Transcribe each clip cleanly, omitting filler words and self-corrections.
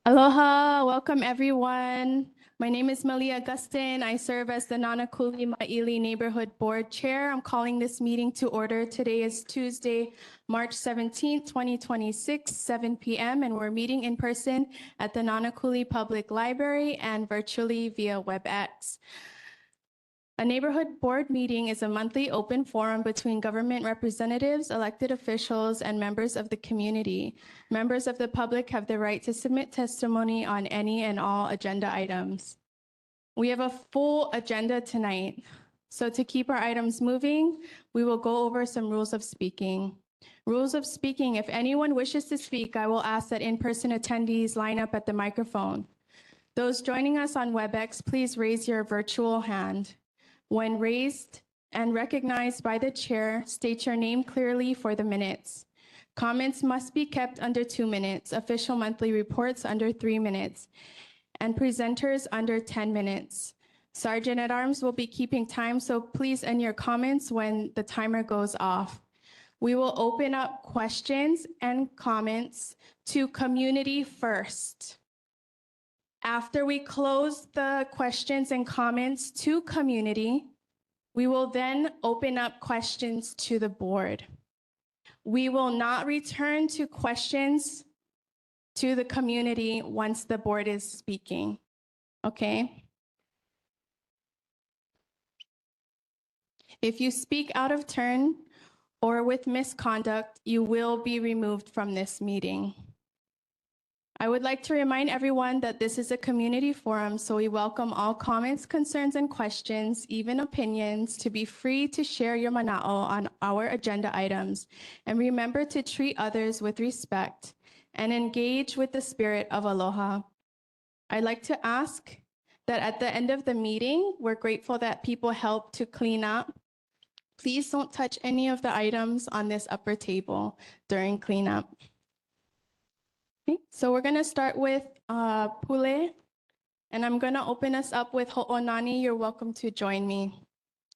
Aloha, welcome everyone. My name is Malia Augustin. I serve as the Nānākuli-Māʻili Neighborhood Board Chair. I'm calling this meeting to order. Today is Tuesday, March 17th, 2026, 7 p.m., and we're meeting in person at the Nānākuli Public Library and virtually via WebEx. A neighborhood board meeting is a monthly open forum between government representatives, elected officials, and members of the community. Members of the public have the right to submit testimony on any and all agenda items. We have a full agenda tonight. So to keep our items moving, we will go over some rules of speaking. Rules of speaking: if anyone wishes to speak, I will ask that in-person attendees line up at the microphone. Those joining us on WebEx, please raise your virtual hand. When raised and recognized by the chair, state your name clearly for the minutes. Comments must be kept under 2 minutes, official monthly reports under 3 minutes, and presenters under 10 minutes. Sergeant at Arms will be keeping time, so please end your comments when the timer goes off. We will open up questions and comments to community first. After we close the questions and comments to community, we will then open up questions to the board. We will not return to questions to the community once the board is speaking, okay? If you speak out of turn or with misconduct, you will be removed from this meeting. I would like to remind everyone that this is a community forum, so we welcome all comments, concerns, and questions, even opinions, to be free to share your mana'o on our agenda items. And remember to treat others with respect and engage with the spirit of aloha. I'd like to ask that at the end of the meeting, we're grateful that people help to clean up. Please don't touch any of the items on this upper table during cleanup. Okay, so we're going to start with Pule, and I'm going to open us up with Ho'onani. You're welcome to join me.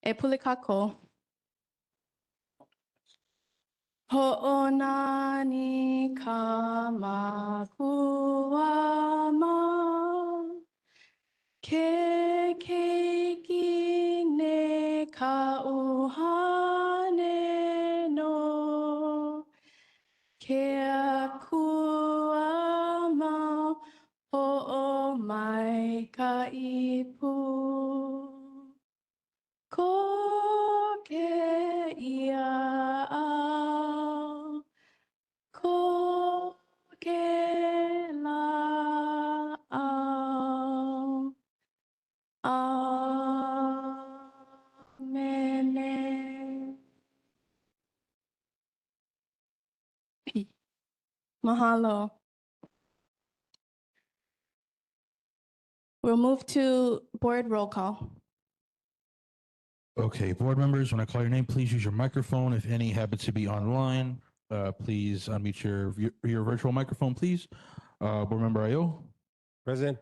E Pule kako. Ho'onani ka makuama, ke keiki ne ka uhane no, ke akua mau ho'o mai ka ipu. Ko ke ia au, ko ke la au. Amen. Mahalo. We'll move to board roll call. Okay, board members, when I call your name, please use your microphone. If any happen to be online, please unmute your virtual microphone, please. Board member Ayo, Present.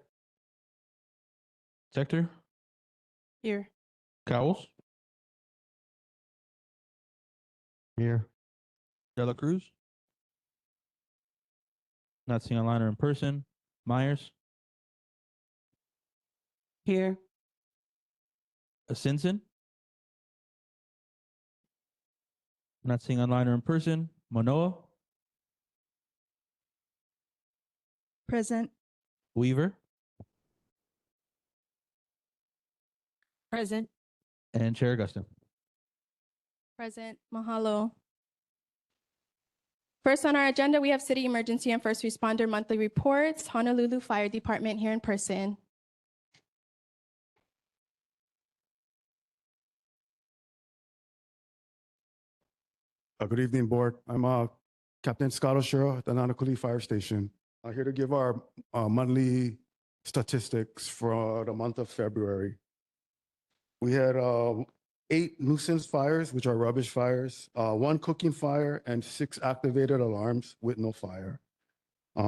Sector, Here. Cowles, Here. Dela Cruz. Not seeing online or in person. Myers, Here. Simpson. Not seeing online or in person. Manoa, Present. Weaver, Present. and Chair Augustine. Present. Mahalo. First on our agenda, we have City Emergency and First Responder Monthly Reports, Honolulu Fire Department here in person. Good evening, board. I'm Captain Scott O'Shura at the Nānākuli Fire Station. I'm here to give our monthly statistics for the month of February. We had 8 nuisance fires, which are rubbish fires, 1 cooking fire, and 6 activated alarms with no fire.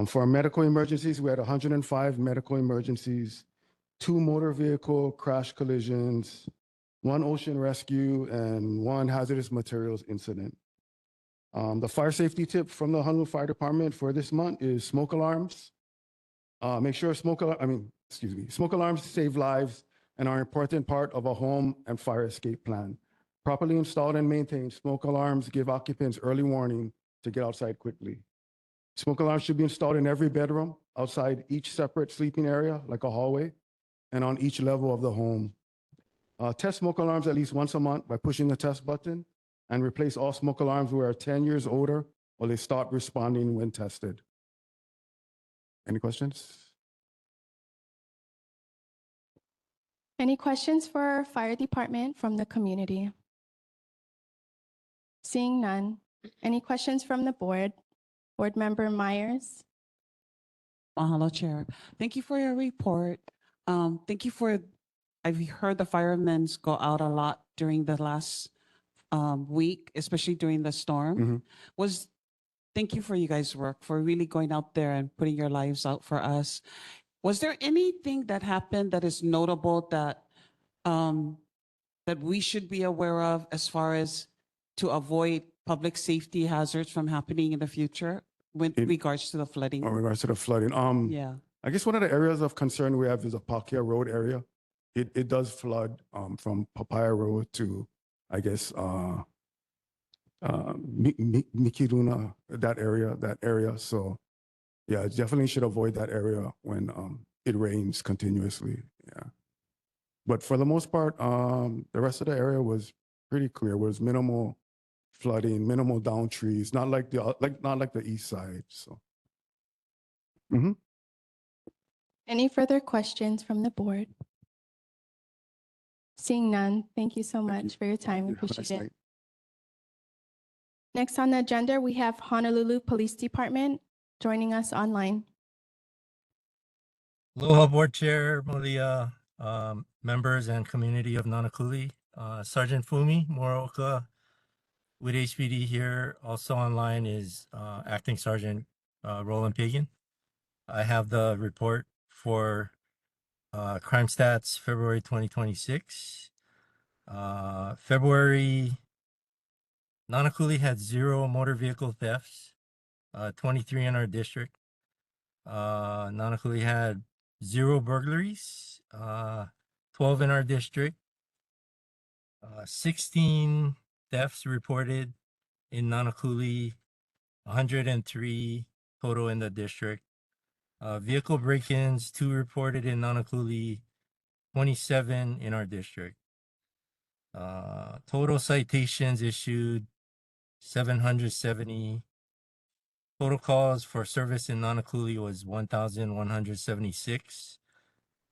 For our medical emergencies, we had 105 medical emergencies, 2 motor vehicle crash collisions, 1 ocean rescue, and 1 hazardous materials incident. The fire safety tip from the Honolulu Fire Department for this month is smoke alarms. Make sure smoke alarms save lives and are an important part of a home and fire escape plan. Properly installed and maintained, smoke alarms give occupants early warning to get outside quickly. Smoke alarms should be installed in every bedroom, outside each separate sleeping area, like a hallway, and on each level of the home. Test smoke alarms at least once a month by pushing the test button, and replace all smoke alarms who are 10 years older or they stop responding when tested. Any questions? Any questions for our fire department from the community? Seeing none. Any questions from the board? Board Member Myers? Mahalo, Chair. Thank you for your report. Thank you for, I've heard the firemen go out a lot during the last week, especially during the storm. Thank you for you guys' work, for really going out there and putting your lives out for us. Was there anything that happened that is notable that that we should be aware of as far as to avoid public safety hazards from happening in the future with regards to the flooding? In regards to the flooding, Yeah. I guess one of the areas of concern we have is the Pakia Road area. It does flood from Papaya Road to, I guess, Mikiruna, that area. So yeah, definitely should avoid that area when it rains continuously. Yeah. But for the most part, the rest of the area was pretty clear. It was minimal flooding, minimal down trees, not like the east side. So. Any further questions from the board? Seeing none, thank you so much for your time. We Have a nice appreciate it. night. Next on the agenda, we have Honolulu Police Department joining us online. Aloha Board Chair, Malia, members and community of Nānākuli. Sergeant Fumi Moroka with HPD here. Also online is Acting Sergeant Roland Pagan. I have the report for crime stats February 2026. February, Nānākuli had 0 motor vehicle thefts, 23 in our district. Nānākuli had 0 burglaries, 12 in our district. 16 thefts reported in Nānākuli, 103 total in the district. Vehicle break-ins, 2 reported in Nānākuli, 27 in our district. Total citations issued, 770. Total calls for service in Nānākuli was 1,176.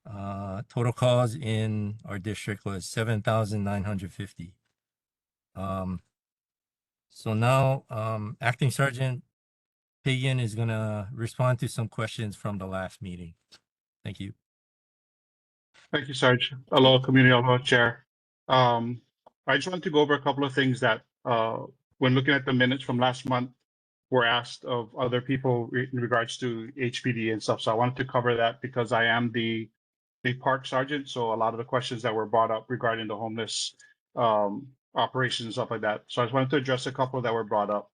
Total calls in our district was 7,950. So now Acting Sergeant Pagan is going to respond to some questions from the last meeting. Thank you. Thank you, Sarge. Aloha, community. Aloha, Chair. I just wanted to go over a couple of things that, when looking at the minutes from last month, were asked of other people in regards to HPD and stuff. So I wanted to cover that because I am the park sergeant. So a lot of the questions that were brought up regarding the homeless operations and stuff like that. So I just wanted to address a couple that were brought up.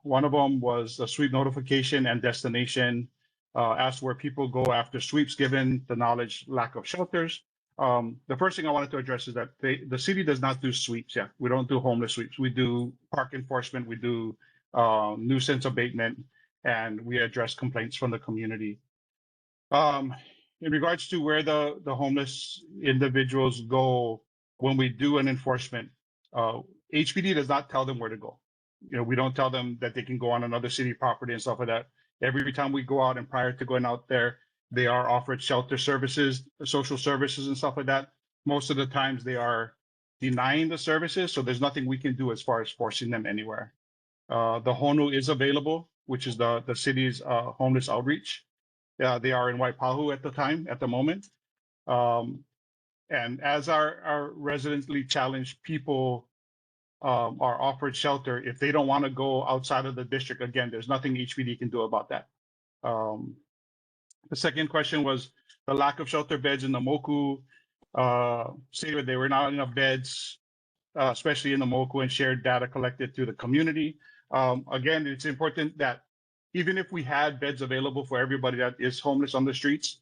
One of them was a sweep notification and destination. Asked where people go after sweeps, given the knowledge lack of shelters. The first thing I wanted to address is that the city does not do sweeps. Yeah, we don't do homeless sweeps. We do park enforcement. We do nuisance abatement, and we address complaints from the community. In regards to where the homeless individuals go when we do an enforcement, HPD does not tell them where to go. You know, we don't tell them that they can go on another city property and stuff like that. Every time we go out and prior to going out there, they are offered shelter services, social services and stuff like that. Most of the times they are denying the services, so there's nothing we can do as far as forcing them anywhere. The HONU is available, which is the city's homeless outreach. They are in Waipahu at the moment. And as our residentially challenged people are offered shelter, if they don't want to go outside of the district, again, there's nothing HPD can do about that. The second question was the lack of shelter beds in the Moku. Say that there were not enough beds, especially in the Moku, and shared data collected through the community. Again, it's important that even if we had beds available for everybody that is homeless on the streets,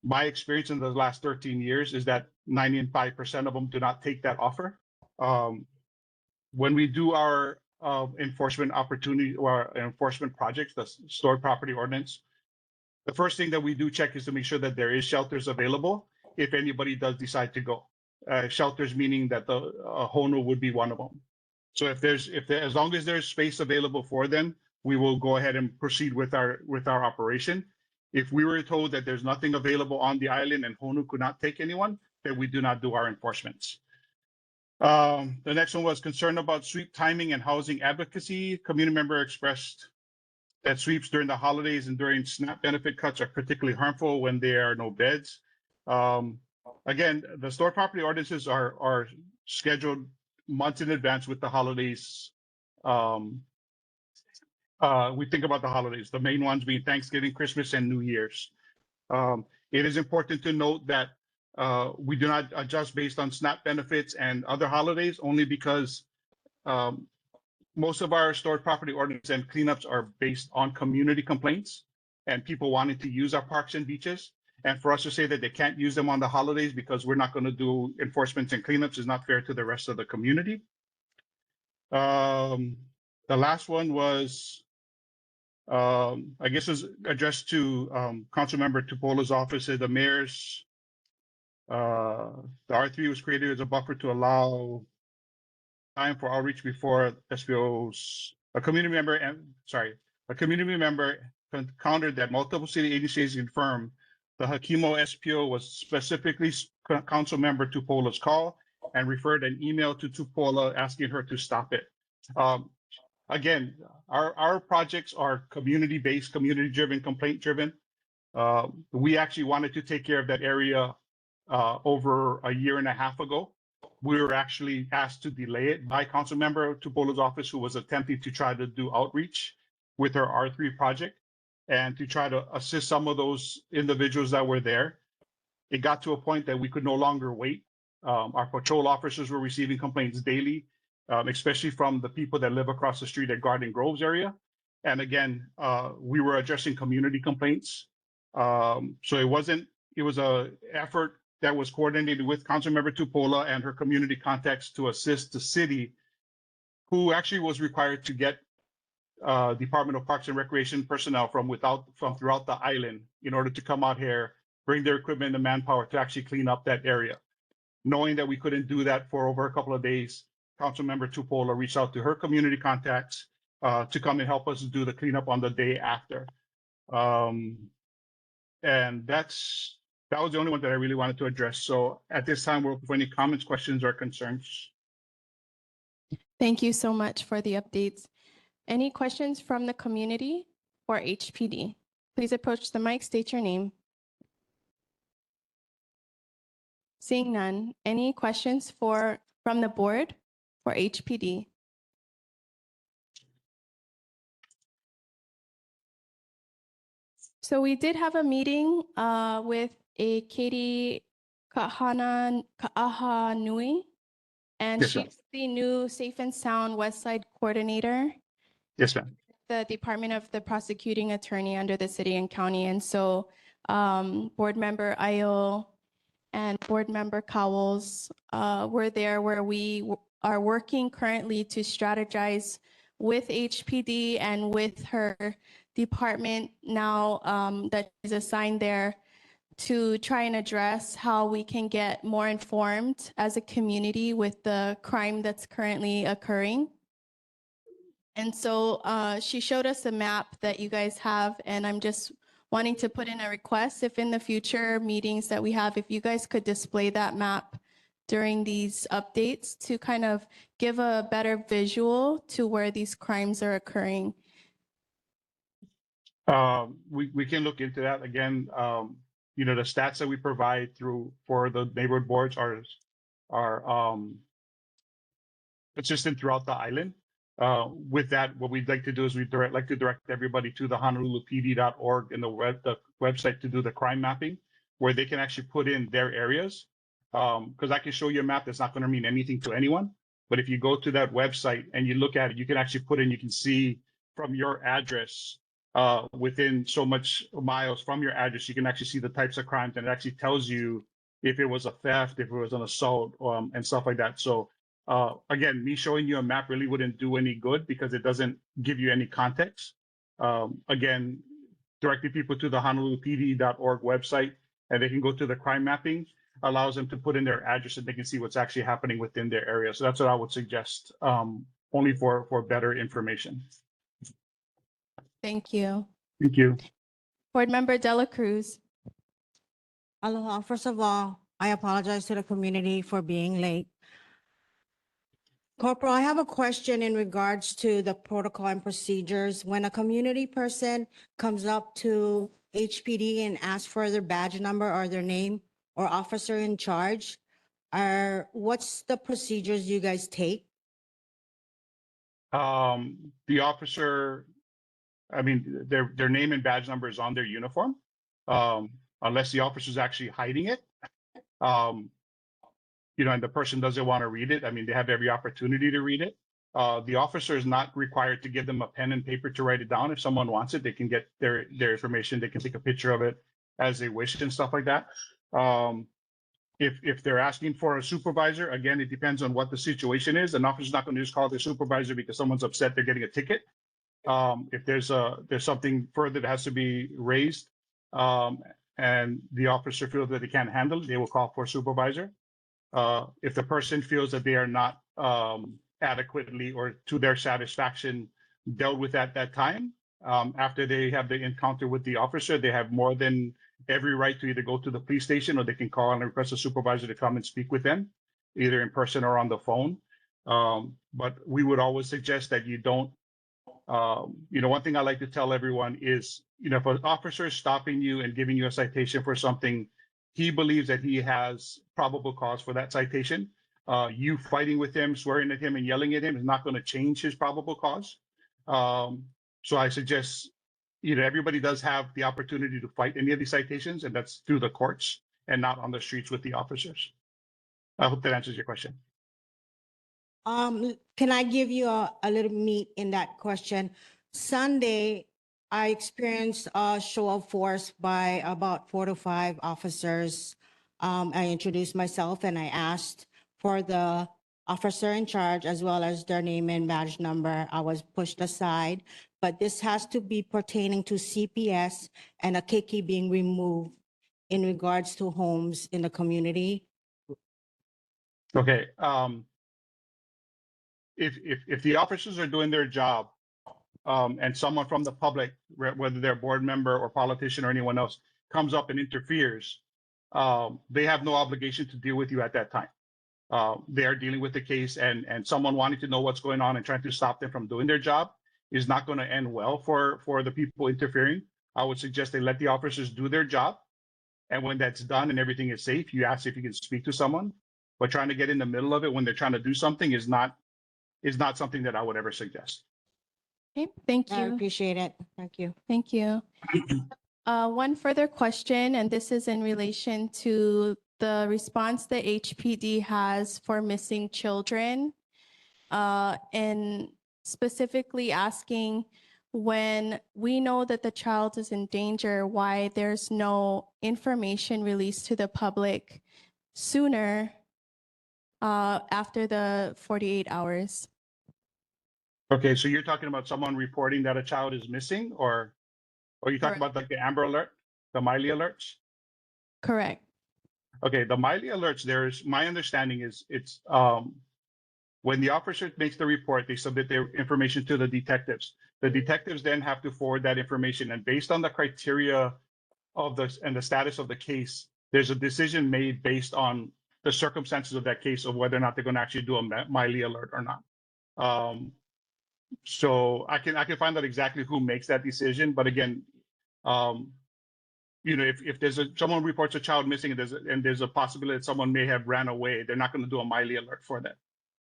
my experience in the last 13 years is that 95% of them do not take that offer. When we do our enforcement opportunity or our enforcement projects, the stored property ordinance, the first thing that we do check is to make sure that there is shelters available if anybody does decide to go. Shelters meaning that the HONU would be one of them. So as long as there's space available for them, we will go ahead and proceed with our operation. If we were told that there's nothing available on the island and HONU could not take anyone, then we do not do our enforcements. The next one was concern about sweep timing and housing advocacy. Community member expressed that sweeps during the holidays and during SNAP benefit cuts are particularly harmful when there are no beds. Again, the stored property ordinances are scheduled months in advance with the holidays. We think about the holidays, the main ones being Thanksgiving, Christmas, and New Year's. It is important to note that we do not adjust based on SNAP benefits and other holidays, only because most of our stored property ordinance and cleanups are based on community complaints and people wanting to use our parks and beaches. And for us to say that they can't use them on the holidays because we're not going to do enforcements and cleanups is not fair to the rest of the community. The last one was, I guess, was addressed to Councilmember Tupola's office. The mayor's, the R3 was created as a buffer to allow time for outreach before SPOs. A community member countered that multiple city agencies confirmed the Hakimo SPO was specifically Councilmember Tupola's call and referred an email to Tupola asking her to stop it. Again, our projects are community-based, community-driven, complaint-driven. We actually wanted to take care of that area over a year and a half ago. We were actually asked to delay it by Councilmember Tupola's office, who was attempting to try to do outreach with her R3 project and to try to assist some of those individuals that were there. It got to a point that we could no longer wait. Our patrol officers were receiving complaints daily, especially from the people that live across the street at Garden Groves area. And again, we were addressing community complaints. So it was an effort that was coordinated with Councilmember Tupola and her community contacts to assist the city, who actually was required to get Department of Parks and Recreation personnel from throughout the island in order to come out here, bring their equipment and manpower to actually clean up that area. Knowing that we couldn't do that for over a couple of days, Councilmember Tupola reached out to her community contacts to come and help us do the cleanup on the day after. And that was the only one that I really wanted to address. So at this time, we're open for any comments, questions, or concerns. Thank you so much for the updates. Any questions from the community or HPD? Please approach the mic, state your name. Seeing none, any questions from the board for HPD? So we did have a meeting with a Katie Ka'ahanui, and Yes, ma'am. she's the new Safe and Sound West Side coordinator. Yes, ma'am. The Department of the Prosecuting Attorney under the city and county. And so board member Ayo and board member Cowles were there, where we are working currently to strategize with HPD and with her department now that is assigned there to try and address how we can get more informed as a community with the crime that's currently occurring. And so she showed us a map that you guys have, and I'm just wanting to put in a request, if in the future meetings that we have, if you guys could display that map during these updates to kind of give a better visual to where these crimes are occurring. We can look into that again. The stats that we provide for the neighborhood boards are consistent throughout the island. With that, what we'd like to do is like to direct everybody to the HonoluluPD.org and the website to do the crime mapping, where they can actually put in their areas. Because I can show you a map that's not going to mean anything to anyone. But if you go to that website and you look at it, you can actually put in, you can see from your address within so much miles from your address, you can actually see the types of crimes, and it actually tells you if it was a theft, if it was an assault, and stuff like that. So again, me showing you a map really wouldn't do any good because it doesn't give you any context. Again, directing people to the HonoluluPD.org website, and they can go to the crime mapping, allows them to put in their address and they can see what's actually happening within their area. So that's what I would suggest, only for better information. Thank you. Thank you. Board Member Dela Cruz. Aloha. First of all, I apologize to the community for being late. Corporal, I have a question in regards to the protocol and procedures. When a community person comes up to HPD and asks for their badge number or their name or officer in charge, what's the procedures you guys take? The officer, I mean, their name and badge number is on their uniform, unless the officer is actually hiding it. And the person doesn't want to read it. I mean, they have every opportunity to read it. The officer is not required to give them a pen and paper to write it down. If someone wants it, they can get their information. They can take a picture of it as they wish and stuff like that. If they're asking for a supervisor, again, it depends on what the situation is. An officer's not going to just call their supervisor because someone's upset they're getting a ticket. If there's something further that has to be raised, and the officer feels that they can't handle it, they will call for a supervisor. If the person feels that they are not adequately or to their satisfaction dealt with at that time, after they have the encounter with the officer, they have more than every right to either go to the police station or they can call and request a supervisor to come and speak with them, either in person or on the phone. But we would always suggest that you don't, one thing I like to tell everyone is, if an officer is stopping you and giving you a citation for something, he believes that he has probable cause for that citation. You fighting with him, swearing at him, and yelling at him is not going to change his probable cause. So I suggest, everybody does have the opportunity to fight any of these citations, and that's through the courts and not on the streets with the officers. I hope that answers your question. Can I give you a little meat in that question? Sunday, I experienced a show of force by about 4 to 5 officers. I introduced myself and I asked for the officer in charge as well as their name and badge number. I was pushed aside, but this has to be pertaining to CPS and a keiki being removed in regards to homes in the community. Okay. If the officers are doing their job, and someone from the public, whether they're a board member or politician or anyone else, comes up and interferes, they have no obligation to deal with you at that time. They are dealing with the case, and someone wanting to know what's going on and trying to stop them from doing their job is not going to end well for the people interfering. I would suggest they let the officers do their job, and when that's done and everything is safe, you ask if you can speak to someone. But trying to get in the middle of it when they're trying to do something is not something that I would ever suggest. Okay, thank I you. appreciate it. Thank you. Thank you. One further question, and this is in relation to the response the HPD has for missing children, and specifically asking when we know that the child is in danger, why there's no information released to the public sooner after the 48 hours. Okay, so you're talking about someone reporting that a child is missing, or are you talking about like the Amber Alert, the Māʻili alerts? Correct. Okay, the Māʻili alerts, my understanding is it's when the officer makes the report, they submit their information to the detectives. The detectives then have to forward that information, and based on the criteria of and the status of the case, there's a decision made based on the circumstances of that case of whether or not they're going to actually do a Māʻili alert or not. So I can find out exactly who makes that decision, but again, if someone reports a child missing and there's a possibility that someone may have ran away, they're not going to do a Māʻili alert for that.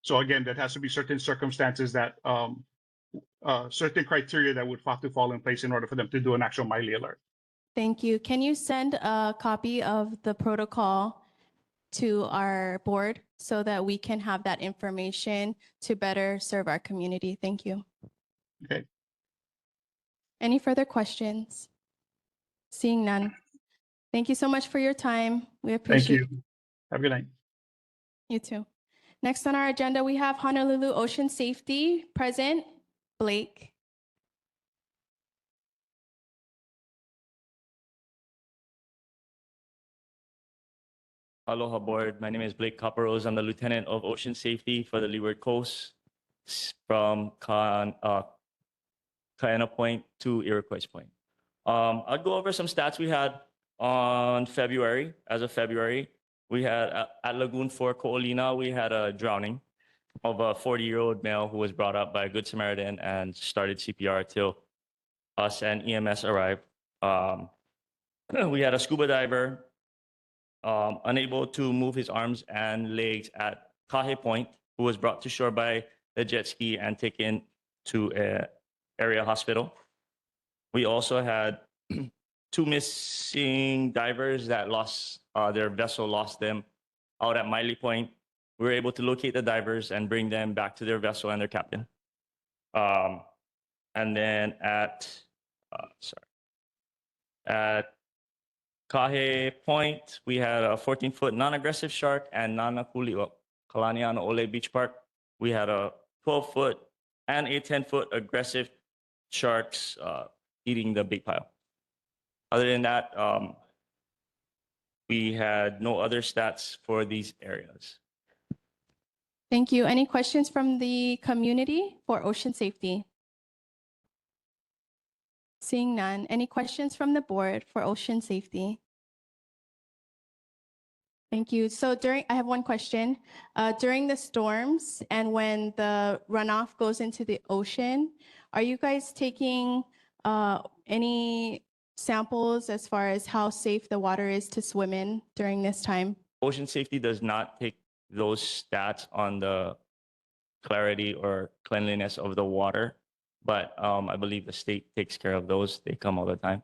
So again, that has to be certain circumstances that certain criteria that would have to fall in place in order for them to do an actual Māʻili alert. Thank you. Can you send a copy of the protocol to our board so that we can have that information to better serve our community? Thank you. Okay. Any further questions? Seeing none. Thank you so much for your time. We Thank appreciate you. Have a good night. you too. Next on our agenda, we have Honolulu Ocean Safety. Present, Blake. Aloha board. My name is Blake Copperose. I'm the Lieutenant of Ocean Safety for the Leeward Coast from Kaena Point to Iroquois Point. I'll go over some stats we had on February. As of February, we had at Lagoon 4 Ko'olina, we had a drowning of a 40-year-old male who was brought up by a Good Samaritan and started CPR till us and EMS arrived. We had a scuba diver unable to move his arms and legs at Kahe Point, who was brought to shore by the jet ski and taken to an area hospital. We also had 2 missing divers that lost their vessel, lost them out at Maʻili Point. We were able to locate the divers and bring them back to their vessel and their captain. And then at Kahe Point, we had a 14-foot non-aggressive shark, and Nānākuli-Māʻili Beach Park, we had a 12-foot and a 10-foot aggressive sharks eating the big pile. Other than that, we had no other stats for these areas. Thank you. Any questions from the community for ocean safety? Seeing none. Any questions from the board for ocean safety? Thank you. So I have one question. During the storms and when the runoff goes into the ocean, are you guys taking any samples as far as how safe the water is to swim in during this time? Ocean safety does not take those stats on the clarity or cleanliness of the water, but I believe the state takes care of those. They come all the time.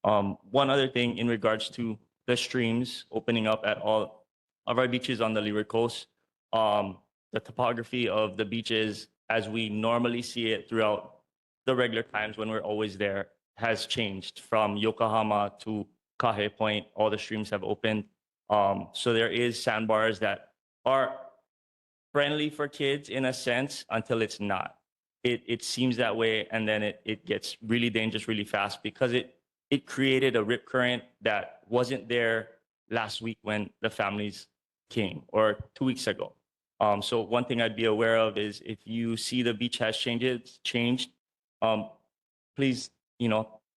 One other thing in regards to the streams opening up at all of our beaches on the Leeward Coast, the topography of the beaches as we normally see it throughout the regular times when we're always there has changed. From Yokohama to Kahe Point, all the streams have opened. So there is sandbars that are friendly for kids in a sense until it's not. It seems that way, and then it gets really dangerous really fast because it created a rip current that wasn't there last week when the families came, or 2 weeks ago. So one thing I'd be aware of is if you see the beach has changed, please,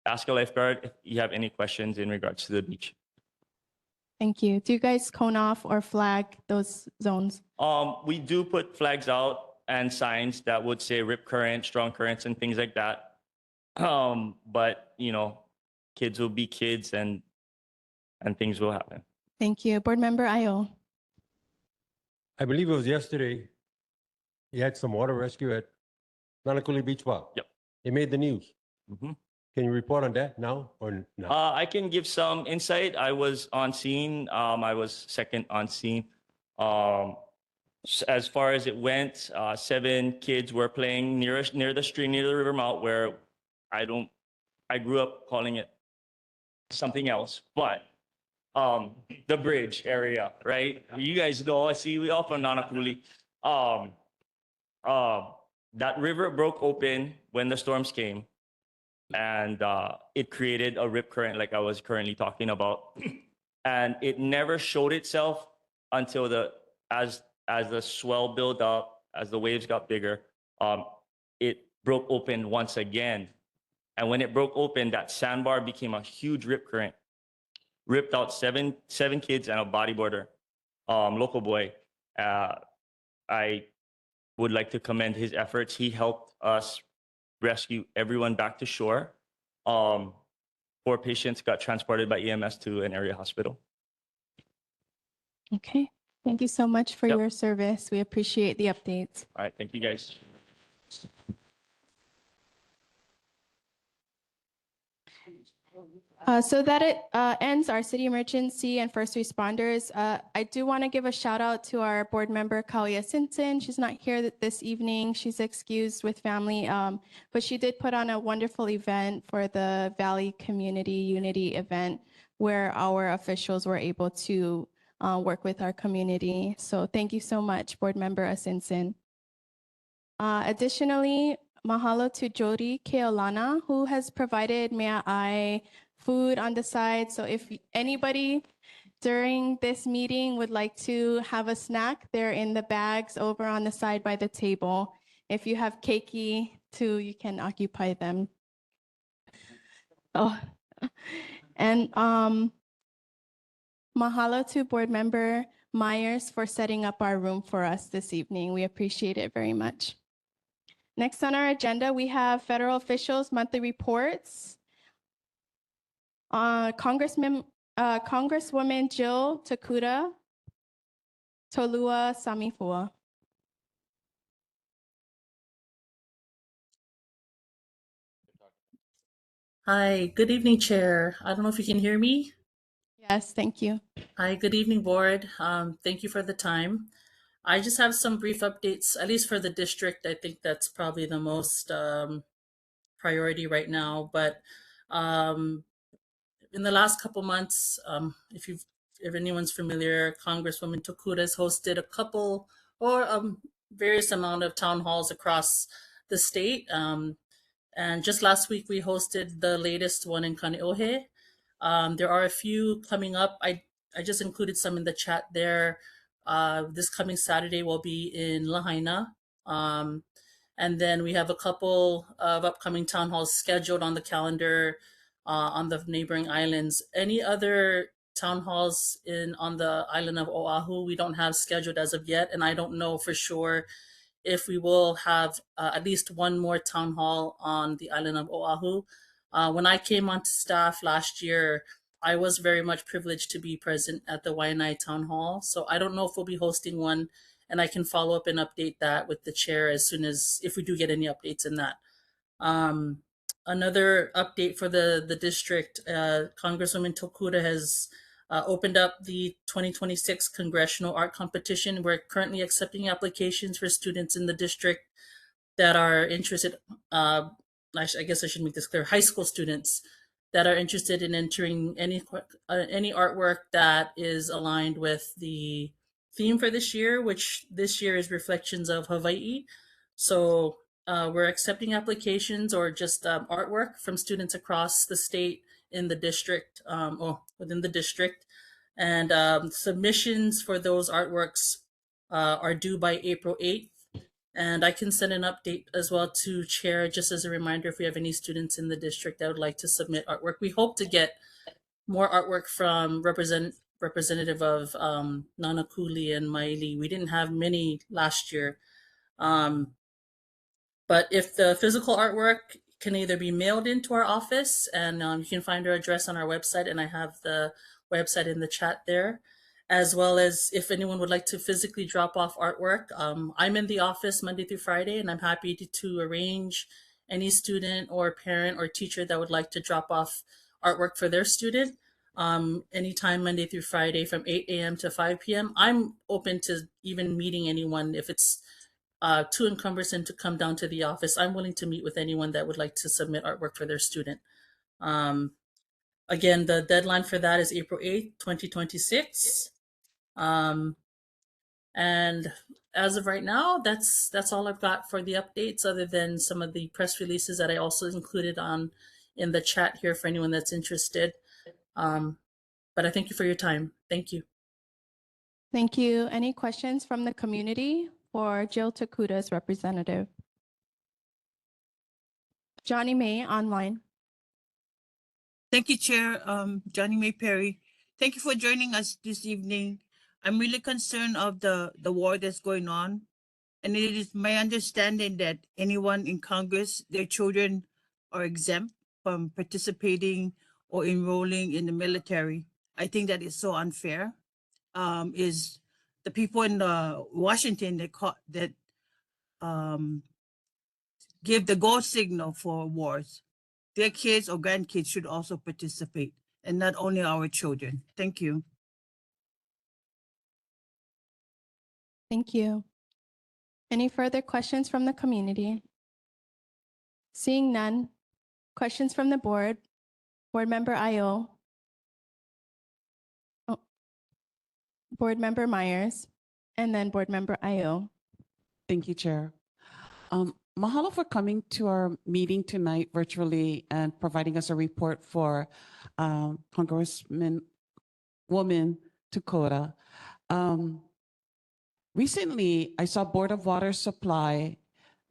ask a lifeguard if you have any questions in regards to the beach. Thank you. Do you guys cone off or flag those zones? We do put flags out and signs that would say rip current, strong currents, and things like that. But kids will be kids, and things will happen. Thank you. Board Member Ayo. I believe it was yesterday. You had some water rescue at Nānākuli Beach Park. Yep. It made the news. Mhm. Can you report on that now or not? I can give some insight. I was on scene. I was second on scene. As far as it went, 7 kids were playing near the stream, near the river mouth, where I grew up calling it something else, but the bridge area, right? You guys know, I see we all from Nānākuli. That river broke open when the storms came, and it created a rip current like I was currently talking about. And it never showed itself until as the swell built up, as the waves got bigger, it broke open once again. And when it broke open, that sandbar became a huge rip current, ripped out seven kids and a bodyboarder, local boy. I would like to commend his efforts. He helped us rescue everyone back to shore. 4 patients got transported by EMS to an area hospital. Okay. Thank you so much for Yep. your service. We appreciate the updates. All right, thank you guys. So that it ends our city emergency and first responders. I do want to give a shout out to our board member, Kauia Simpson. She's not here this evening. She's excused with family, but she did put on a wonderful event for the Valley Community Unity event where our officials were able to work with our community. So thank you so much, board member Asinsin. Additionally, mahalo to Jody Keolana, who has provided Mea Ai food on the side. So if anybody during this meeting would like to have a snack, they're in the bags over on the side by the table. If you have keiki too, you can occupy them. Oh, and mahalo to board member Myers for setting up our room for us this evening. We appreciate it very much. Next on our agenda, we have federal officials' monthly reports. Congresswoman Jill Takuda, Tolua Samifua. Hi, good evening, Chair. I don't know if you can hear me. Yes, thank you. Hi, good evening, Board. Thank you for the time. I just have some brief updates, at least for the district. I think that's probably the most priority right now. But in the last couple months, if anyone's familiar, Congresswoman Tokuda has hosted a couple or various amount of town halls across the state. And just last week, we hosted the latest one in Kaneohe. There are a few coming up. I just included some in the chat there. This coming Saturday will be in Lahaina. And then we have a couple of upcoming town halls scheduled on the calendar on the neighboring islands. Any other town halls on the island of Oahu, we don't have scheduled as of yet. And I don't know for sure if we will have at least one more town hall on the island of Oahu. When I came onto staff last year, I was very much privileged to be present at the Waianae Town Hall. So I don't know if we'll be hosting one, and I can follow up and update that with the chair as soon as, if we do get any updates in that. Another update for the district, Congresswoman Tokuda has opened up the 2026 Congressional Art Competition. We're currently accepting applications for students in the district that are interested, I guess I should make this clear, high school students that are interested in entering any artwork that is aligned with the theme for this year, which this year is Reflections of Hawaii. So we're accepting applications or just artwork from students across the state in the district or within the district. And submissions for those artworks are due by April 8th. And I can send an update as well to Chair, just as a reminder, if we have any students in the district that would like to submit artwork. We hope to get more artwork from representative of Nānākuli and Māʻili. We didn't have many last year. But if the physical artwork can either be mailed into our office, and you can find our address on our website, and I have the website in the chat there, as well as if anyone would like to physically drop off artwork. I'm in the office Monday through Friday, and I'm happy to arrange any student or parent or teacher that would like to drop off artwork for their student anytime Monday through Friday from 8 a.m. to 5 p.m. I'm open to even meeting anyone if it's too encumbersome to come down to the office. I'm willing to meet with anyone that would like to submit artwork for their student. Again, the deadline for that is April 8th, 2026. And as of right now, that's all I've got for the updates, other than some of the press releases that I also included in the chat here for anyone that's interested. But I thank you for your time. Thank you. Thank you. Any questions from the community for Jill Takuda's representative? Johnny May online. Thank you, Chair. Johnny May Perry. Thank you for joining us this evening. I'm really concerned of the war that's going on. And it is my understanding that anyone in Congress, their children are exempt from participating or enrolling in the military. I think that is so unfair. Is the people in Washington that give the go signal for wars. their kids or grandkids should also participate, and not only our children. Thank you. Thank you. Any further questions from the community? Seeing none, questions from the board. Board Member Ayo. Oh, Board Member Myers, and then Board Member Ayo. Thank you, Chair. Mahalo for coming to our meeting tonight virtually and providing us a report for Congresswoman Dakota. Recently, I saw Board of Water Supply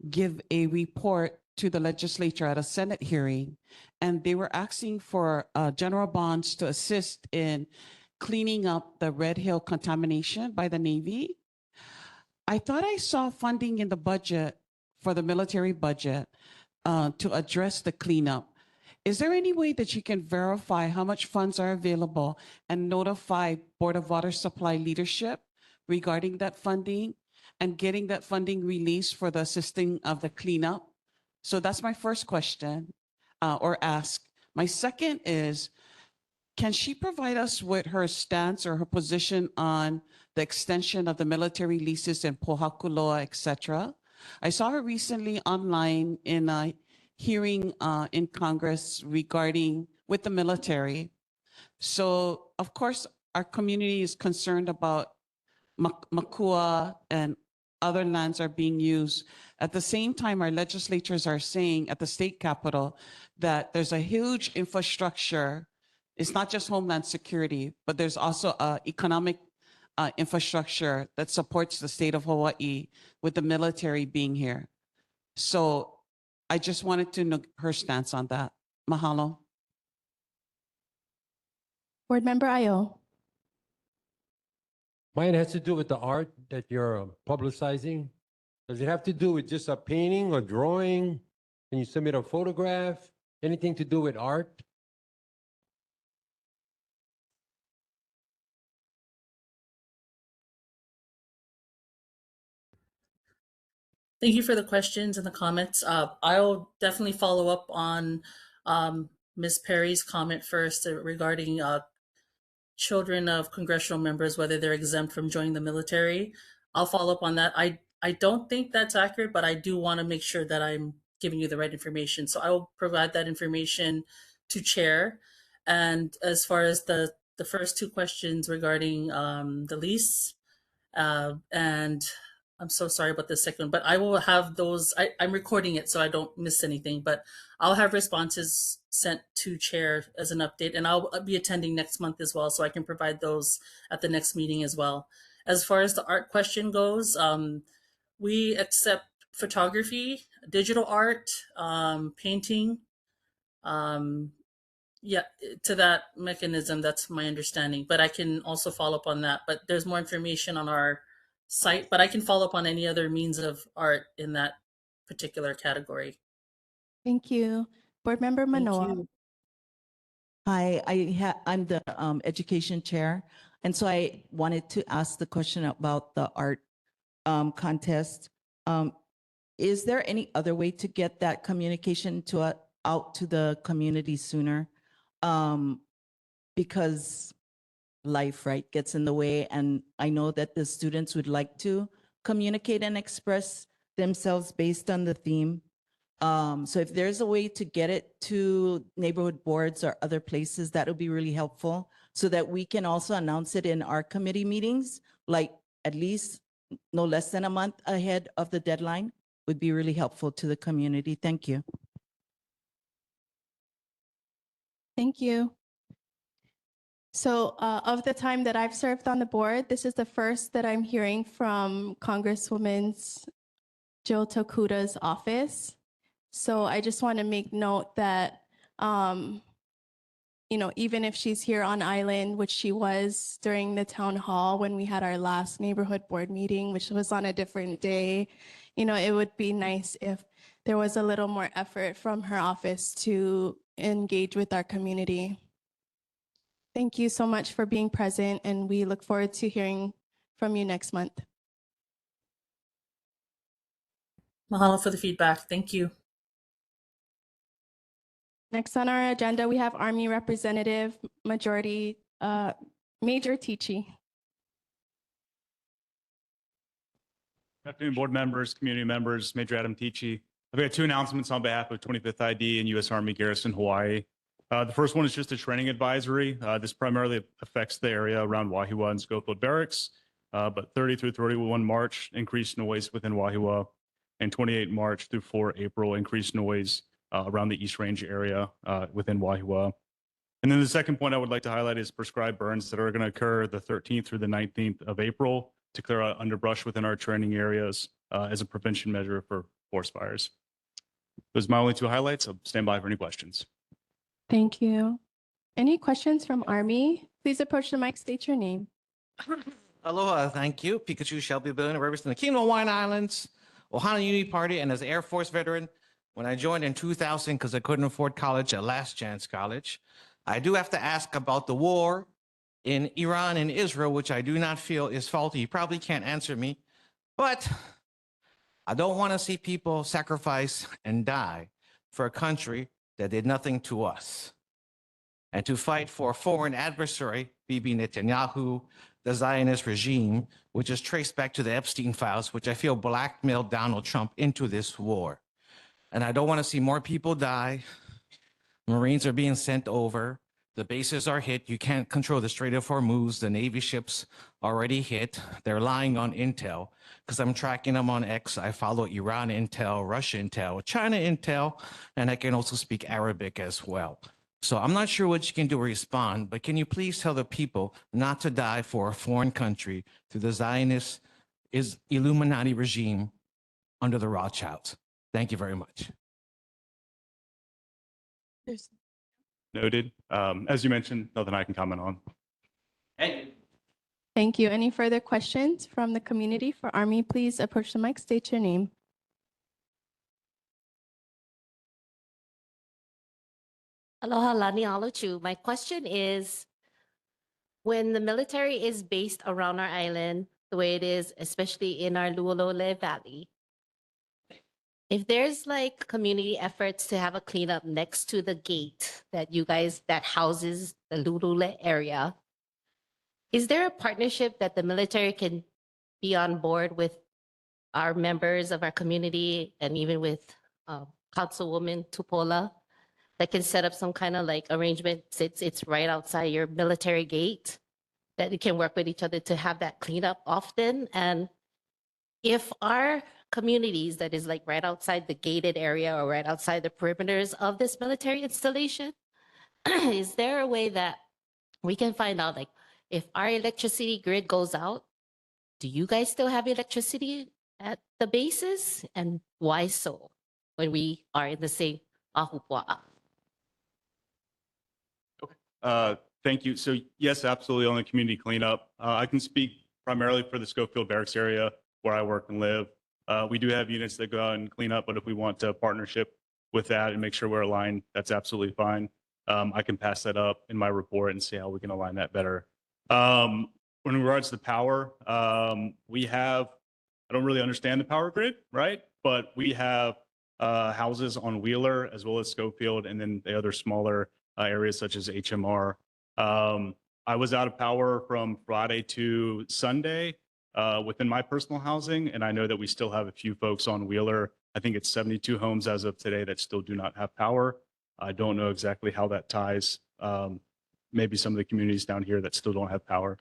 give a report to the legislature at a Senate hearing, and they were asking for general bonds to assist in cleaning up the Red Hill contamination by the Navy. I thought I saw funding in the budget for the military budget to address the cleanup. Is there any way that you can verify how much funds are available and notify Board of Water Supply leadership regarding that funding and getting that funding released for the assisting of the cleanup? So that's my first question or ask. My second is, can she provide us with her stance or her position on the extension of the military leases in Pohakuloa, et cetera? I saw her recently online in a hearing in Congress regarding with the military. So of course, our community is concerned about Makua and other lands are being used. At the same time, our legislatures are saying at the state capitol that there's a huge infrastructure. It's not just homeland security, but there's also economic infrastructure that supports the state of Hawaii with the military being here. So I just wanted to know her stance on that. Mahalo. Board Member Ayo. Mine has to do with the art that you're publicizing. Does it have to do with just a painting or drawing? Can you submit a photograph? Anything to do with art? Thank you for the questions and the comments. I'll definitely follow up on Ms. Perry's comment first regarding children of congressional members, whether they're exempt from joining the military. I'll follow up on that. I don't think that's accurate, but I do want to make sure that I'm giving you the right information. So I will provide that information to Chair. And as far as the first two questions regarding the lease, and I'm so sorry about the second one, but I will have those. I'm recording it so I don't miss anything, but I'll have responses sent to Chair as an update, and I'll be attending next month as well, so I can provide those at the next meeting as well. As far as the art question goes, we accept photography, digital art, painting. Yeah, to that mechanism, that's my understanding, but I can also follow up on that. But there's more information on our site, but I can follow up on any other means of art in that particular category. Thank you. Board Member Thank Manoa. you. Hi, I'm the education chair, and so I wanted to ask the question about the art contest. Is there any other way to get that communication to out to the community sooner? Because life, right, gets in the way, and I know that the students would like to communicate and express themselves based on the theme. So if there's a way to get it to neighborhood boards or other places, that would be really helpful so that we can also announce it in our committee meetings, like at least no less than a month ahead of the deadline would be really helpful to the community. Thank you. Thank you. So of the time that I've served on the board, this is the first that I'm hearing from Congresswoman Jill Tokuda's office. So I just want to make note that, you know, even if she's here on island, which she was during the town hall when we had our last neighborhood board meeting, which was on a different day, you know, it would be nice if there was a little more effort from her office to engage with our community. Thank you so much for being present, and we look forward to hearing from you next month. Mahalo for the feedback. Thank you. Next on our agenda, we have Army Representative Majority Major Teachy. Good afternoon, board members, community members, Major Adam Tichy. I've got two announcements on behalf of 25th ID and U.S. Army Garrison, Hawaii. The first one is just a training advisory. This primarily affects the area around Wahiawa and Schofield Barracks, but 30 through 31 March, increased noise within Wahiawa, and 28 March through 4 April, increased noise around the East Range area within Wahiawa. And then the second point I would like to highlight is prescribed burns that are going to occur the 13th through the 19th of April to clear out underbrush within our training areas as a prevention measure for forest fires. Those are my only two highlights. I'll stand by for any questions. Thank you. Any questions from Army? Please approach the mic, state your name. Aloha, thank you. Pikachu Shelby Billion, representing the Kingdom of Hawaiian Islands, Ohana Unity Party, and as an Air Force veteran, when I joined in 2000 because I couldn't afford college at Last Chance College, I do have to ask about the war in Iran and Israel, which I do not feel is faulty. You probably can't answer me, but I don't want to see people sacrifice and die for a country that did nothing to us. And to fight for a foreign adversary, Bibi Netanyahu, the Zionist regime, which is traced back to the Epstein files, which I feel blackmailed Donald Trump into this war. And I don't want to see more people die. Marines are being sent over. The bases are hit. You can't control the Strait of Hormuz. The Navy ships already hit. They're lying on intel because I'm tracking them on X. I follow Iran intel, Russia intel, China intel, and I can also speak Arabic as well. So I'm not sure what you can do to respond, but can you please tell the people not to die for a foreign country through the Zionist Illuminati regime under the Rothschilds? Thank you very much. Noted. As you mentioned, nothing I can comment on. Thank you. Thank you. Any further questions from the community for Army? Please approach the mic, state your name. Aloha, Lani Alachu. My question is, when the military is based around our island, the way it is, especially in our Lualole Valley, if there's like community efforts to have a cleanup next to the gate that you guys, that houses the Lualole area, is there a partnership that the military can be on board with our members of our community and even with Councilwoman Tupola that can set up some kind of like arrangement? It's right outside your military gate, that you can work with each other to have that cleanup often. And if our communities that is like right outside the gated area or right outside the perimeters of this military installation, is there a way that we can find out, like, if our electricity grid goes out, do you guys still have electricity at the bases? And why so when we are in the same ahupua'a? Thank you. So yes, absolutely on the community cleanup. I can speak primarily for the Schofield Barracks area where I work and live. We do have units that go out and clean up, but if we want to partnership with that and make sure we're aligned, that's absolutely fine. I can pass that up in my report and see how we can align that better. In regards to power, we have, I don't really understand the power grid, right? But we have houses on Wheeler as well as Schofield, and then the other smaller areas such as HMR. I was out of power from Friday to Sunday within my personal housing, and I know that we still have a few folks on Wheeler. I think it's 72 homes as of today that still do not have power. I don't know exactly how that ties. Maybe some of the communities down here that still don't have power.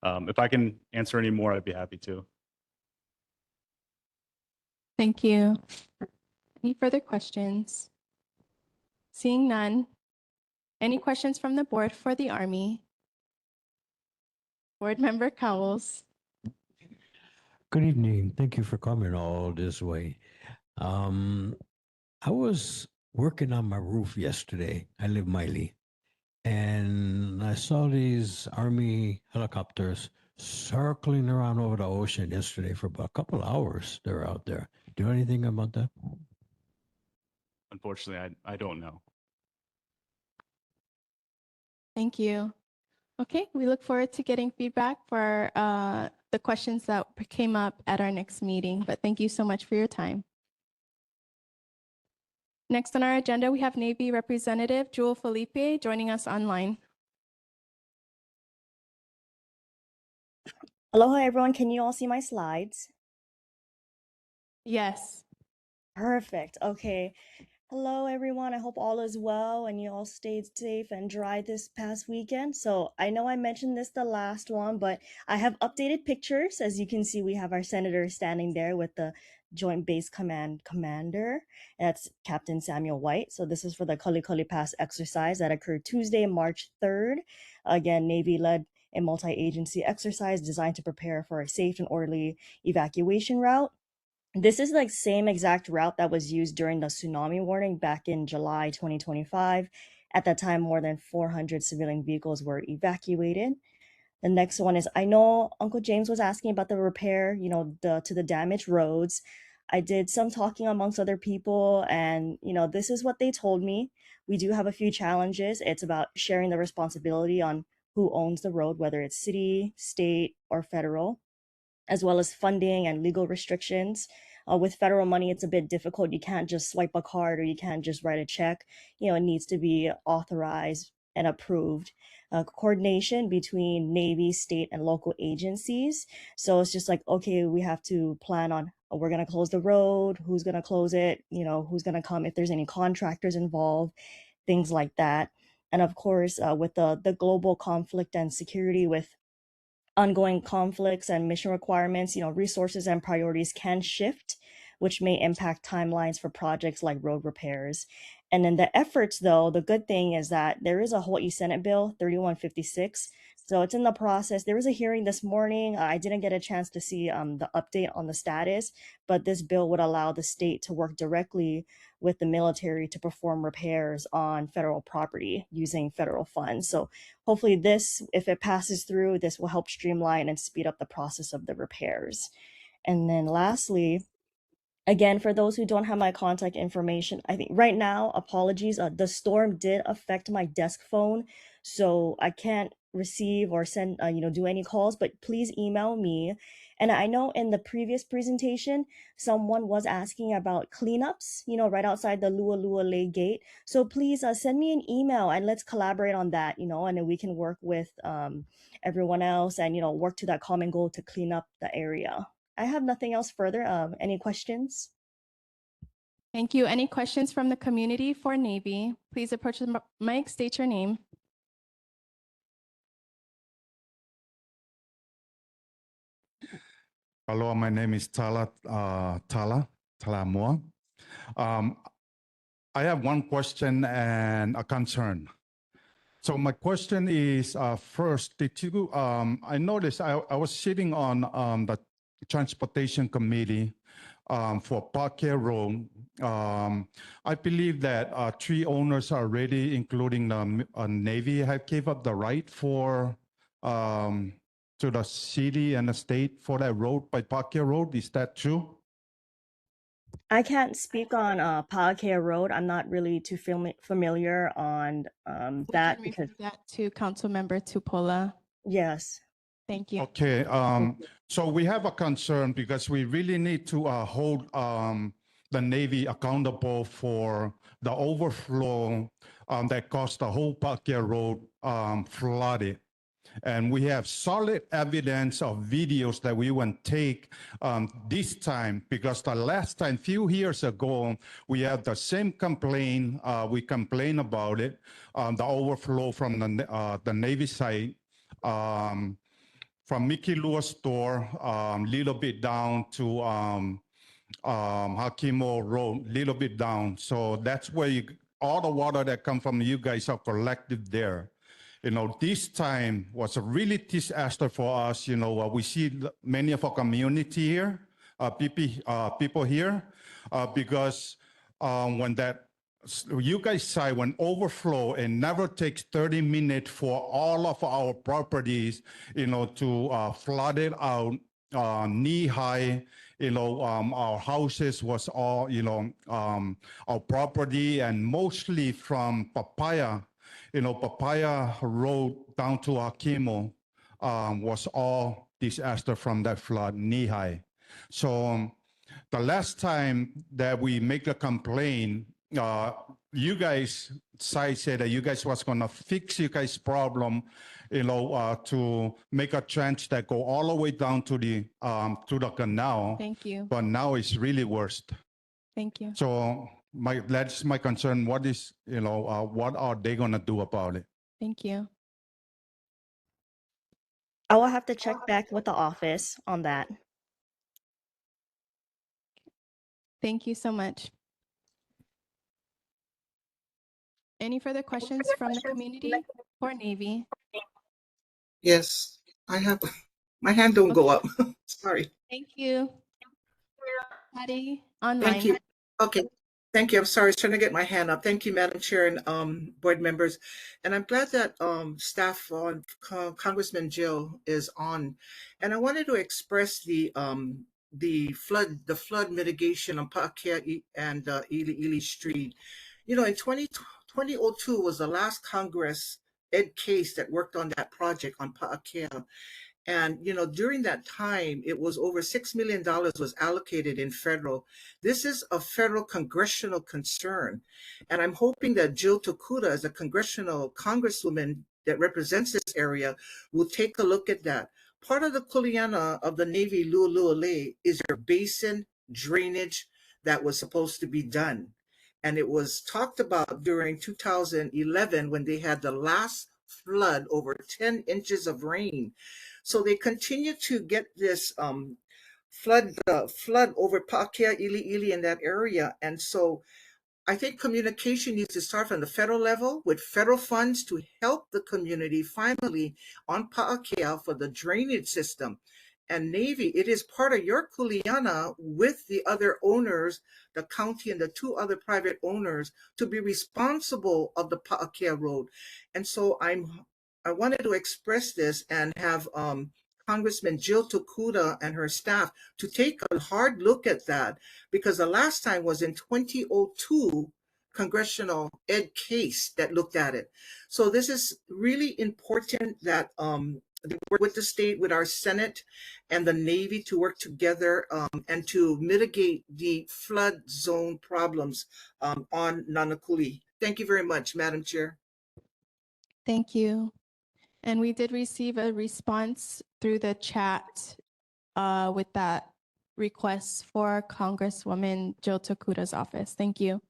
If I can answer any more, I'd be happy to. Thank you. Any further questions? Seeing none. Any questions from the board for the Army? Board Member Cowles. Good evening. Thank you for coming all this way. I was working on my roof yesterday. I live Māʻili, and I saw these Army helicopters circling around over the ocean yesterday for about a couple of hours. They were out there. Do you know anything about that? Unfortunately, I don't know. Thank you. Okay, we look forward to getting feedback for the questions that came up at our next meeting, but thank you so much for your time. Next on our agenda, we have Navy Representative Jewel Felipe joining us online. Aloha, everyone. Can you all see my slides? Yes. Perfect. Okay. Hello, everyone. I hope all is well and you all stayed safe and dry this past weekend. So I know I mentioned this the last one, but I have updated pictures. As you can see, we have our senator standing there with the Joint Base Command commander. That's Captain Samuel White. So this is for the Kalikali Pass exercise that occurred Tuesday, March 3rd. Again, Navy led a multi-agency exercise designed to prepare for a safe and orderly evacuation route. This is like same exact route that was used during the tsunami warning back in July 2025. At that time, more than 400 civilian vehicles were evacuated. The next one is, I know Uncle James was asking about the repair, to the damaged roads. I did some talking amongst other people, and this is what they told me. We do have a few challenges. It's about sharing the responsibility on who owns the road, whether it's city, state, or federal, as well as funding and legal restrictions. With federal money, it's a bit difficult. You can't just swipe a card or you can't just write a check. It needs to be authorized and approved. Coordination between Navy, state, and local agencies. So it's just like, okay, we have to plan on, we're going to close the road, who's going to close it, who's going to come, if there's any contractors involved, things like that. And of course, with the global conflict and security, with ongoing conflicts and mission requirements, resources and priorities can shift, which may impact timelines for projects like road repairs. And then the efforts, though, the good thing is that there is a Hawaii Senate Bill 3156. So it's in the process. There was a hearing this morning. I didn't get a chance to see the update on the status, but this bill would allow the state to work directly with the military to perform repairs on federal property using federal funds. So hopefully this, if it passes through, this will help streamline and speed up the process of the repairs. And then lastly, again, for those who don't have my contact information, I think right now, apologies, the storm did affect my desk phone, so I can't receive or send, do any calls, but please email me. And I know in the previous presentation, someone was asking about cleanups, right outside the Lualua gate. So please send me an email and let's collaborate on that, and then we can work with everyone else and, work to that common goal to clean up the area. I have nothing else further. Any questions? Thank you. Any questions from the community for Navy? Please approach the mic, state your name. Hello, my name is Tala Moa. I have one question and a concern. So my question is, first, did you, I noticed I was sitting on the Transportation Committee for Parquet Road. I believe that 3 owners already, including the Navy, have gave up the right for to the city and the state for that road by Parquet Road. Is that true? I can't speak on Parquet Road. I'm not really too familiar on that because that to Councilmember Tupola. Yes. Thank you. Okay. So we have a concern because we really need to hold the Navy accountable for the overflow that caused the whole Parquet Road flooded. And we have solid evidence of videos that we won't take this time, because the last time, few years ago, we had the same complaint. We complained about it, the overflow from the Navy side, from Mickey Lewis store, little bit down to Hakimo Road, little bit down. So that's where all the water that come from you guys are collected there. This time was a really disaster for us. We see many of our community here, people here, because when that, you guys say when overflow, it never takes 30 minutes for all of our properties, to flood it out knee high. Our houses was all, our property, and mostly from Papaya. Papaya Road down to Akimo was all disaster from that flood, knee-high. So the last time that we make a complaint, you guys side said that you guys was gonna fix you guys' problem, to make a trench that go all the way down to the canal. Thank you. But now it's really worse. Thank you. So that's my concern. What is, what are they gonna do about it? Thank you. I will have to check back with the office on that. Thank you so much. Any further questions from the community or Navy? Yes, I have, my hand don't go up. Sorry. Thank you. Patty, online. Thank you. Okay. Thank you. I'm sorry. I was trying to get my hand up. Thank you, Madam Chair and board members. And I'm glad that staff on Congressman Jill is on. And I wanted to express the flood mitigation on Pa'akea and Ili Street. In 2002 was the last Congress Ed Case that worked on that project on Pa'akea. And, during that time, it was over $6 million was allocated in federal. This is a federal congressional concern. And I'm hoping that Jill Tokuda, as a congressional congresswoman that represents this area, will take a look at that. Part of the kuleana of the Navy Lu'u'u'ole is your basin drainage that was supposed to be done. And it was talked about during 2011 when they had the last flood, over 10 inches of rain. So they continue to get this flood over Pa'akea, Ili in that area. And so I think communication needs to start from the federal level with federal funds to help the community finally on Pa'akea for the drainage system. And Navy, it is part of your kuleana with the other owners, the county and the two other private owners, to be responsible of the Pa'akea Road. And so I wanted to express this and have Congressman Jill Tokuda and her staff to take a hard look at that, because the last time was in 2002 Congressional Ed Case that looked at it. So this is really important that they work with the state, with our Senate and the Navy to work together and to mitigate the flood zone problems on Nānākuli. Thank you very much, Madam Chair. Thank you. And we did receive a response through the chat with that request for Congresswoman Jill Tokuda's office. Thank you.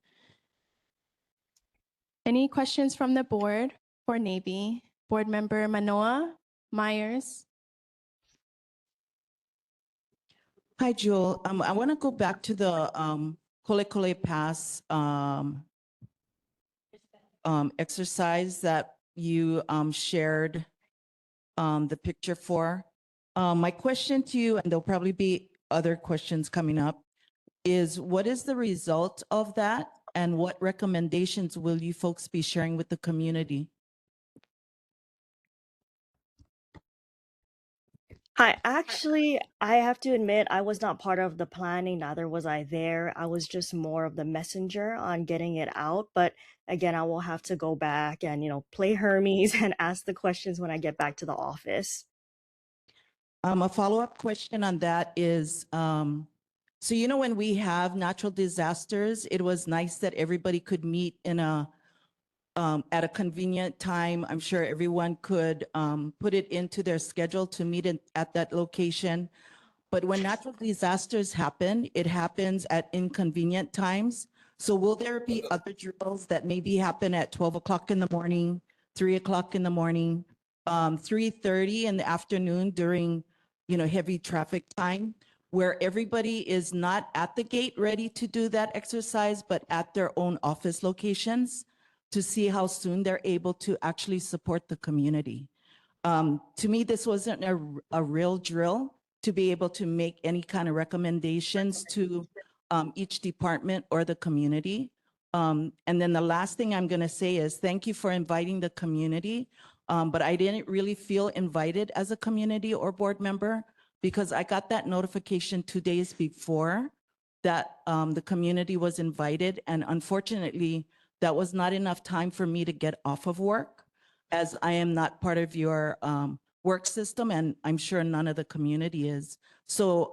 Any questions from the board for Navy? Board Member Manoa, Myers. Hi, Jewel. I want to go back to the Kole Pass exercise that you shared the picture for. My question to you, and there'll probably be other questions coming up, is what is the result of that, and what recommendations will you folks be sharing with the community? Hi, actually, I have to admit, I was not part of the planning, neither was I there. I was just more of the messenger on getting it out. But again, I will have to go back and, play Hermes and ask the questions when I get back to the office. A follow-up question on that is, so when we have natural disasters, it was nice that everybody could meet in at a convenient time. I'm sure everyone could put it into their schedule to meet at that location. But when natural disasters happen, it happens at inconvenient times. So will there be other drills that maybe happen at 12 o'clock in the morning, 3 o'clock in the morning, 3:30 in the afternoon during, heavy traffic time, where everybody is not at the gate ready to do that exercise, but at their own office locations, to see how soon they're able to actually support the community? To me, this wasn't a real drill to be able to make any kind of recommendations to each department or the community. And then the last thing I'm going to say is thank you for inviting the community. But I didn't really feel invited as a community or board member, because I got that notification 2 days before that the community was invited. And unfortunately, that was not enough time for me to get off of work, as I am not part of your work system, and I'm sure none of the community is. So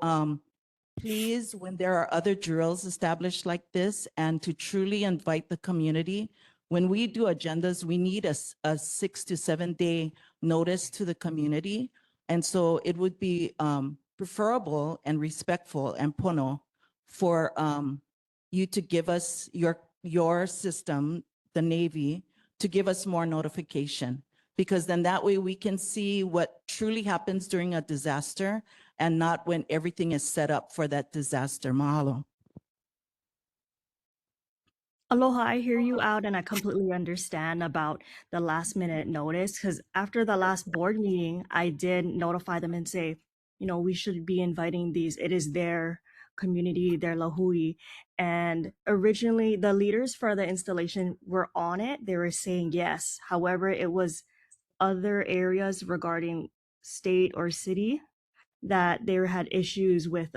please, when there are other drills established like this, and to truly invite the community, when we do agendas, we need a 6 to 7 day notice to the community. And so it would be preferable and respectful and pono for you to give us your system, the Navy, to give us more notification. Because then that way we can see what truly happens during a disaster and not when everything is set up for that disaster. Mahalo. Aloha, I hear you out and I completely understand about the last minute notice because after the last board meeting, I did notify them and say, you know, we should be inviting these. It is their community, their lahui. And originally the leaders for the installation were on it. They were saying yes. However, it was other areas regarding state or city that they had issues with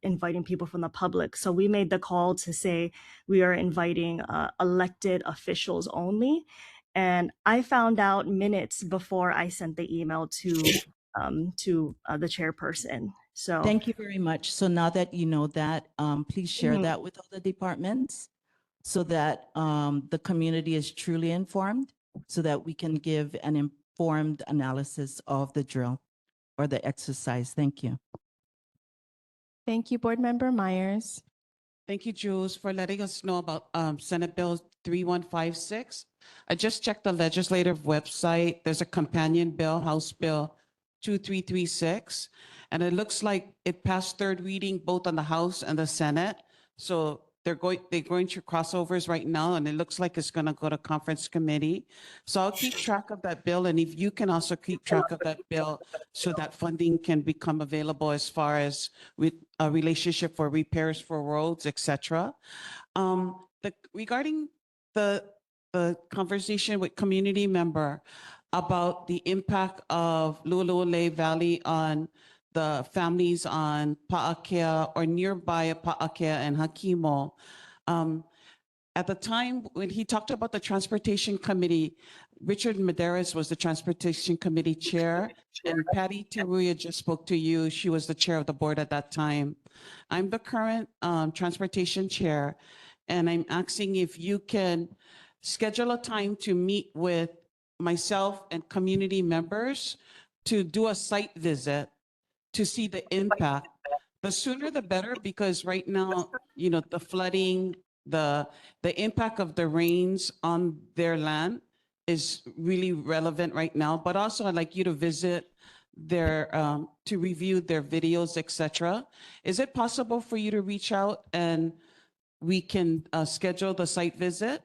inviting people from the public. So we made the call to say we are inviting elected officials only. And I found out minutes before I sent the email to the chairperson. So Thank you very much. So now that you know that, please share Mhm. that with other departments so that the community is truly informed, so that we can give an informed analysis of the drill or the exercise. Thank you. Thank you, Board Member Myers. Thank you, Jules, for letting us know about Senate Bill 3156. I just checked the legislative website. There's a companion bill, House Bill 2336, and it looks like it passed third reading both on the House and the Senate. So they're going through crossovers right now, and it looks like it's going to go to conference committee. So I'll keep track of that bill, and if you can also keep track of that bill so that funding can become available as far as with a relationship for repairs for roads, etc. Regarding the conversation with community member about the impact of Lu'u'ulei Valley on the families on Pa'akea or nearby Pa'akea and Hakimo. At the time when he talked about the transportation committee, Richard Medeiros was the transportation committee chair, and Patty Teruya just spoke to you. She was the chair of the board at that time. I'm the current transportation chair, and I'm asking if you can schedule a time to meet with myself and community members to do a site visit to see the impact. The sooner the better, because right now, you know, the flooding, the impact of the rains on their land is really relevant right now. But also I'd like you to visit their, to review their videos, etc. Is it possible for you to reach out and we can schedule the site visit?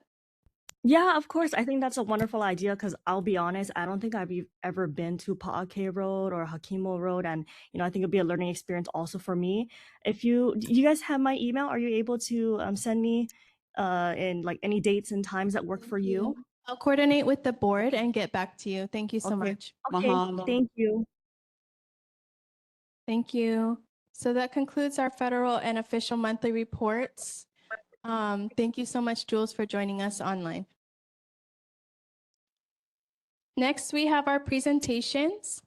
Yeah, of course. I think that's a wonderful idea because I'll be honest, I don't think I've ever been to Pa'ake Road or Hakimo Road. And, you know, I think it'd be a learning experience also for me. Do you guys have my email? Are you able to send me in like any dates and times that work for you? I'll coordinate with the board and get back to you. Thank you so Okay. much. Okay, thank you. Thank you. So that concludes our federal and official monthly reports. Thank you so much, Jules, for joining us online. Next, we have our presentations.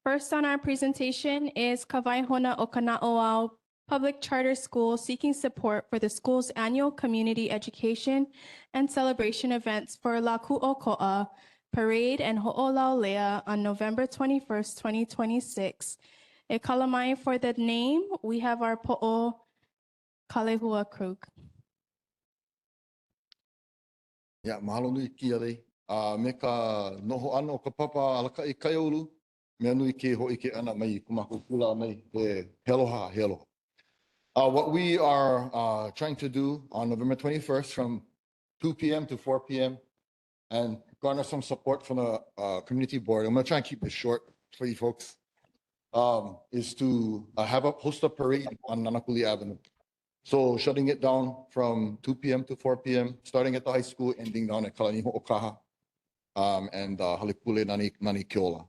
First on our presentation is Kawaihona o Kana'oau Public Charter School seeking support for the school's annual community education and celebration events for Laku'oko'a Parade and Ho'olaulea on November 21st, 2026. E kalamai for the name, we have our Po'o Kalehua Krug. Ya, mahalo nui ki arei. Me ka noho ano ka papa alaka I kaiauru, mea nui ke ho'i ke ana mai kumaku kula mai he aloha, he aloha. What we are trying to do on November 21st from 2 p.m. to 4 p.m. and garner some support from the community board. I'm going to try and keep this short for you folks. Is to host a parade on Nānākuli Avenue. So shutting it down from 2 p.m. to 4 p.m., starting at the high school, ending down at Kalani Ho'okaha and Halepule Nani Keola.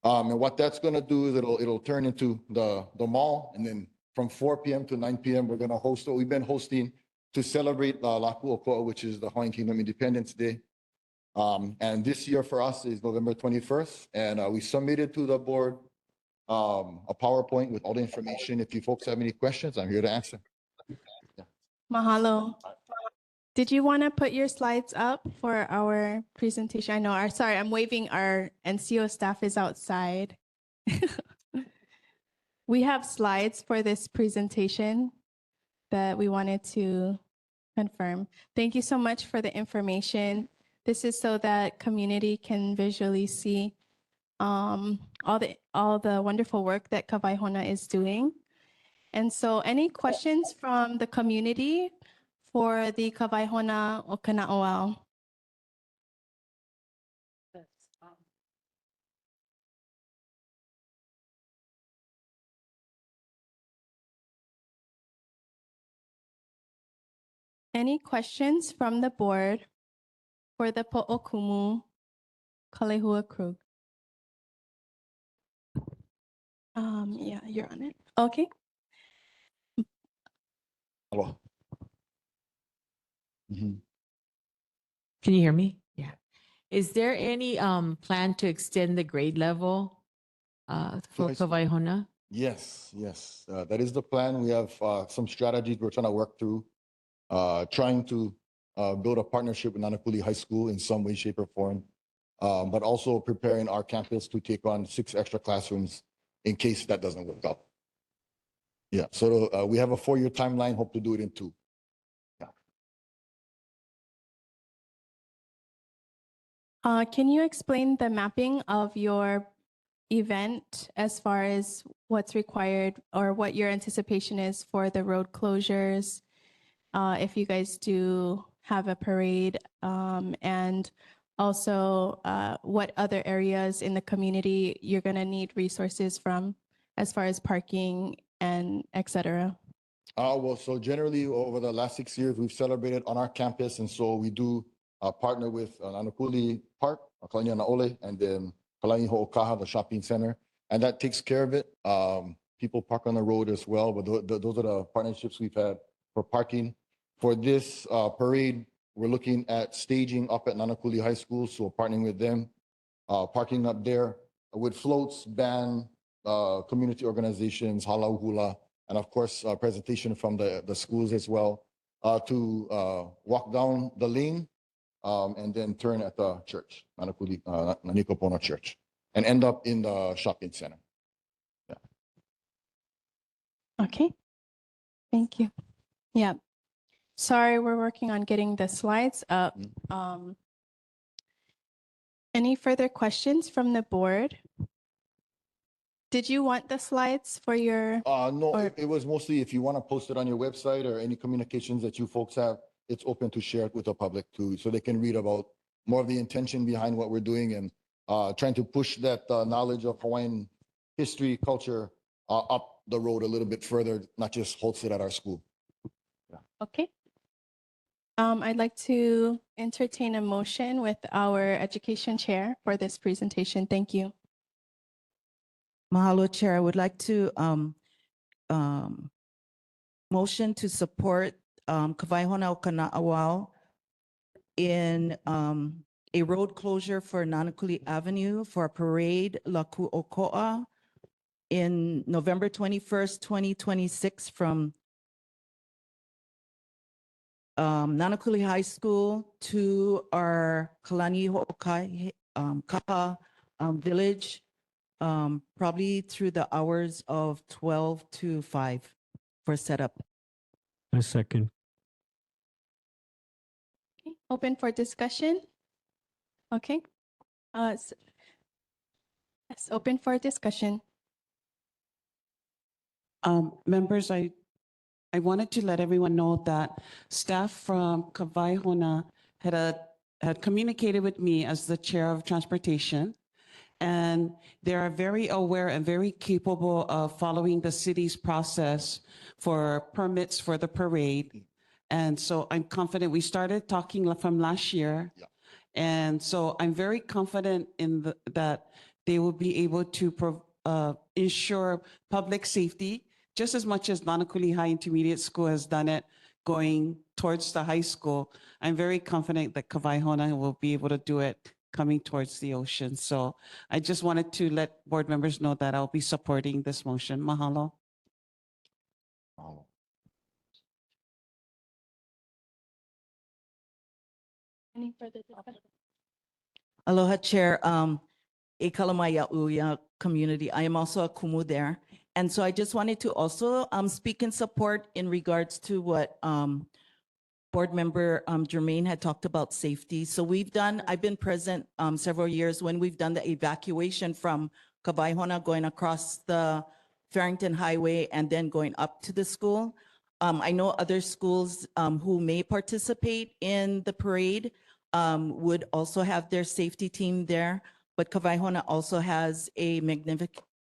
And what that's going to do is it'll turn into the mall, and then from 4 p.m. to 9 p.m. we're going to host what we've been hosting to celebrate Laku'oko'a, which is the Hawaiian Kingdom Independence Day. And this year for us is November 21st, and we submitted to the board a PowerPoint with all the information. If you folks have any questions, I'm here to answer. Mahalo. Did you want to put your slides up for our presentation? I know sorry, I'm waving, our NCO staff is outside. We have slides for this presentation that we wanted to confirm. Thank you so much for the information. This is so that community can visually see all the wonderful work that Kavaihona is doing. And so any questions from the community for the Kavaihona o Kana'oao? Any questions from the board for the Po'okumu Kalehua Krug? Yeah, you're on it. Okay. Hello. Can you hear me? Yeah. Is there any plan to extend the grade level for Kavaihona? Yes, yes. That is the plan. We have some strategies we're trying to work through, trying to build a partnership with Nānākuli High School in some way, shape, or form, but also preparing our campus to take on 6 extra classrooms in case that doesn't work out. Yeah, so we have a 4-year timeline, hope to do it in 2. Can you explain the mapping of your event as far as what's required or what your anticipation is for the road closures? If you guys do have a parade, and also what other areas in the community you're going to need resources from as far as parking and et cetera? Well, so generally over the last 6 years, we've celebrated on our campus. And so we do partner with Nānākuli Park, Kalani Nā'ole, and then Kalani Ho'okaha, the shopping center. And that takes care of it. People park on the road as well, but those are the partnerships we've had for parking. For this parade, we're looking at staging up at Nānākuli High School. So we're partnering with them, parking up there with floats, band, community organizations, halau hula, and of course, a presentation from the schools as well, to walk down the lane and then turn at the church, Nānākuli Nanikopono Church, and end up in the shopping center. Yeah. Okay, thank you. Yeah, sorry, we're working on getting the slides up. Any further questions from the board? Did you want the slides for your? No, it was mostly if you want to post it on your website or any communications that you folks have, it's open to share it with the public too, so they can read about more of the intention behind what we're doing and trying to push that knowledge of Hawaiian history, culture up the road a little bit further, not just holds it at our school. Yeah. Okay. I'd like to entertain a motion with our education chair for this presentation. Thank you. Mahalo, Chair. I would like to motion to support Kavaihona o Kana'oao in a road closure for Nānākuli Avenue for a parade La Ku'oko'a in November 21st, 2026 from Nānākuli High School to our Kalani Ho'okaha village, probably through the hours of 12 to 5 for setup. A second. Okay. Open for discussion. Okay. Yes, open for discussion. Members, I wanted to let everyone know that staff from Kavaihona had communicated with me as the chair of transportation, and they are very aware and very capable of following the city's process for permits for the parade. And so I'm confident. We started talking from last year. Yeah. And so I'm very confident in that they will be able to ensure public safety just as much as Nānākuli High Intermediate School has done it going towards the high school. I'm very confident that Kavaihona will be able to do it coming towards the ocean. So I just wanted to let board members know that I'll be supporting this motion. Mahalo. Any further discussion? Aloha Chair, e kalamaya uya community. I am also a kumu there. And so I just wanted to also speak in support in regards to what Board Member Jermaine had talked about safety. So I've been present several years when we've done the evacuation from Kawaihona going across the Farrington Highway and then going up to the school. I know other schools who may participate in the parade would also have their safety team there, but Kawaihona also has a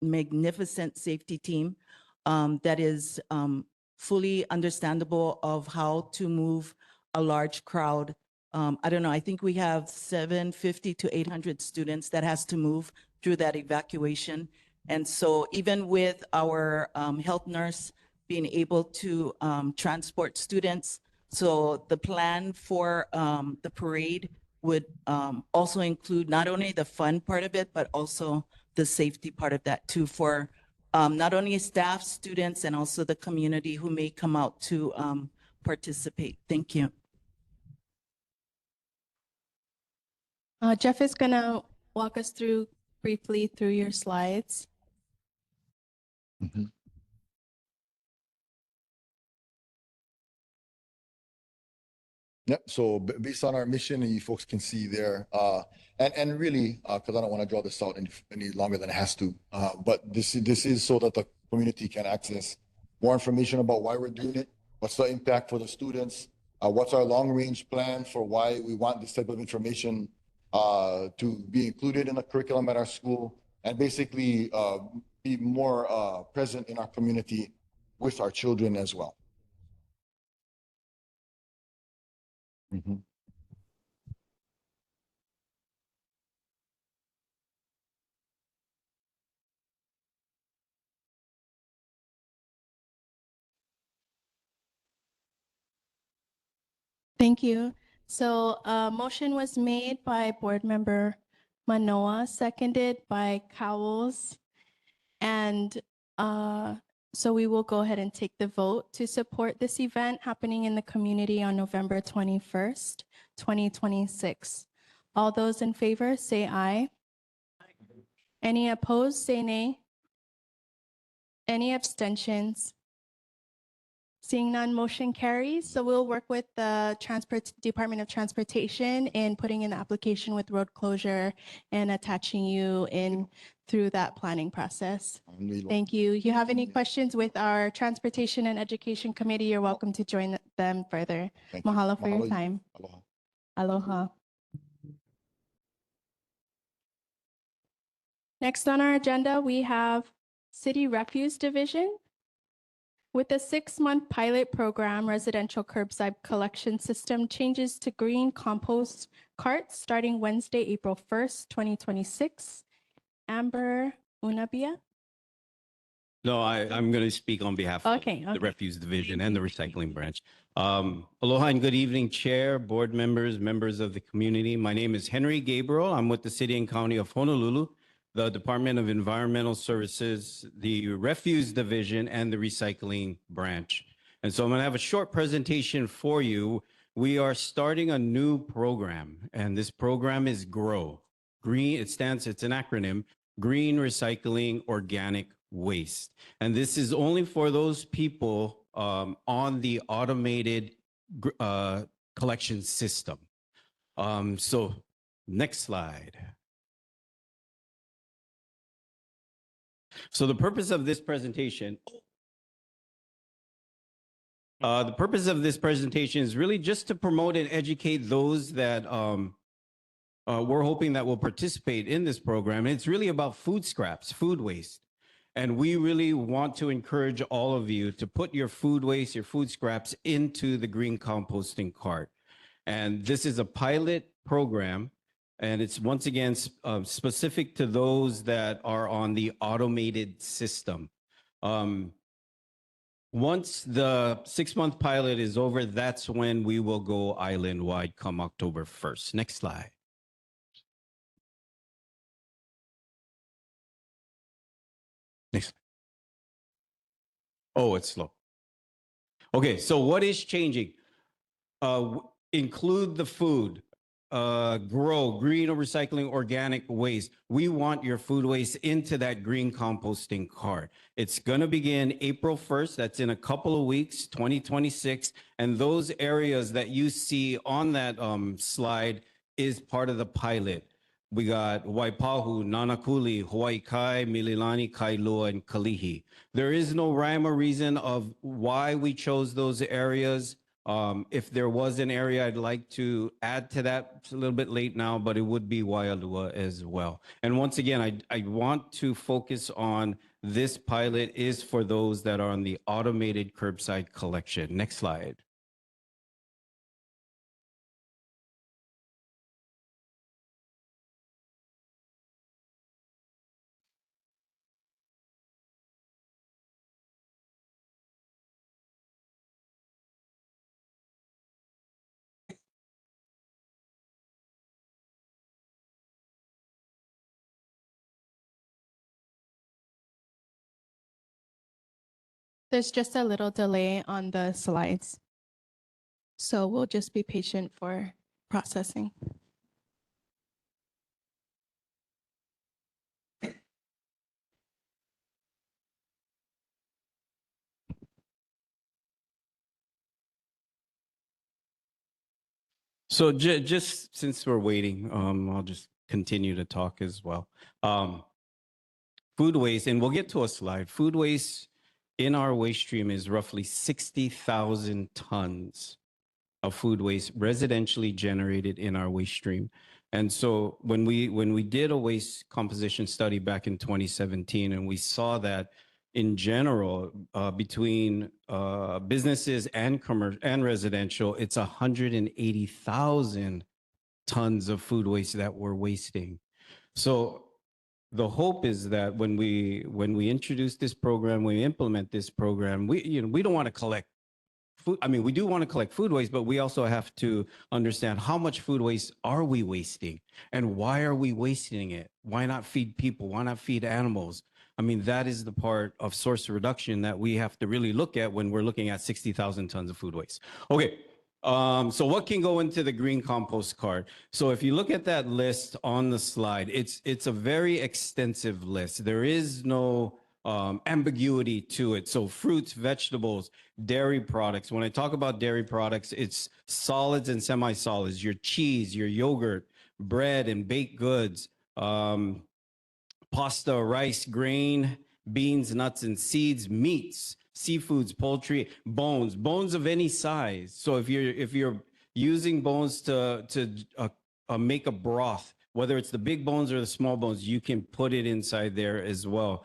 magnificent safety team that is fully understandable of how to move a large crowd. I don't know, I think we have 750 to 800 students that has to move through that evacuation. And so even with our health nurse being able to transport students, so the plan for the parade would also include not only the fun part of it, but also the safety part of that too, for not only staff, students, and also the community who may come out to participate. Thank you. Jeff is gonna walk us through briefly through your slides. Yep. So based on our mission, and you folks can see there, and really, because I don't want to draw this out any longer than it has to, but this is so that the community can access more information about why we're doing it, what's the impact for the students, what's our long range plan for why we want this type of information to be included in the curriculum at our school, and basically be more present in our community with our children as well. Thank you. So a motion was made by Board Member Manoa, seconded by Cowles. And so we will go ahead and take the vote to support this event happening in the community on November 21st, 2026. All those in favor, say aye. Any opposed, say nay. Any abstentions? Seeing none, motion carries. So we'll work with the Department of Transportation in putting in the application with road closure and attaching you in through that planning process. Thank you. You have any questions with our Transportation and Education Committee, you're welcome to join them further. Mahalo for your time. Aloha. Next on our agenda, we have City Refuse Division. With a 6-month pilot program, residential curbside collection system changes to green compost carts starting Wednesday, April 1st, 2026. Amber Unabia. No, I'm going to speak on behalf of the Refuse Division and the Recycling Branch. Aloha and good evening, Chair, board members, members of the community. My name is Henry Gabriel. I'm with the City and County of Honolulu, the Department of Environmental Services, the Refuse Division, and the Recycling Branch. And so I'm going to have a short presentation for you. We are starting a new program, and this program is GROW. It's an acronym, Green Recycling Organic Waste. And this is only for those people on the automated collection system. So next slide. So the purpose of this presentation, is really just to promote and educate those that we're hoping that will participate in this program. And it's really about food scraps, food waste. And we really want to encourage all of you to put your food waste, your food scraps into the green composting cart. And this is a pilot program. And it's once again specific to those that are on the automated system. Once the 6-month pilot is over, that's when we will go island-wide come October 1st. Next slide. Oh, it's slow. Okay, so what is changing? Include the food, grow green or recycling organic waste. We want your food waste into that green composting cart. It's going to begin April 1st. That's in a couple of weeks, 2026. And those areas that you see on that slide is part of the pilot. We got Waipahu, Nānākuli, Hawaii Kai, Mililani, Kailua, and Kalihi. There is no rhyme or reason of why we chose those areas. If there was an area I'd like to add to that, it's a little bit late now, but it would be Waialua as well. And once again, I want to focus on this pilot is for those that are on the automated curbside collection. Next slide. There's just a little delay on the slides. So we'll just be patient for processing. So just since we're waiting, I'll just continue to talk as well. Food waste, and we'll get to a slide. Food waste in our waste stream is roughly 60,000 tons of food waste residentially generated in our waste stream. And so when we did a waste composition study back in 2017, and we saw that in general, between businesses and commercial and residential, it's 180,000 tons of food waste that we're wasting. So the hope is that when we introduce this program, we implement this program, we don't want to collect food. I mean, we do want to collect food waste, but we also have to understand how much food waste are we wasting and why are we wasting it? Why not feed people? Why not feed animals? I mean, that is the part of source reduction that we have to really look at when we're looking at 60,000 tons of food waste. Okay, so what can go into the green compost cart? So if you look at that list on the slide, it's a very extensive list. There is no ambiguity to it. So fruits, vegetables, dairy products. When I talk about dairy products, it's solids and semi-solids, your cheese, your yogurt, bread and baked goods, pasta, rice, grain, beans, nuts, and seeds, meats, seafoods, poultry, bones of any size. So if you're using bones to make a broth, whether it's the big bones or the small bones, you can put it inside there as well.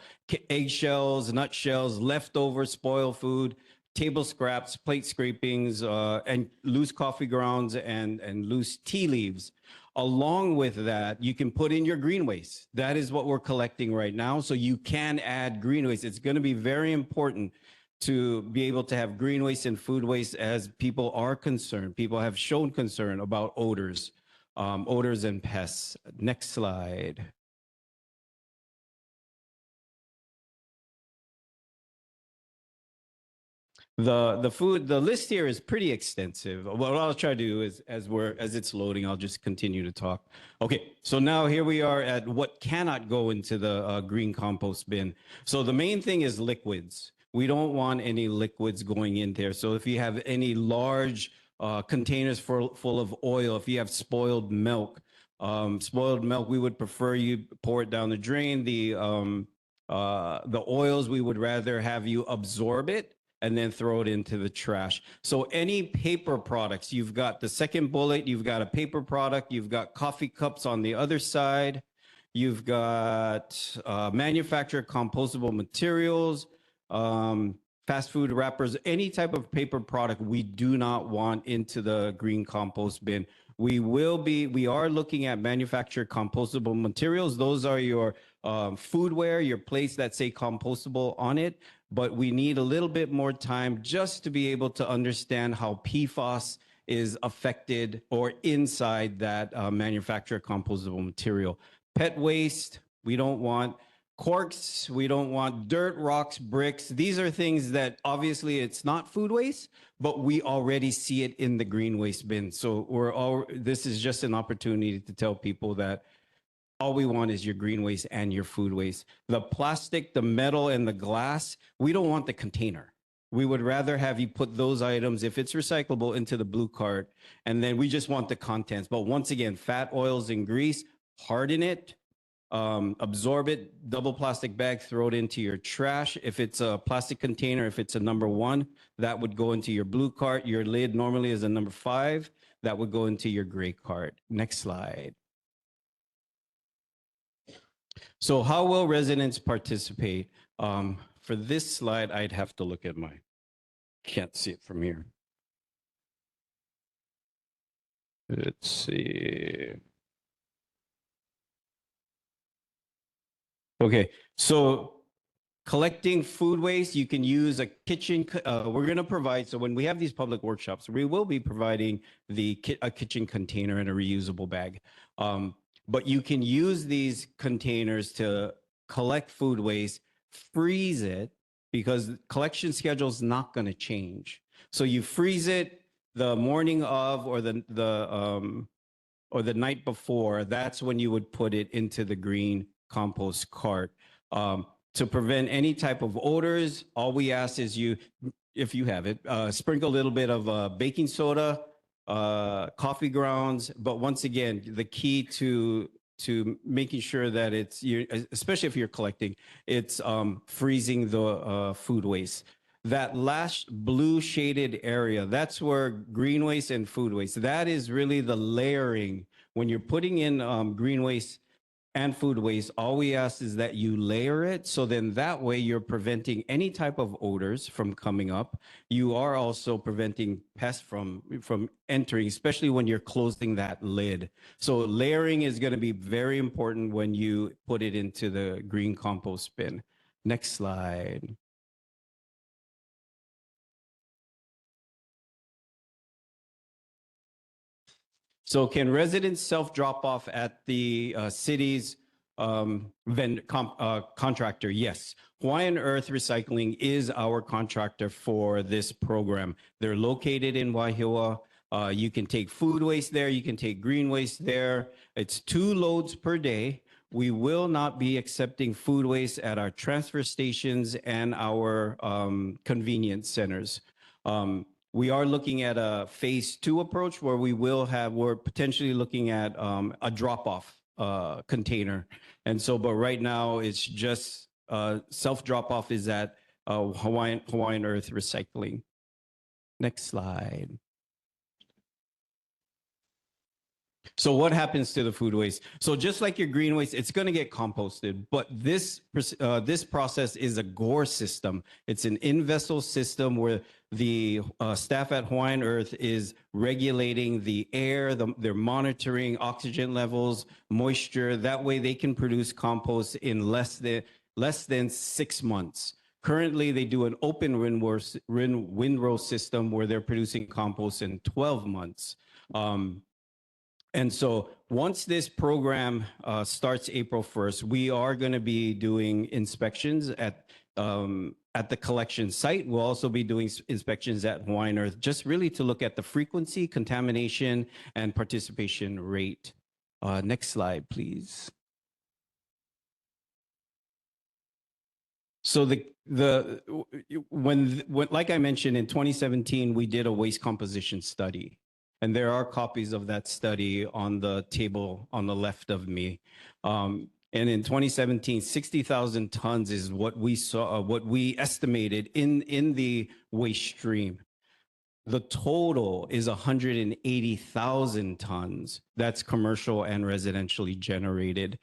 Eggshells, nutshells, leftover spoiled food, table scraps, plate scrapings, and loose coffee grounds and loose tea leaves. Along with that, you can put in your green waste. That is what we're collecting right now. So you can add green waste. It's going to be very important to be able to have green waste and food waste as people are concerned. People have shown concern about odors, odors and pests. Next slide. The list here is pretty extensive. What I'll try to do is as it's loading, I'll just continue to talk. Okay, so now here we are at what cannot go into the green compost bin. So the main thing is liquids. We don't want any liquids going in there. So if you have any large containers full of oil, if you have spoiled milk, we would prefer you pour it down the drain. The oils, we would rather have you absorb it and then throw it into the trash. So any paper products, you've got the second bullet, you've got a paper product, you've got coffee cups on the other side, you've got manufactured compostable materials, fast food wrappers, any type of paper product we do not want into the green compost bin. We are looking at manufactured compostable materials. Those are your foodware, your plates that say compostable on it. But we need a little bit more time just to be able to understand how PFAS is affected or inside that manufactured compostable material. Pet waste, we don't want corks. We don't want dirt, rocks, bricks. These are things that obviously it's not food waste, but we already see it in the green waste bin. So this is just an opportunity to tell people that all we want is your green waste and your food waste. The plastic, the metal, and the glass, we don't want the container. We would rather have you put those items, if it's recyclable, into the blue cart, and then we just want the contents. But once again, fat, oils, and grease, harden it, absorb it, double plastic bag, throw it into your trash. If it's a plastic container, if it's a number 1, that would go into your blue cart. Your lid normally is a number 5, that would go into your gray cart. Next slide. So how will residents participate? For this slide, I'd have to look at can't see it from here. Let's see. Okay, so collecting food waste, you can use a kitchen. We're going to provide, so when we have these public workshops, we will be providing a kitchen container and a reusable bag. But you can use these containers to collect food waste, freeze it, because collection schedule is not going to change. So you freeze it the morning of or the night before. That's when you would put it into the green compost cart. To prevent any type of odors, all we ask is if you have it, sprinkle a little bit of baking soda, coffee grounds. But once again, the key to making sure that especially if you're collecting, it's freezing the food waste. That last blue shaded area, that's where green waste and food waste, that is really the layering. When you're putting in green waste and food waste, all we ask is that you layer it. So then that way you're preventing any type of odors from coming up. You are also preventing pests from entering, especially when you're closing that lid. So layering is going to be very important when you put it into the green compost bin. Next slide. So can residents self-drop off at the city's contractor? Yes. Hawaiian Earth Recycling is our contractor for this program. They're located in Waihua. You can take food waste there. You can take green waste there. It's 2 loads per day. We will not be accepting food waste at our transfer stations and our convenience centers. We are looking at a phase 2 approach where we're potentially looking at a drop-off container. And so, but right now it's just self-drop-off is at Hawaiian Earth Recycling. Next slide. So what happens to the food waste? So just like your green waste, it's going to get composted, but this process is a GORE system. It's an in-vessel system where the staff at Hawaiian Earth is regulating the air, they're monitoring oxygen levels, moisture. That way they can produce compost in less than 6 months. Currently, they do an open windrow system where they're producing compost in 12 months. And so once this program starts April 1st, we are going to be doing inspections at the collection site. We'll also be doing inspections at Hawaiian Earth, just really to look at the frequency, contamination, and participation rate. Next slide, please. So when like I mentioned, in 2017, we did a waste composition study. And there are copies of that study on the table on the left of me. And in 2017, 60,000 tons is what we saw, what we estimated in the waste stream. The total is 180,000 tons. That's commercial and residentially generated.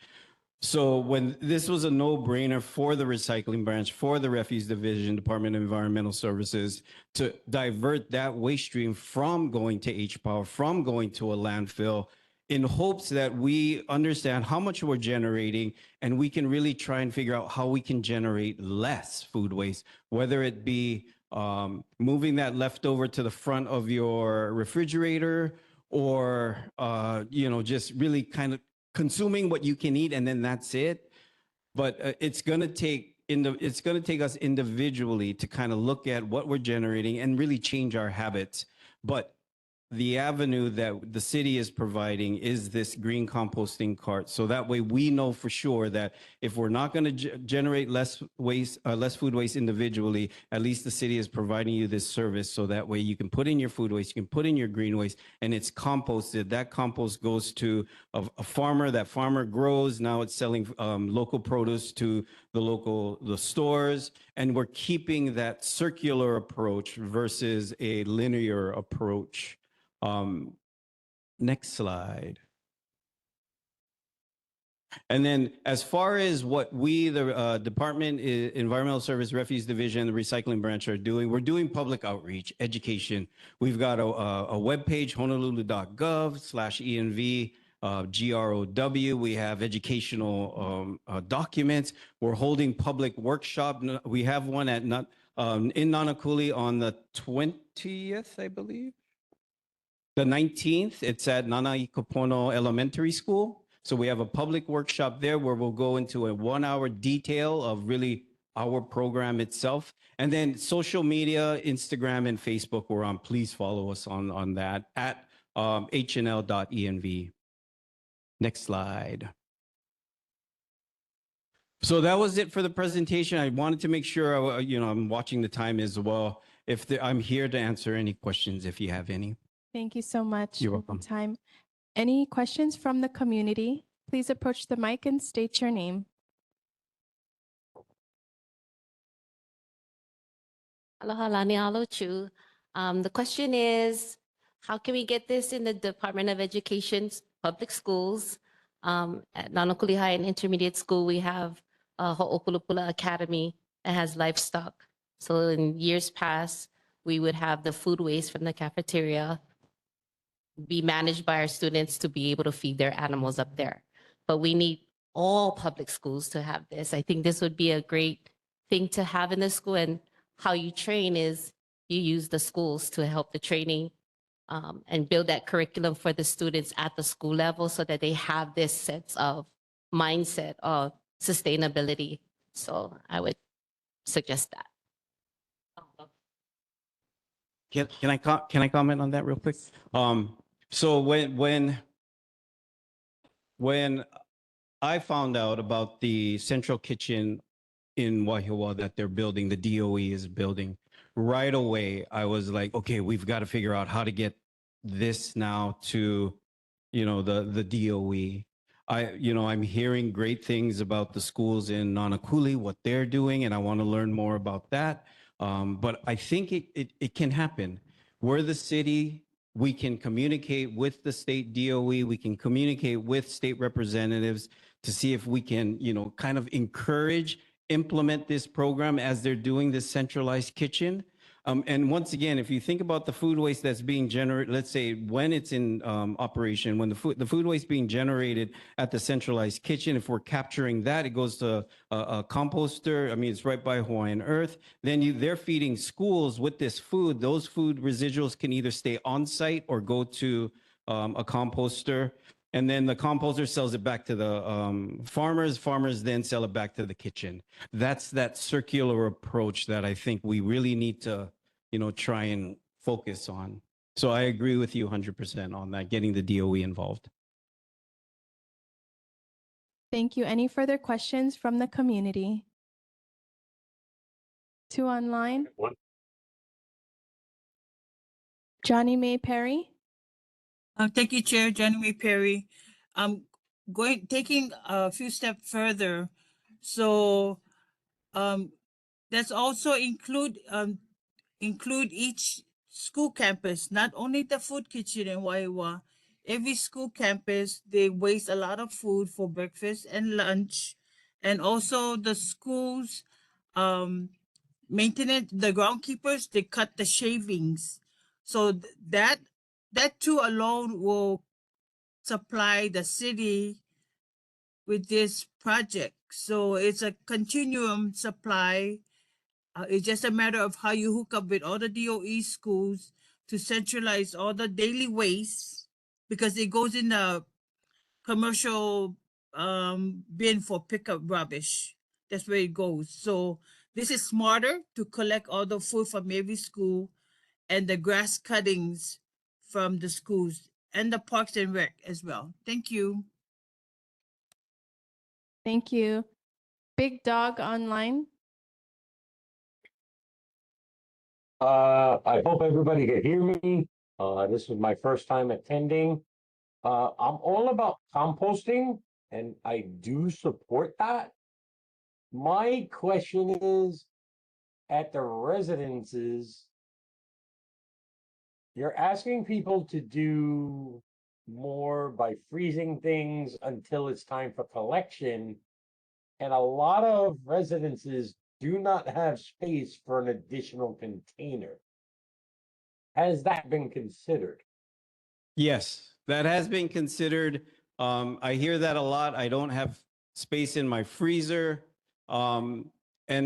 So when this was a no-brainer for the recycling branch, for the refuse division, Department of Environmental Services, to divert that waste stream from going to H-Power, from going to a landfill, in hopes that we understand how much we're generating and we can really try and figure out how we can generate less food waste, whether it be moving that leftover to the front of your refrigerator or, just really kind of consuming what you can eat and then that's it. But it's going to take us individually to kind of look at what we're generating and really change our habits. But the avenue that the city is providing is this green composting cart. So that way we know for sure that if we're not going to generate less waste, less food waste individually, at least the city is providing you this service. So that way you can put in your food waste, you can put in your green waste, and it's composted. That compost goes to a farmer. That farmer grows. Now it's selling local produce to the stores. And we're keeping that circular approach versus a linear approach. Next slide. And then as far as what we, the Department Environmental Service Refuse Division, the Recycling Branch are doing, we're doing public outreach, education. We've got a webpage, honolulu.gov/ENV, GROW. We have educational documents. We're holding public workshop. We have one at in Nānākuli on the 20th, I believe. The 19th, it's at Nānākuli-Māʻili Elementary School. So we have a public workshop there where we'll go into a 1-hour detail of really our program itself. And then social media, Instagram and Facebook, we're on. Please follow us on that at hnl.env. Next slide. So that was it for the presentation. I wanted to make sure, I'm watching the time as well. I'm here to answer any questions if you have any. Thank you so much. You're welcome. Time. Any questions from the community? Please approach the mic and state your name. Aloha, Lani Alochu. The question is, how can we get this in the Department of Education's public schools? At Nānākuli High and Intermediate School, we have Ho'opulupula Academy that has livestock. So in years past, we would have the food waste from the cafeteria be managed by our students to be able to feed their animals up there. But we need all public schools to have this. I think this would be a great thing to have in the school. And how you train is you use the schools to help the training and build that curriculum for the students at the school level so that they have this sense of mindset of sustainability. So I would suggest that. Can I comment on that real quick? So when I found out about the central kitchen in Wahiawa that they're building, the DOE is building, right away I was like, okay, we've got to figure out how to get this now to, the DOE. I'm hearing great things about the schools in Nānākuli, what they're doing, and I want to learn more about that. But I think it can happen. We're the city. We can communicate with the state DOE. We can communicate with state representatives to see if we can, kind of encourage, implement this program as they're doing this centralized kitchen. And once again, if you think about the food waste that's being generated, let's say when it's in operation, when the food waste being generated at the centralized kitchen, if we're capturing that, it goes to a composter. I mean, it's right by Hawaiian Earth. Then they're feeding schools with this food. Those food residuals can either stay on site or go to a composter. And then the composter sells it back to the farmers. Farmers then sell it back to the kitchen. That's that circular approach that I think we really need to, try and focus on. So I agree with you 100% on that, getting the DOE involved. Thank you. Any further questions from the community? 2 online. Johnny May Perry. Thank you, Chair. Johnny May Perry. Taking a few steps further. So that's also include each school campus, not only the food kitchen in Waiwa. Every school campus, they waste a lot of food for breakfast and lunch. And also the schools, maintenance, the groundkeepers, they cut the shavings. So that too alone will supply the city with this project. So it's a continuum supply. It's just a matter of how you hook up with all the DOE schools to centralize all the daily waste, because it goes in the commercial bin for pickup rubbish. That's where it goes. So this is smarter to collect all the food from every school and the grass cuttings from the schools and the parks and rec as well. Thank you. Thank you. Big Dog Online. I hope everybody can hear me. This is my first time attending. I'm all about composting and I do support that. My question is, at the residences, you're asking people to do more by freezing things until it's time for collection. And a lot of residences do not have space for an additional container. Has that been considered? Yes, that has been considered. I hear that a lot. I don't have space in my freezer. And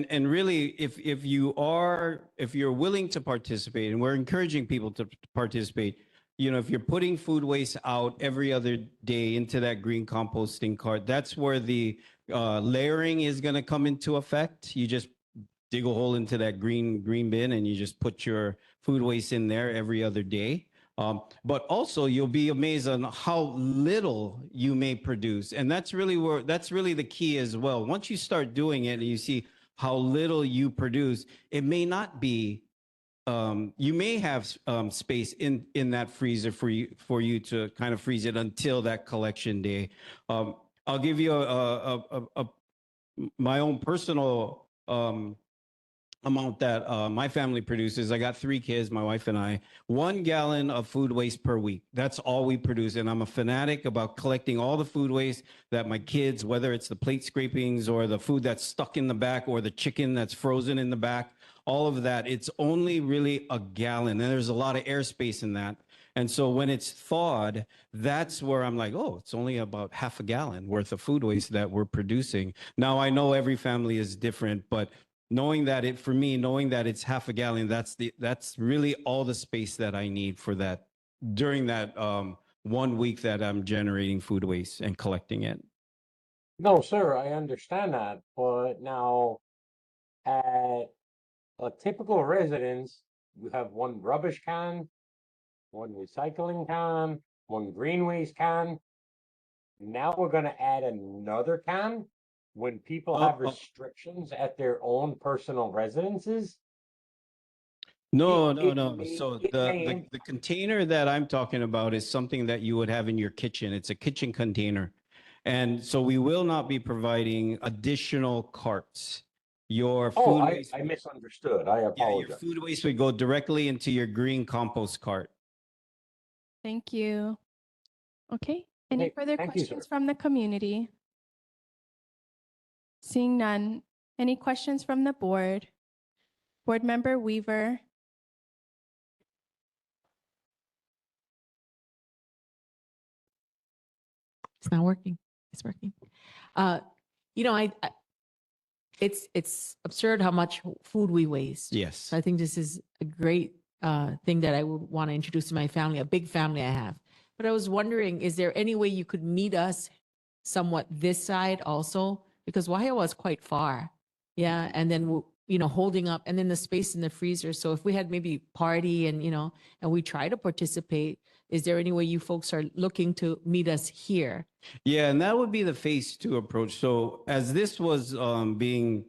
really, if you're willing to participate, and we're encouraging people to participate, if you're putting food waste out every other day into that green composting cart, that's where the layering is going to come into effect. You just dig a hole into that green bin and you just put your food waste in there every other day. But also you'll be amazed on how little you may produce. And that's really the key as well. Once you start doing it and you see how little you produce, it may not be, you may have space in that freezer for you to kind of freeze it until that collection day. I'll give you my own personal amount that my family produces. I got 3 kids, my wife and I, 1 gallon of food waste per week. That's all we produce. And I'm a fanatic about collecting all the food waste that my kids, whether it's the plate scrapings or the food that's stuck in the back or the chicken that's frozen in the back, all of that. It's only really a gallon. And there's a lot of airspace in that. And so when it's thawed, that's where I'm like, oh, it's only about half a gallon worth of food waste that we're producing. Now, I know every family is different, but knowing that it's half a gallon, that's really all the space that I need for that during that 1 week that I'm generating food waste and collecting it. No, sir, I understand that. But now at a typical residence, you have 1 rubbish can, 1 recycling can, 1 green waste can. Now we're going to add another can when people have restrictions at their own personal residences. No. may- So it may the container that I'm talking about is something that you would have in your kitchen. It's a kitchen container. And so we will not be providing additional carts. Your food waste, I misunderstood. I your apologize. food waste would go directly into your green compost cart. Thank you. Okay. Any Hey, further thank you, questions sir. from the community? Seeing none. Any questions from the board? Board Member Weaver. It's not working. It's working. It's absurd how much food we waste. Yes. So I think this is a great thing that I would want to introduce to my family, a big family I have. But I was wondering, is there any way you could meet us somewhat this side also? Because Waihawa is quite far. Yeah. And then, holding up and then the space in the freezer. So if we had maybe party and, and we try to participate, is there any way you folks are looking to meet us here? Yeah, and that would be the phase 2 approach. So as this was being,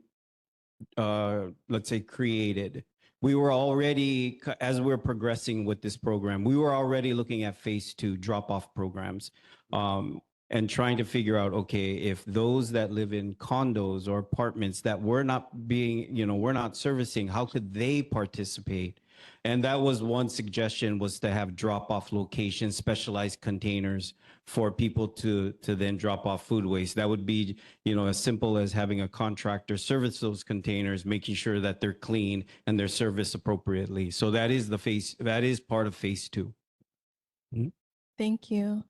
let's say, created, we were already, as we're progressing with this program, we were already looking at phase 2 drop-off programs and trying to figure out, okay, if those that live in condos or apartments that we're not we're not servicing, how could they participate? And that was one suggestion, was to have drop-off locations, specialized containers for people to then drop off food waste. That would be, as simple as having a contractor service those containers, making sure that they're clean and they're serviced appropriately. So that is part of phase 2. Thank you.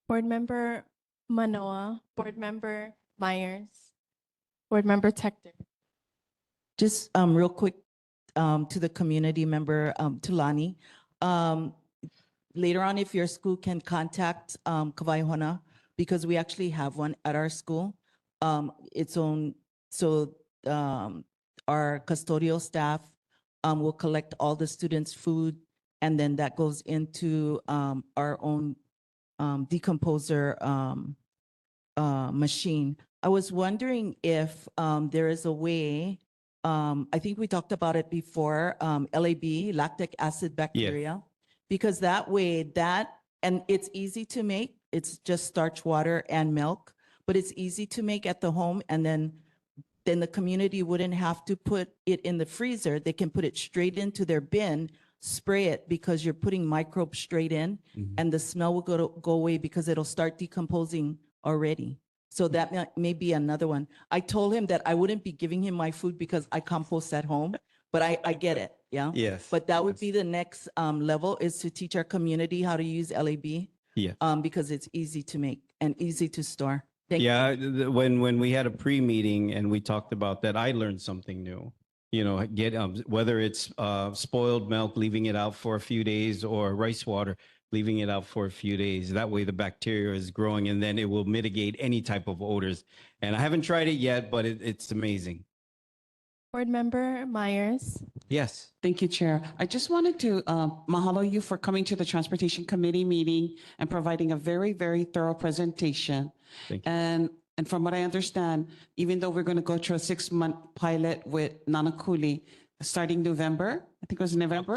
Board Member Manoa, Board Member Myers, Board Member Tector. Just real quick to the community member, Tulani. Later on, if your school can contact Kavaihona because we actually have one at our school. Its own, so our custodial staff will collect all the students' food, and then that goes into our own decomposer machine. I was wondering if there is a way, I think we talked about it before, LAB, lactic acid bacteria, because that way and it's easy to make. It's just starch, water, and milk, but it's easy to make at the home, and then the community wouldn't have to put it in the freezer. They can put it straight into their bin, spray it, because you're putting microbes straight in, and the smell will go away because it'll start decomposing already. So that may be another one. I told him that I wouldn't be giving him my food because I compost at home, but I get it, yeah? Yes. But that would be the next level, is to teach our community how to use LAB. Yeah. Because it's easy to make and easy to store. Thank you. Yeah, when we had a pre-meeting and we talked about that, I learned something new. You know, whether it's spoiled milk, leaving it out for a few days, or rice water, leaving it out for a few days. That way the bacteria is growing, and then it will mitigate any type of odors. And I haven't tried it yet, but it's amazing. Board Member Myers. Yes. Thank you, Chair. I just wanted to mahalo you for coming to the Transportation Committee meeting and providing a very, very thorough presentation. Thank you. And from what I understand, even though we're going to go through a 6-month pilot with Nānākuli starting November, I think it was November?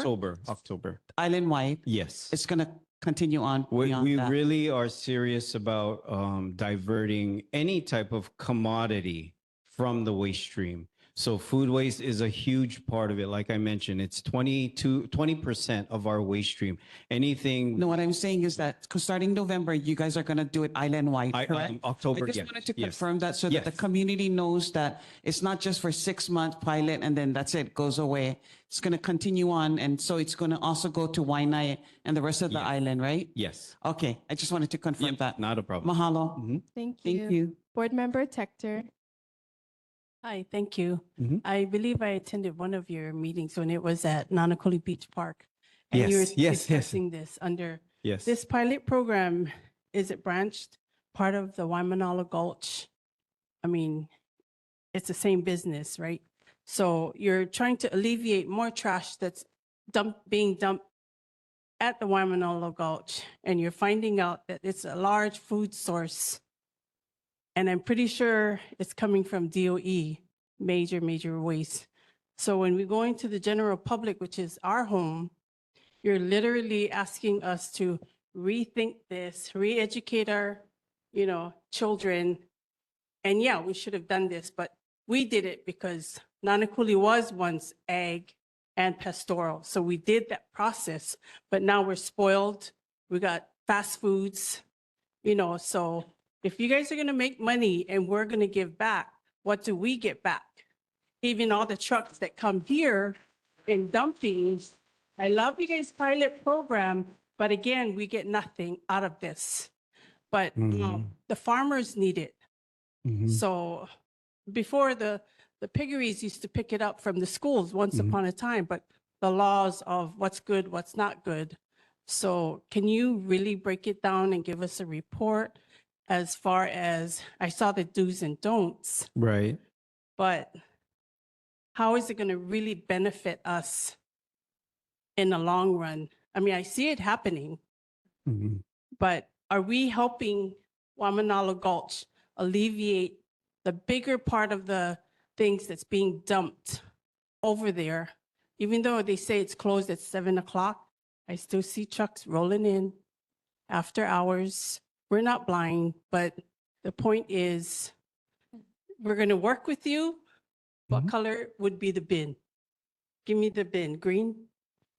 October. Island-wide. Yes. It's going to continue on We beyond that. really are serious about diverting any type of commodity from the waste stream. So food waste is a huge part of it. Like I mentioned, it's 20% of our waste stream. Anything. No, what I'm saying is that starting November, you guys are going to do it island-wide, correct? October, I just yes, wanted to yes. confirm that so that the community knows that it's not just for 6-month pilot and then that's it, goes away. It's going to continue on. And so it's going to also go to Waianae and the rest of the island, right? Yes. Okay, I just wanted to confirm that. Not a problem. Mahalo. Thank you. Thank you. Board Member Tector. Hi, thank you. Mm-hmm. I believe I attended one of your meetings when it was at Nānākuli Beach Park. And you were Yes. discussing this under Yes. this pilot program. Is it branched part of the Waimanalo Gulch? I mean, it's the same business, right? So you're trying to alleviate more trash that's being dumped at the Waimanalo Gulch, and you're finding out that it's a large food source. And I'm pretty sure it's coming from DOE, major waste. So when we go into the general public, which is our home, you're literally asking us to rethink this, re-educate our, children. And yeah, we should have done this, but we did it because Nānākuli was once ag and pastoral. So we did that process, but now we're spoiled. We got fast foods, so if you guys are going to make money and we're going to give back, what do we get back? Even all the trucks that come here in dumpings. I love you guys' pilot program, but again, we get nothing out of this. But the farmers need it. So before the piggeries used to pick it up from the schools once upon a time, but the laws of what's good, what's not good. So can you really break it down and give us a report? As far as I saw the do's and don'ts, Right. but how is it going to really benefit us in the long run? I mean, I see it happening, but are we helping Waimanalo Gulch alleviate the bigger part of the things that's being dumped over there? Even though they say it's closed at 7 o'clock, I still see trucks rolling in after hours. We're not blind, but the point is, we're going to work with you. What color would be the bin? Give me the bin. Green?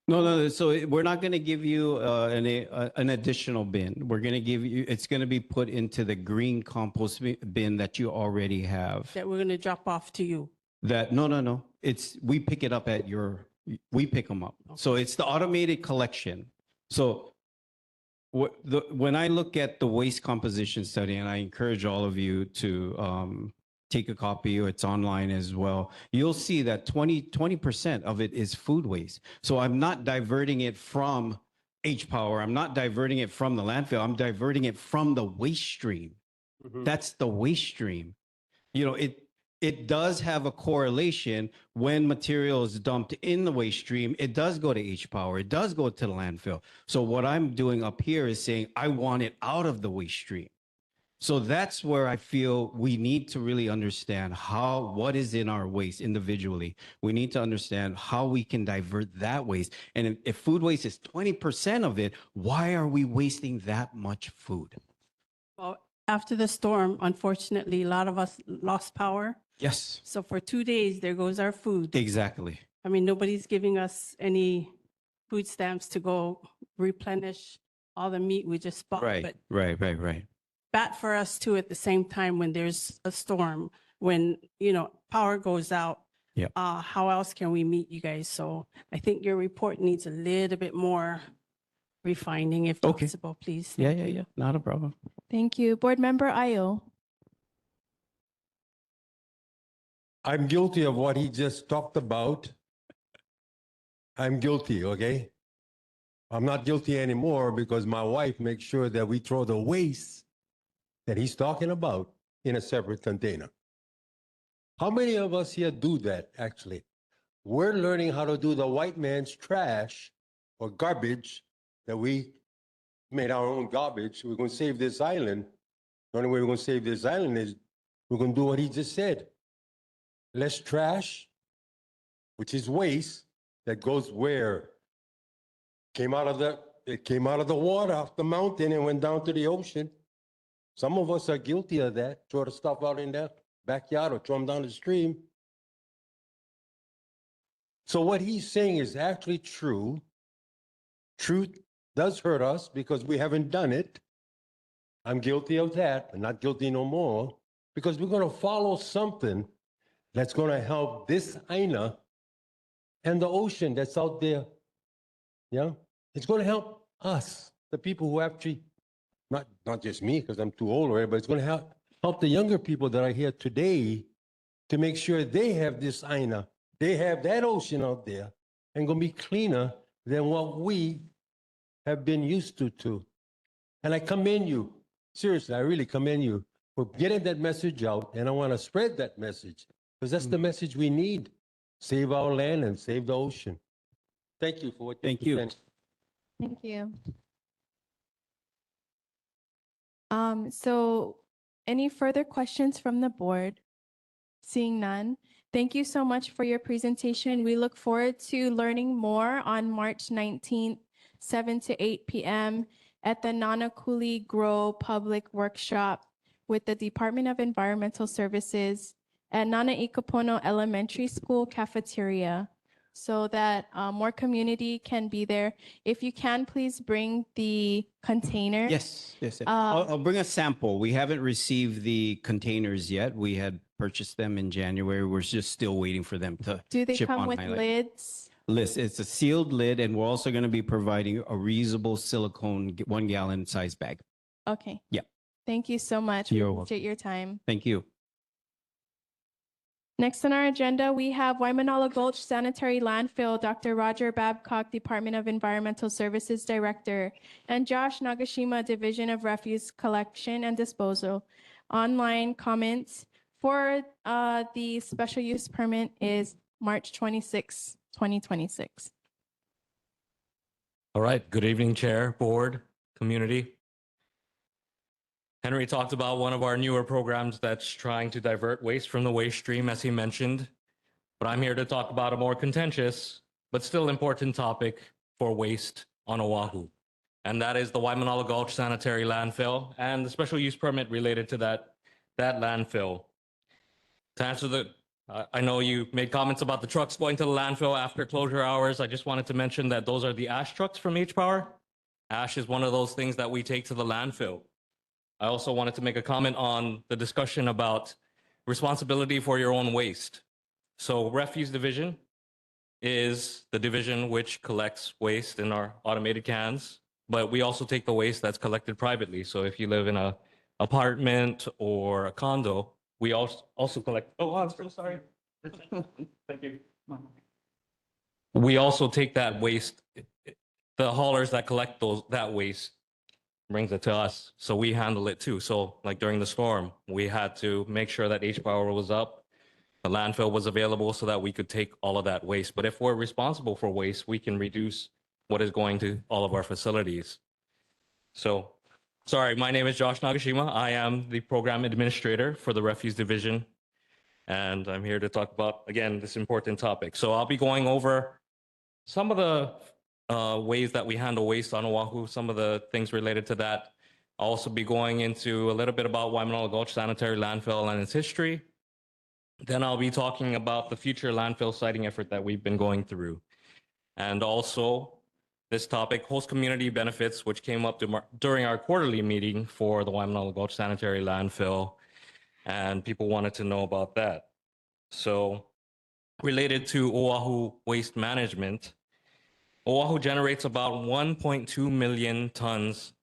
No. So we're not going to give you an additional bin. We're going to give you, it's going to be put into the green compost bin that you already have. That we're going to drop off to you. No. We pick it up we pick them up. Okay. So it's the automated collection. So when I look at the waste composition study, and I encourage all of you to take a copy, or it's online as well, you'll see that 20% of it is food waste. So I'm not diverting it from H-Power. I'm not diverting it from the landfill. I'm diverting it from the waste stream. That's the waste stream. You know, it does have a correlation when material is dumped in the waste stream. It does go to H-Power. It does go to the landfill. So what I'm doing up here is saying I want it out of the waste stream. So that's where I feel we need to really understand what is in our waste individually. We need to understand how we can divert that waste. And if food waste is 20% of it, why are we wasting that much food? Well, after the storm, unfortunately, a lot of us lost power. Yes, So for 2 days, there goes our food. exactly. I mean, nobody's giving us any food stamps to go replenish all the meat we just bought. Right, But right. bad for us too at the same time when there's a storm, when, power goes out. Yeah. How else can we meet you guys? So I think your report needs a little bit more refining if Okay. possible, please. Yeah. Not a problem. Thank you. Board Member Ayo. I'm guilty of what he just talked about. I'm guilty, okay? I'm not guilty anymore because my wife makes sure that we throw the waste that he's talking about in a separate container. How many of us here do that, actually? We're learning how to do the white man's trash or garbage that we made our own garbage. We're going to save this island. The only way we're going to save this island is we're going to do what he just said. Less trash, which is waste that goes where? It came out of the water off the mountain and went down to the ocean. Some of us are guilty of that. Throw the stuff out in their backyard or throw them down the stream. So what he's saying is actually true. Truth does hurt us because we haven't done it. I'm guilty of that, but not guilty no more, because we're going to follow something that's going to help this Aina and the ocean that's out there. Yeah, it's going to help us, the people who actually, not just me, because I'm too old already, but it's going to help the younger people that are here today to make sure they have this Aina, they have that ocean out there, and going to be cleaner than what we have been used to. And I commend you, seriously, I really commend you for getting that message out, and I want to spread that message, because that's the message we need. Save our land and save the ocean. Thank you for what Thank you. Thank you. So any further questions from the board? Seeing none, thank you so much for your presentation. We look forward to learning more on March 19th, 7 to 8 p.m. at the Nānākuli Grow Public Workshop with the Department of Environmental Services at Nānāikapono Elementary School cafeteria, so that more community can be there. If you can, please bring the container. Yes. I'll bring a sample. We haven't received the containers yet. We had purchased them in January. We're just still waiting for them to Do they ship come on with island. lids? It's a sealed lid, and we're also going to be providing a reusable silicone 1 gallon size bag. Okay. Yeah. Thank you so much. We You're appreciate your time. Thank you. Next on our agenda, we have Waimanalo Gulch Sanitary Landfill, Dr. Roger Babcock, Department of Environmental Services Director, and Josh Nagashima, Division of Refuse Collection and Disposal. Online comments for the special use permit is March 26, 2026. All right. Good evening, Chair, Board, community. Henry talked about one of our newer programs that's trying to divert waste from the waste stream, as he mentioned. But I'm here to talk about a more contentious, but still important topic for waste on Oahu. And that is the Waimanalo Gulch Sanitary Landfill and the special use permit related to that landfill. To answer I know you made comments about the trucks going to the landfill after closure hours. I just wanted to mention that those are the ash trucks from H-Power. Ash is one of those things that we take to the landfill. I also wanted to make a comment on the discussion about responsibility for your own waste. So refuse division is the division which collects waste in our automated cans, but we also take the waste that's collected privately. So if you live in an apartment or a condo, we also collect. Oh, I'm so sorry. Thank you. We also take that waste the haulers that collect that waste brings it to us. So we handle it too. So like during the storm, we had to make sure that H power was up, the landfill was available so that we could take all of that waste. But if we're responsible for waste, we can reduce what is going to all of our facilities. So, sorry, my name is Josh Nagashima. I am the program administrator for the refuse division. And I'm here to talk about, again, this important topic. So I'll be going over some of the ways that we handle waste on Oahu, some of the things related to that. I'll also be going into a little bit about Waimanalo Gulch Sanitary Landfill and its history. Then I'll be talking about the future landfill siting effort that we've been going through. And also this topic, host community benefits, which came up during our quarterly meeting for the Waimanalo Gulch Sanitary Landfill. And people wanted to know about that. So related to Oahu waste management, Oahu generates about 1.2 million tons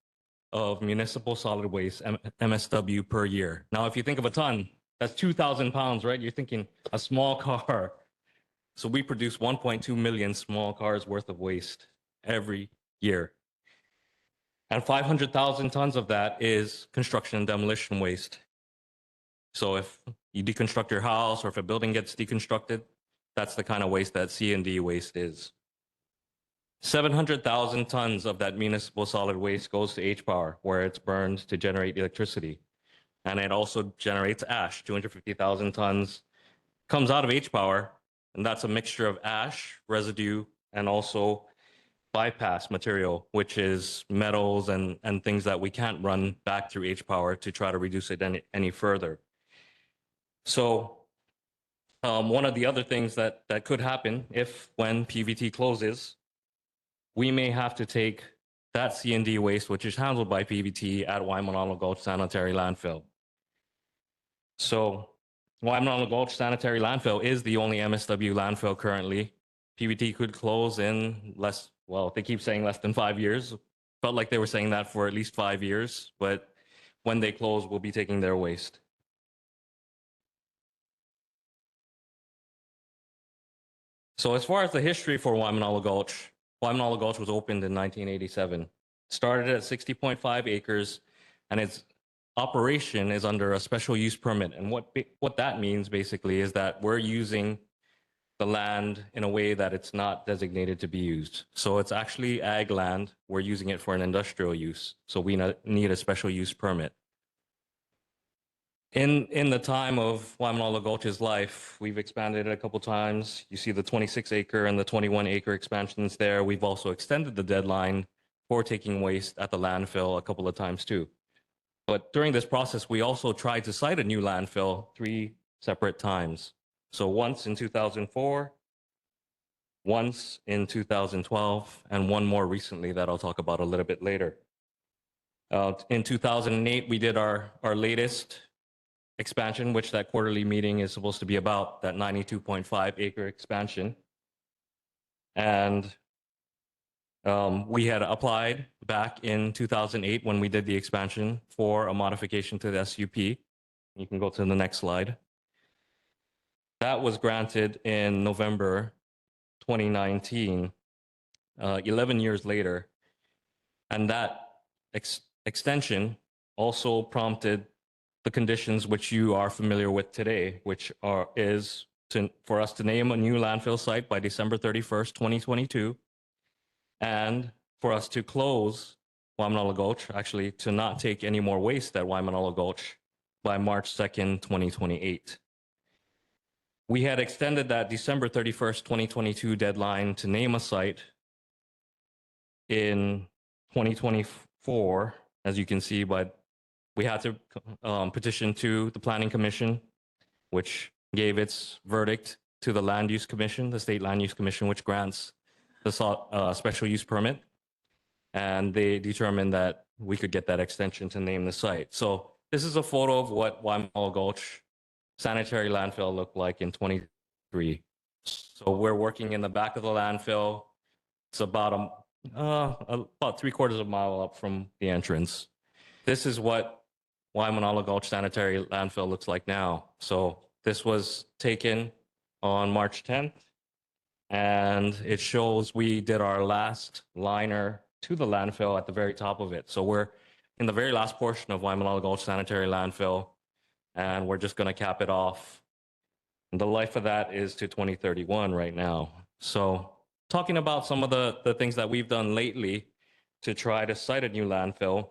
of municipal solid waste, MSW, per year. Now, if you think of a ton, that's 2,000 pounds, right? You're thinking a small car. So we produce 1.2 million small cars worth of waste every year. And 500,000 tons of that is construction and demolition waste. So if you deconstruct your house or if a building gets deconstructed, that's the kind of waste that C&D waste is. 700,000 tons of that municipal solid waste goes to H-Power, where it's burned to generate electricity. And it also generates ash. 250,000 tons comes out of H-Power, and that's a mixture of ash, residue, and also bypass material, which is metals and things that we can't run back through H-Power to try to reduce it any further. So one of the other things that could happen when PVT closes, we may have to take that C&D waste, which is handled by PVT at Waimanalo Gulch Sanitary Landfill. So Waimanalo Gulch Sanitary Landfill is the only MSW landfill currently. PVT could close in they keep saying less than 5 years. Felt like they were saying that for at least 5 years, but when they close, we'll be taking their waste. So as far as the history for Waimanalo Gulch was opened in 1987. Started at 60.5 acres, and its operation is under a special use permit. And what that means basically is that we're using the land in a way that it's not designated to be used. So it's actually ag land. We're using it for an industrial use. So we need a special use permit. In the time of Waimanalo Gulch's life, we've expanded it a couple times. You see the 26-acre and the 21-acre expansions there. We've also extended the deadline for taking waste at the landfill a couple of times too. But during this process, we also tried to site a new landfill 3 separate times. So once in 2004, once in 2012, and one more recently that I'll talk about a little bit later. In 2008, we did our latest expansion, which that quarterly meeting is supposed to be about, that 92.5 acre expansion. And we had applied back in 2008 when we did the expansion for a modification to the SUP. You can go to the next slide. That was granted in November 2019, 11 years later. And that extension also prompted the conditions which you are familiar with today, which is for us to name a new landfill site by December 31st, 2022, and for us to close Waimanalo Gulch, actually to not take any more waste at Waimanalo Gulch by March 2nd, 2028. We had extended that December 31st, 2022 deadline to name a site in 2024, as you can see, but we had to petition to the Planning Commission, which gave its verdict to the Land Use Commission, the State Land Use Commission, which grants the special use permit. And they determined that we could get that extension to name the site. So this is a photo of what Waimanalo Gulch Sanitary Landfill looked like in 23. So we're working in the back of the landfill. It's about 3/4 of a mile up from the entrance. This is what Waimanalo Gulch Sanitary Landfill looks like now. So this was taken on March 10th. And it shows we did our last liner to the landfill at the very top of it. So we're in the very last portion of Waimanalo Gulch Sanitary Landfill, and we're just going to cap it off. And the life of that is to 2031 right now. So talking about some of the things that we've done lately to try to site a new landfill,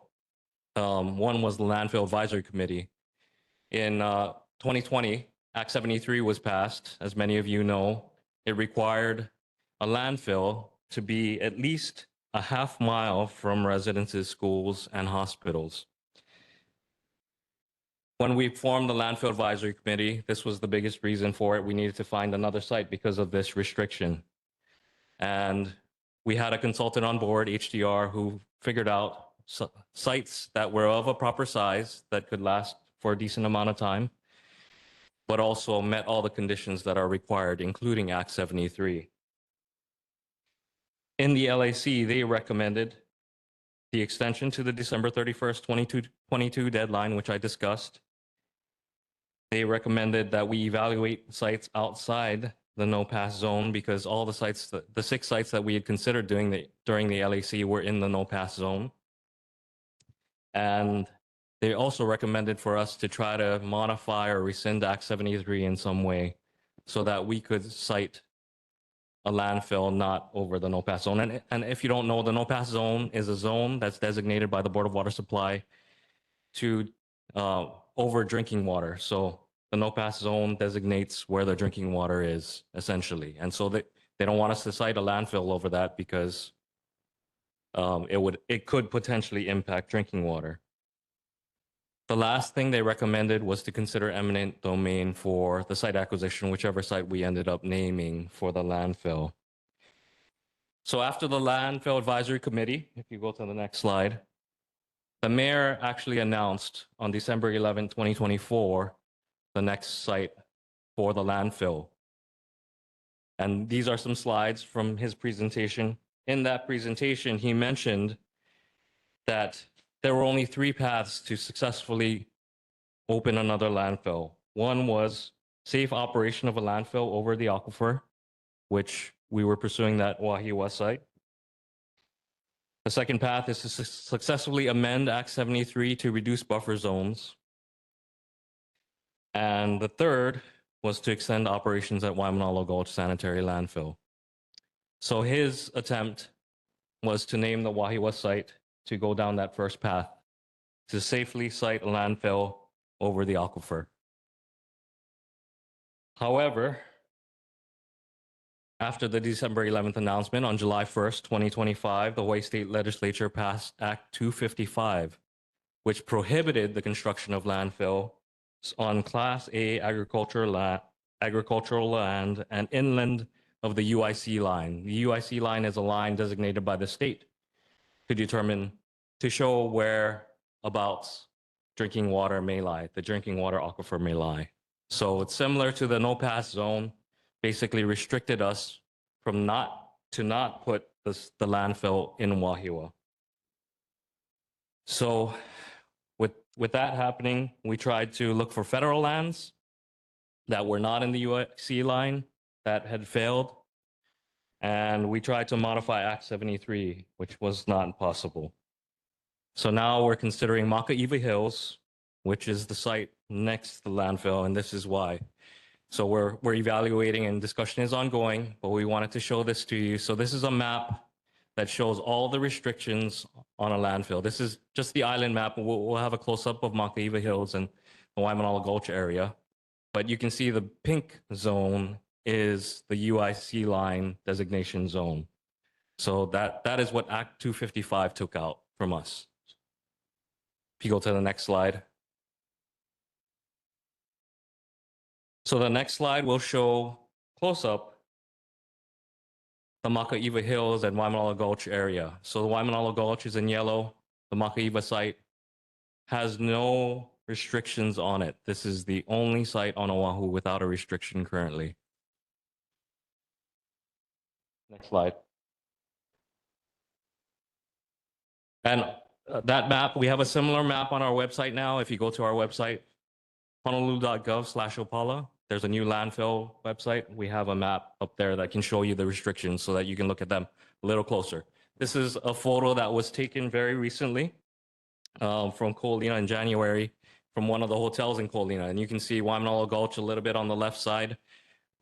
one was the Landfill Advisory Committee. In 2020, Act 73 was passed, as many of you know. It required a landfill to be at least a half mile from residences, schools, and hospitals. When we formed the Landfill Advisory Committee, this was the biggest reason for it. We needed to find another site because of this restriction. And we had a consultant on board, HDR, who figured out sites that were of a proper size that could last for a decent amount of time, but also met all the conditions that are required, including Act 73. In the LAC, they recommended the extension to the December 31st, 2022 deadline, which I discussed. They recommended that we evaluate sites outside the no-pass zone because all the sites, the 6 sites that we had considered during the LAC were in the no-pass zone. And they also recommended for us to try to modify or rescind Act 73 in some way so that we could site a landfill not over the no-pass zone. And if you don't know, the no-pass zone is a zone that's designated by the Board of Water Supply to over drinking water. So the no-pass zone designates where the drinking water is, essentially. And so they don't want us to site a landfill over that because it could potentially impact drinking water. The last thing they recommended was to consider eminent domain for the site acquisition, whichever site we ended up naming for the landfill. So after the Landfill Advisory Committee, if you go to the next slide, the mayor actually announced on December 11, 2024, the next site for the landfill. And these are some slides from his presentation. In that presentation, he mentioned that there were only 3 paths to successfully open another landfill. One was safe operation of a landfill over the aquifer, which we were pursuing that Wahiawa site. The second path is to successfully amend Act 73 to reduce buffer zones. And the third was to extend operations at Waimanalo Gulch Sanitary Landfill. So his attempt was to name the Wahiawa site to go down that first path, to safely site a landfill over the aquifer. However, after the December 11th announcement on July 1st, 2025, the Hawaii State Legislature passed Act 255, which prohibited the construction of landfill on Class A agricultural land and inland of the UIC line. The UIC line is a line designated by the state to show whereabouts drinking water may lie, the drinking water aquifer may lie. So it's similar to the no-pass zone, basically restricted us from not put the landfill in Wahiawa. So with that happening, we tried to look for federal lands that were not in the UIC line that had failed. And we tried to modify Act 73, which was not possible. So now we're considering Makaiwa Hills, which is the site next to the landfill, and this is why. So we're evaluating and discussion is ongoing, but we wanted to show this to you. So this is a map that shows all the restrictions on a landfill. This is just the island map. We'll have a close-up of Makaiwa Hills and the Waimanalo Gulch area. But you can see the pink zone is the UIC line designation zone. So that is what Act 255 took out from us. If you go to the next slide. So the next slide will show close-up the Makaiwa Hills and Waimanalo Gulch area. So the Waimanalo Gulch is in yellow. The Makaiwa site has no restrictions on it. This is the only site on Oahu without a restriction currently. Next slide. And that map, we have a similar map on our website now. If you go to our website, honolulu.gov/Opala, there's a new landfill website. We have a map up there that can show you the restrictions so that you can look at them a little closer. This is a photo that was taken very recently from Colina in January from one of the hotels in Colina. And you can see Waimanalo Gulch a little bit on the left side.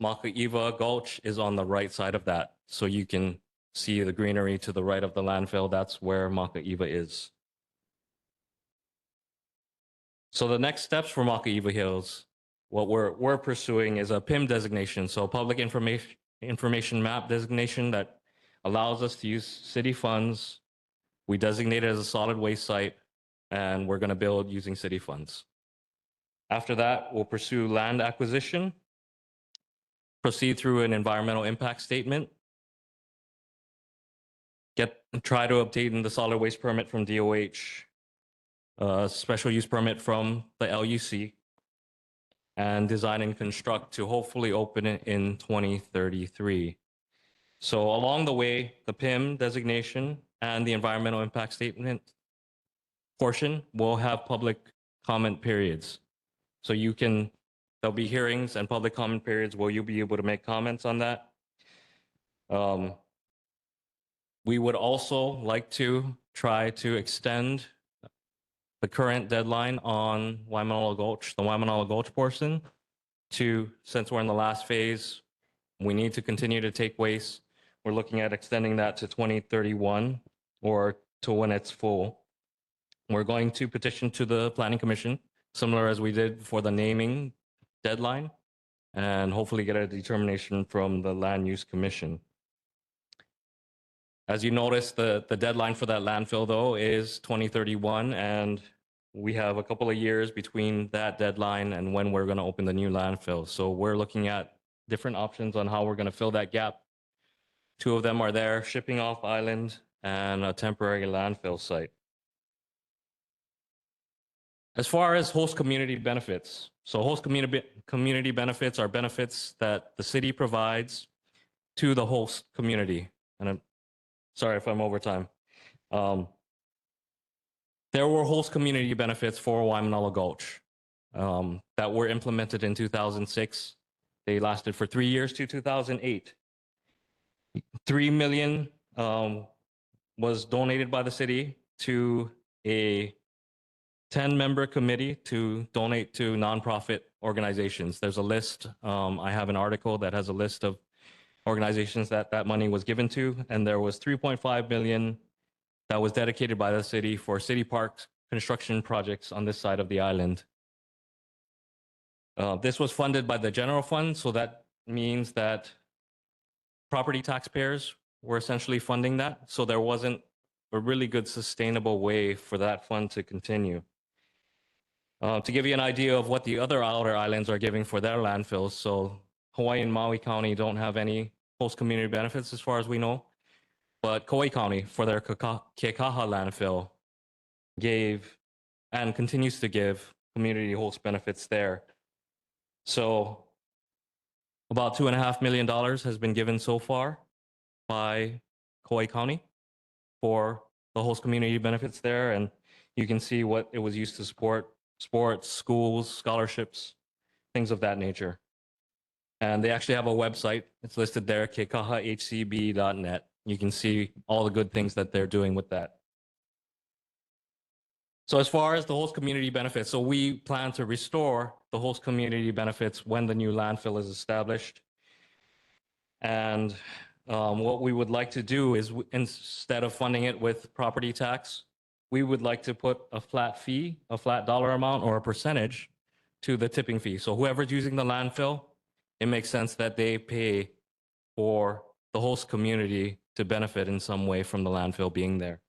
Makaiva Gulch is on the right side of that. So you can see the greenery to the right of the landfill. That's where Makaiva is. So the next steps for Makaiva Hills, what we're pursuing is a PIM designation, so public information map designation that allows us to use city funds. We designate it as a solid waste site, and we're going to build using city funds. After that, we'll pursue land acquisition, proceed through an environmental impact statement, try to obtain the solid waste permit from DOH, special use permit from the LUC, and design and construct to hopefully open it in 2033. So along the way, the PIM designation and the environmental impact statement portion will have public comment periods. So there'll be hearings and public comment periods where you'll be able to make comments on that. We would also like to try to extend the current deadline on Waimanalo Gulch, the Waimanalo Gulch portion, since we're in the last phase, we need to continue to take waste. We're looking at extending that to 2031 or to when it's full. We're going to petition to the Planning Commission, similar as we did for the naming deadline, and hopefully get a determination from the Land Use Commission. As you notice, the deadline for that landfill, though, is 2031, and we have a couple of years between that deadline and when we're going to open the new landfill. So we're looking at different options on how we're going to fill that gap. Two of them are there, shipping off island and a temporary landfill site. As far as host community benefits, so host community benefits are benefits that the city provides to the host community. And I'm sorry if I'm over time. There were host community benefits for Waimanalo Gulch that were implemented in 2006. They lasted for 3 years to 2008. $3 million was donated by the city to a 10-member committee to donate to nonprofit organizations. There's a list. I have an article that has a list of organizations that money was given to, and there was $3.5 million that was dedicated by the city for city parks construction projects on this side of the island. This was funded by the general fund, so that means that property taxpayers were essentially funding that. So there wasn't a really good sustainable way for that fund to continue. To give you an idea of what the other outer islands are giving for their landfills, so Hawaii and Maui County don't have any host community benefits as far as we know, but Kauai County for their Keakaha landfill gave and continues to give community host benefits there. So about $2.5 million has been given so far by Kauai County for the host community benefits there. And you can see what it was used to support: sports, schools, scholarships, things of that nature. And they actually have a website. It's listed there, keikahahcb.net. You can see all the good things that they're doing with that. So as far as the host community benefits, so we plan to restore the host community benefits when the new landfill is established. And what we would like to do is, instead of funding it with property tax, we would like to put a flat fee, a flat dollar amount or a percentage to the tipping fee. So whoever's using the landfill, it makes sense that they pay for the host community to benefit in some way from the landfill being there.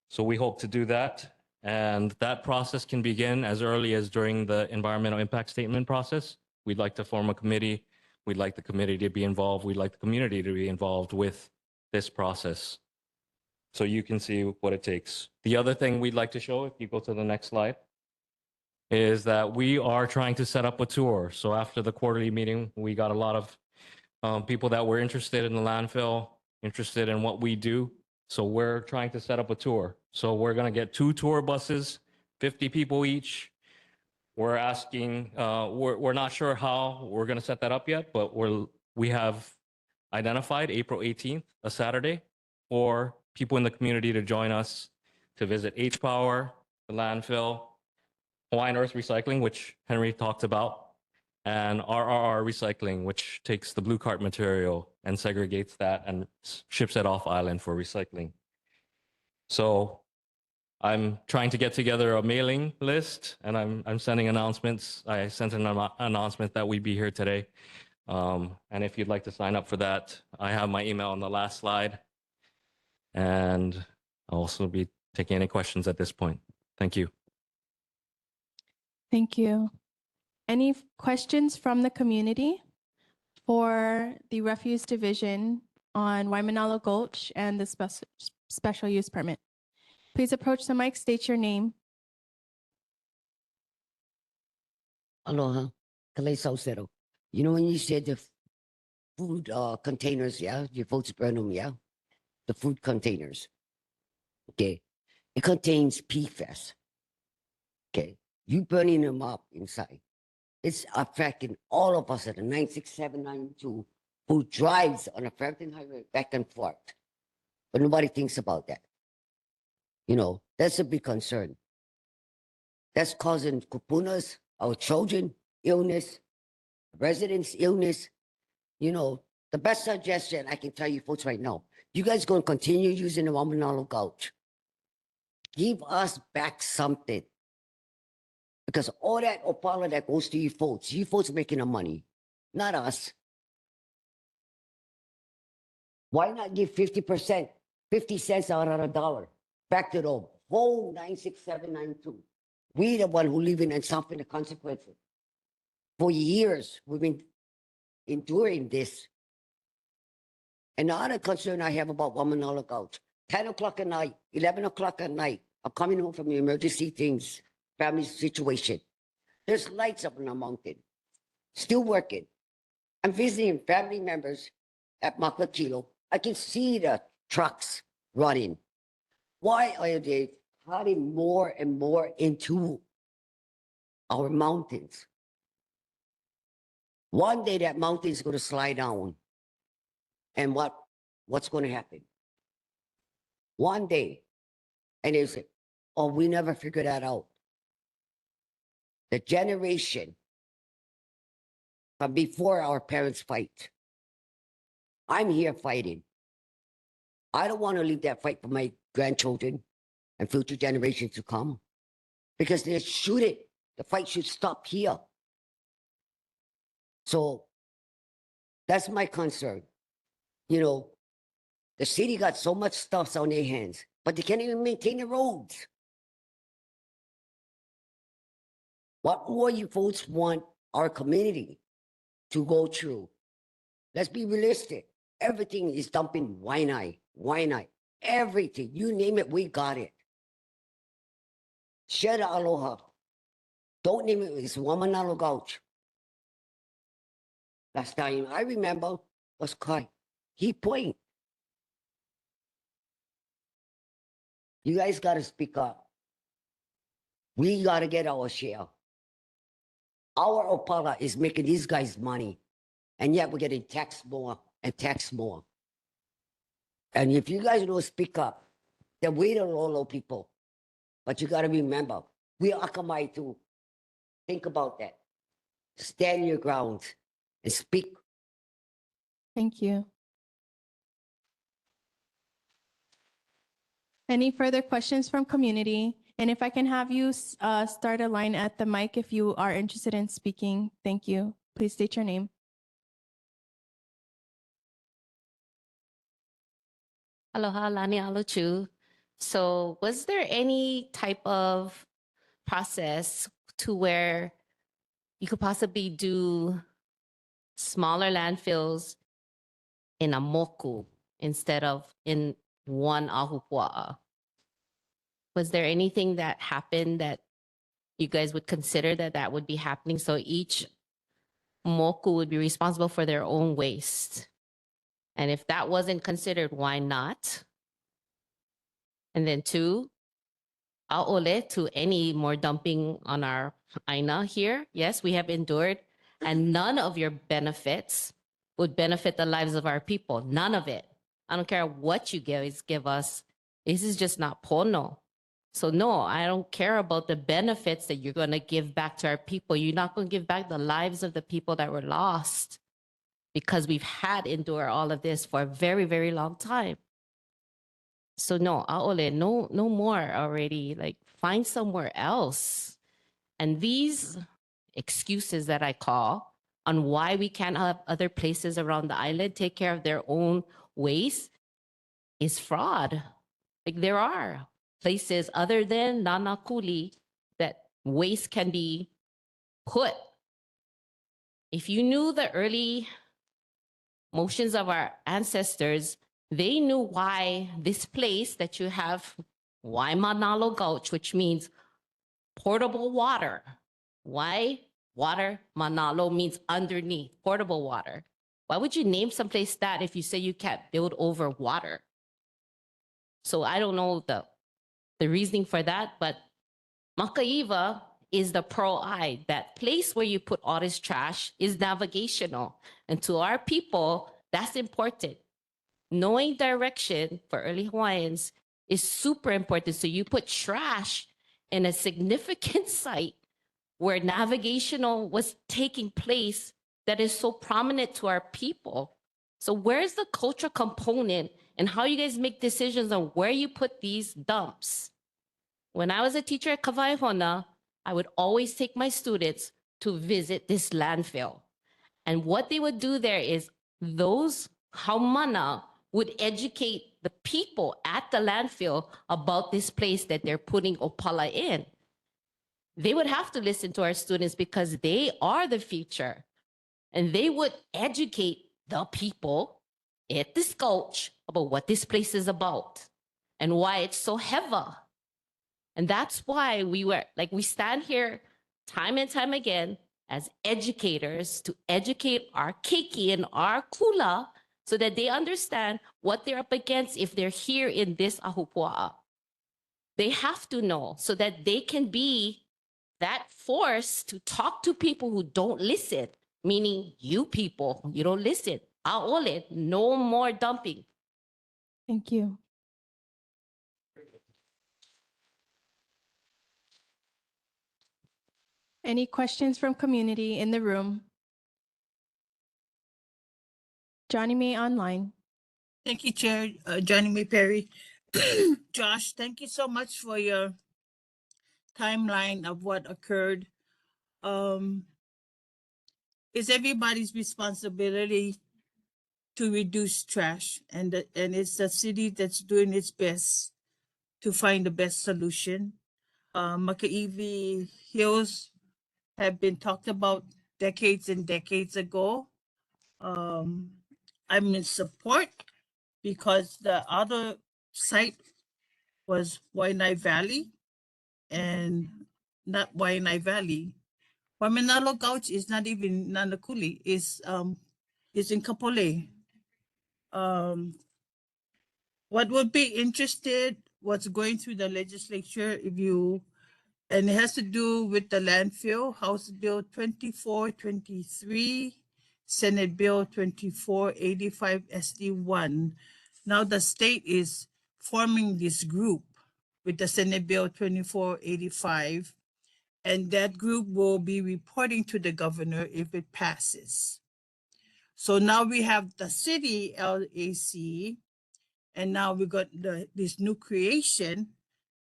So we hope to do that. And that process can begin as early as during the environmental impact statement process. We'd like to form a committee. We'd like the committee to be involved. We'd like the community to be involved with this process, so you can see what it takes. The other thing we'd like to show, if you go to the next slide, is that we are trying to set up a tour. So after the quarterly meeting, we got a lot of people that were interested in the landfill, interested in what we do. So we're trying to set up a tour. So we're going to get 2 tour buses, 50 people each. we're asking, we're not sure how we're going to set that up yet, but we have identified April 18th, a Saturday, for people in the community to join us to visit H-Power, the landfill, Hawaiian Earth Recycling, which Henry talked about, and RRR Recycling, which takes the blue cart material and segregates that and ships it off island for recycling. So I'm trying to get together a mailing list, and I'm sending announcements. I sent an announcement that we'd be here today. And if you'd like to sign up for that, I have my email on the last slide. And I'll also be taking any questions at this point. Thank you. Thank you. Any questions from the community for the refuse division on Waimanalo Gulch and the special use permit? Please approach the mic, state your name. Aloha, Kalei Saucero. You know when you said the food containers, yeah? Your folks burn them, yeah? The food containers. Okay. It contains PFAS. Okay. You burning them up inside. It's affecting all of us at the 96792 who drives on a Frampton Highway back and forth. But nobody thinks about that. You know, that's a big concern. That's causing kupunas, our children, illness, residents, illness. You know, the best suggestion I can tell you folks right now, you guys going to continue using the Waimanalo Gulch. Give us back something. Because all that opala that goes to you folks making the money, not us. Why not give 50%, 50 cents out of a dollar back to the whole 96792? We the one who living and suffering the consequences. For years, we've been enduring this. And the other concern I have about Waimanalo Gulch, 10 o'clock at night, 11 o'clock at night, I'm coming home from the emergency things, family situation. There's lights up on the mountain, still working. I'm visiting family members at Makakilo. I can see the trucks running. Why are they cutting more and more into our mountains? One day that mountain is going to slide down. And what's going to happen? One day. And they say, oh, we never figured that out. The generation from before our parents fight. I'm here fighting. I don't want to leave that fight for my grandchildren and future generations to come. Because they shoot it. The fight should stop here. So that's my concern. You know, the city got so much stuff on their hands, but they can't even maintain the roads. What more you folks want our community to go through? Let's be realistic. Everything is dumping Waianae, everything. You name it, we got it. Share the aloha. Don't name it, it's Waimanalo Gulch. Last time I remember was Kai. He Point. You guys got to speak up. We got to get our share. Our opala is making these guys money, and yet we're getting taxed more and taxed more. And if you guys don't speak up, then we don't low people. But you got to remember, we are Akamai too. Think about that. Stand your ground and speak. Thank you. Any further questions from community? And if I can have you start a line at the mic if you are interested in speaking. Thank you. Please state your name. Aloha, Lani Aluchu. So was there any type of process to where you could possibly do smaller landfills in a moku instead of in one ahupua'a? Was there anything that happened that you guys would consider that would be happening? So each moku would be responsible for their own waste. And if that wasn't considered, why not? And then two, Aole to any more dumping on our Aina here. Yes, we have endured, and none of your benefits would benefit the lives of our people. None of it. I don't care what you give us. This is just not pono. So no, I don't care about the benefits that you're going to give back to our people. You're not going to give back the lives of the people that were lost because we've had endure all of this for a very, very long time. So no, Aole, no more already. Like, find somewhere else. And these excuses that I call on why we can't have other places around the island take care of their own waste is fraud. Like, there are places other than Nānākuli that waste can be put. If you knew the early motions of our ancestors, they knew why this place that you have, why Manalo Gulch, which means portable water. Why water? Manalo means underneath, portable water. Why would you name someplace that if you say you can't build over water? So I don't know the reasoning for that, but Makaiva is the pearl eye. That place where you put all this trash is navigational. And to our people, that's important. Knowing direction for early Hawaiians is super important. So you put trash in a significant site where navigational was taking place that is so prominent to our people. So where's the cultural component and how you guys make decisions on where you put these dumps? When I was a teacher at Kavaihona, I would always take my students to visit this landfill. And what they would do there is those haumana would educate the people at the landfill about this place that they're putting opala in. They would have to listen to our students because they are the future. And they would educate the people at this gulch about what this place is about and why it's so heavy. And that's why we stand here time and time again as educators to educate our keiki and our kula so that they understand what they're up against if they're here in this ahupua'a. They have to know so that they can be that force to talk to people who don't listen, meaning you people, you don't listen. Aole, no more dumping. Thank you. Any questions from community in the room? Johnny May online. Thank you, Chair Johnny May Perry. Josh, thank you so much for your timeline of what occurred. It's everybody's responsibility to reduce trash, and it's the city that's doing its best to find the best solution. Makaivi Hills have been talked about decades and decades ago. I'm in support because the other site was Waianae Valley and not Waianae Valley. Waimanalo Gulch is not even Nānākuli, it's in Kapolei. What would be interested, what's going through the legislature, and it has to do with the landfill, House Bill 2423, Senate Bill 2485 SD1. Now the state is forming this group with the Senate Bill 2485, and that group will be reporting to the governor if it passes. So now we have the city LAC, and now we got this new creation.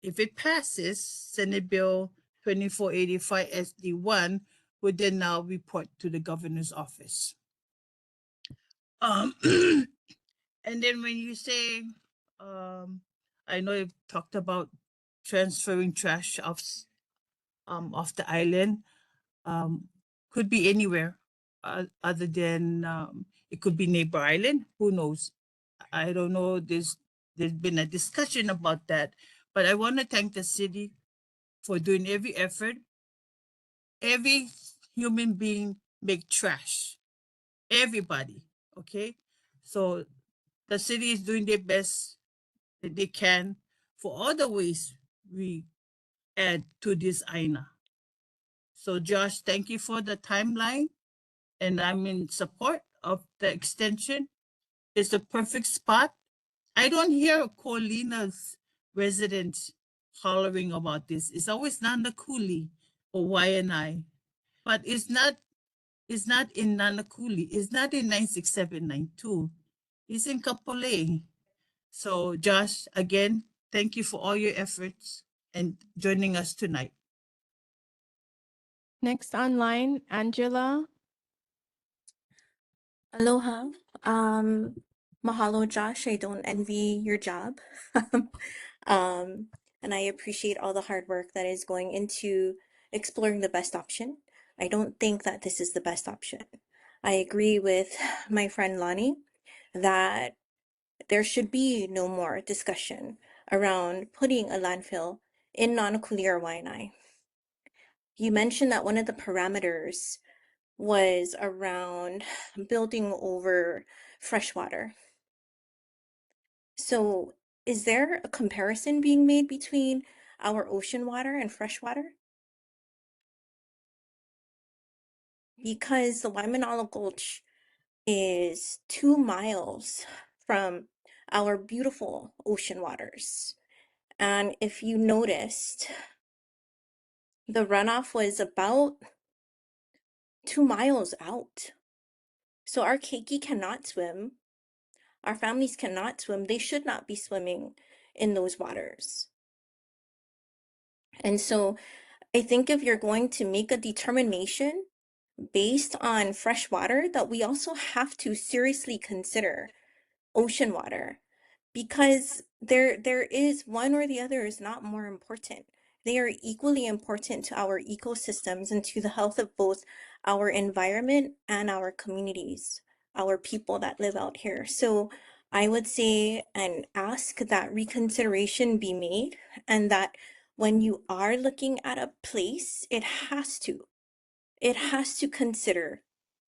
If it passes, Senate Bill 2485 SD1 would then now report to the governor's office. And then when you say, I know you've talked about transferring trash off the island, could be anywhere other than, it could be neighbor island, who knows? I don't know, there's been a discussion about that, but I want to thank the city for doing every effort. Every human being make trash, everybody, okay? So the city is doing their best that they can for all the waste we add to this AINA. So Josh, thank you for the timeline, and I'm in support of the extension. It's the perfect spot. I don't hear Colina's residents hollering about this. It's always Nānākuli or YNI, but it's not in Nānākuli. It's not in 96792. It's in Kapolei. So Josh, again, thank you for all your efforts and joining us tonight. Next online, Angela. Aloha. Mahalo, Josh. I don't envy your job. And I appreciate all the hard work that is going into exploring the best option. I don't think that this is the best option. I agree with my friend Lonnie that there should be no more discussion around putting a landfill in Nānākuli or Waianae. You mentioned that one of the parameters was around building over freshwater. So is there a comparison being made between our ocean water and freshwater? Because the Waimanalo Gulch is 2 miles from our beautiful ocean waters. And if you noticed, the runoff was about 2 miles out. So our keiki cannot swim. Our families cannot swim. They should not be swimming in those waters. And so I think if you're going to make a determination based on fresh water, that we also have to seriously consider ocean water, because there is one or the other is not more important. They are equally important to our ecosystems and to the health of both our environment and our communities, our people that live out here. So I would say and ask that reconsideration be made, and that when you are looking at a place, it has to consider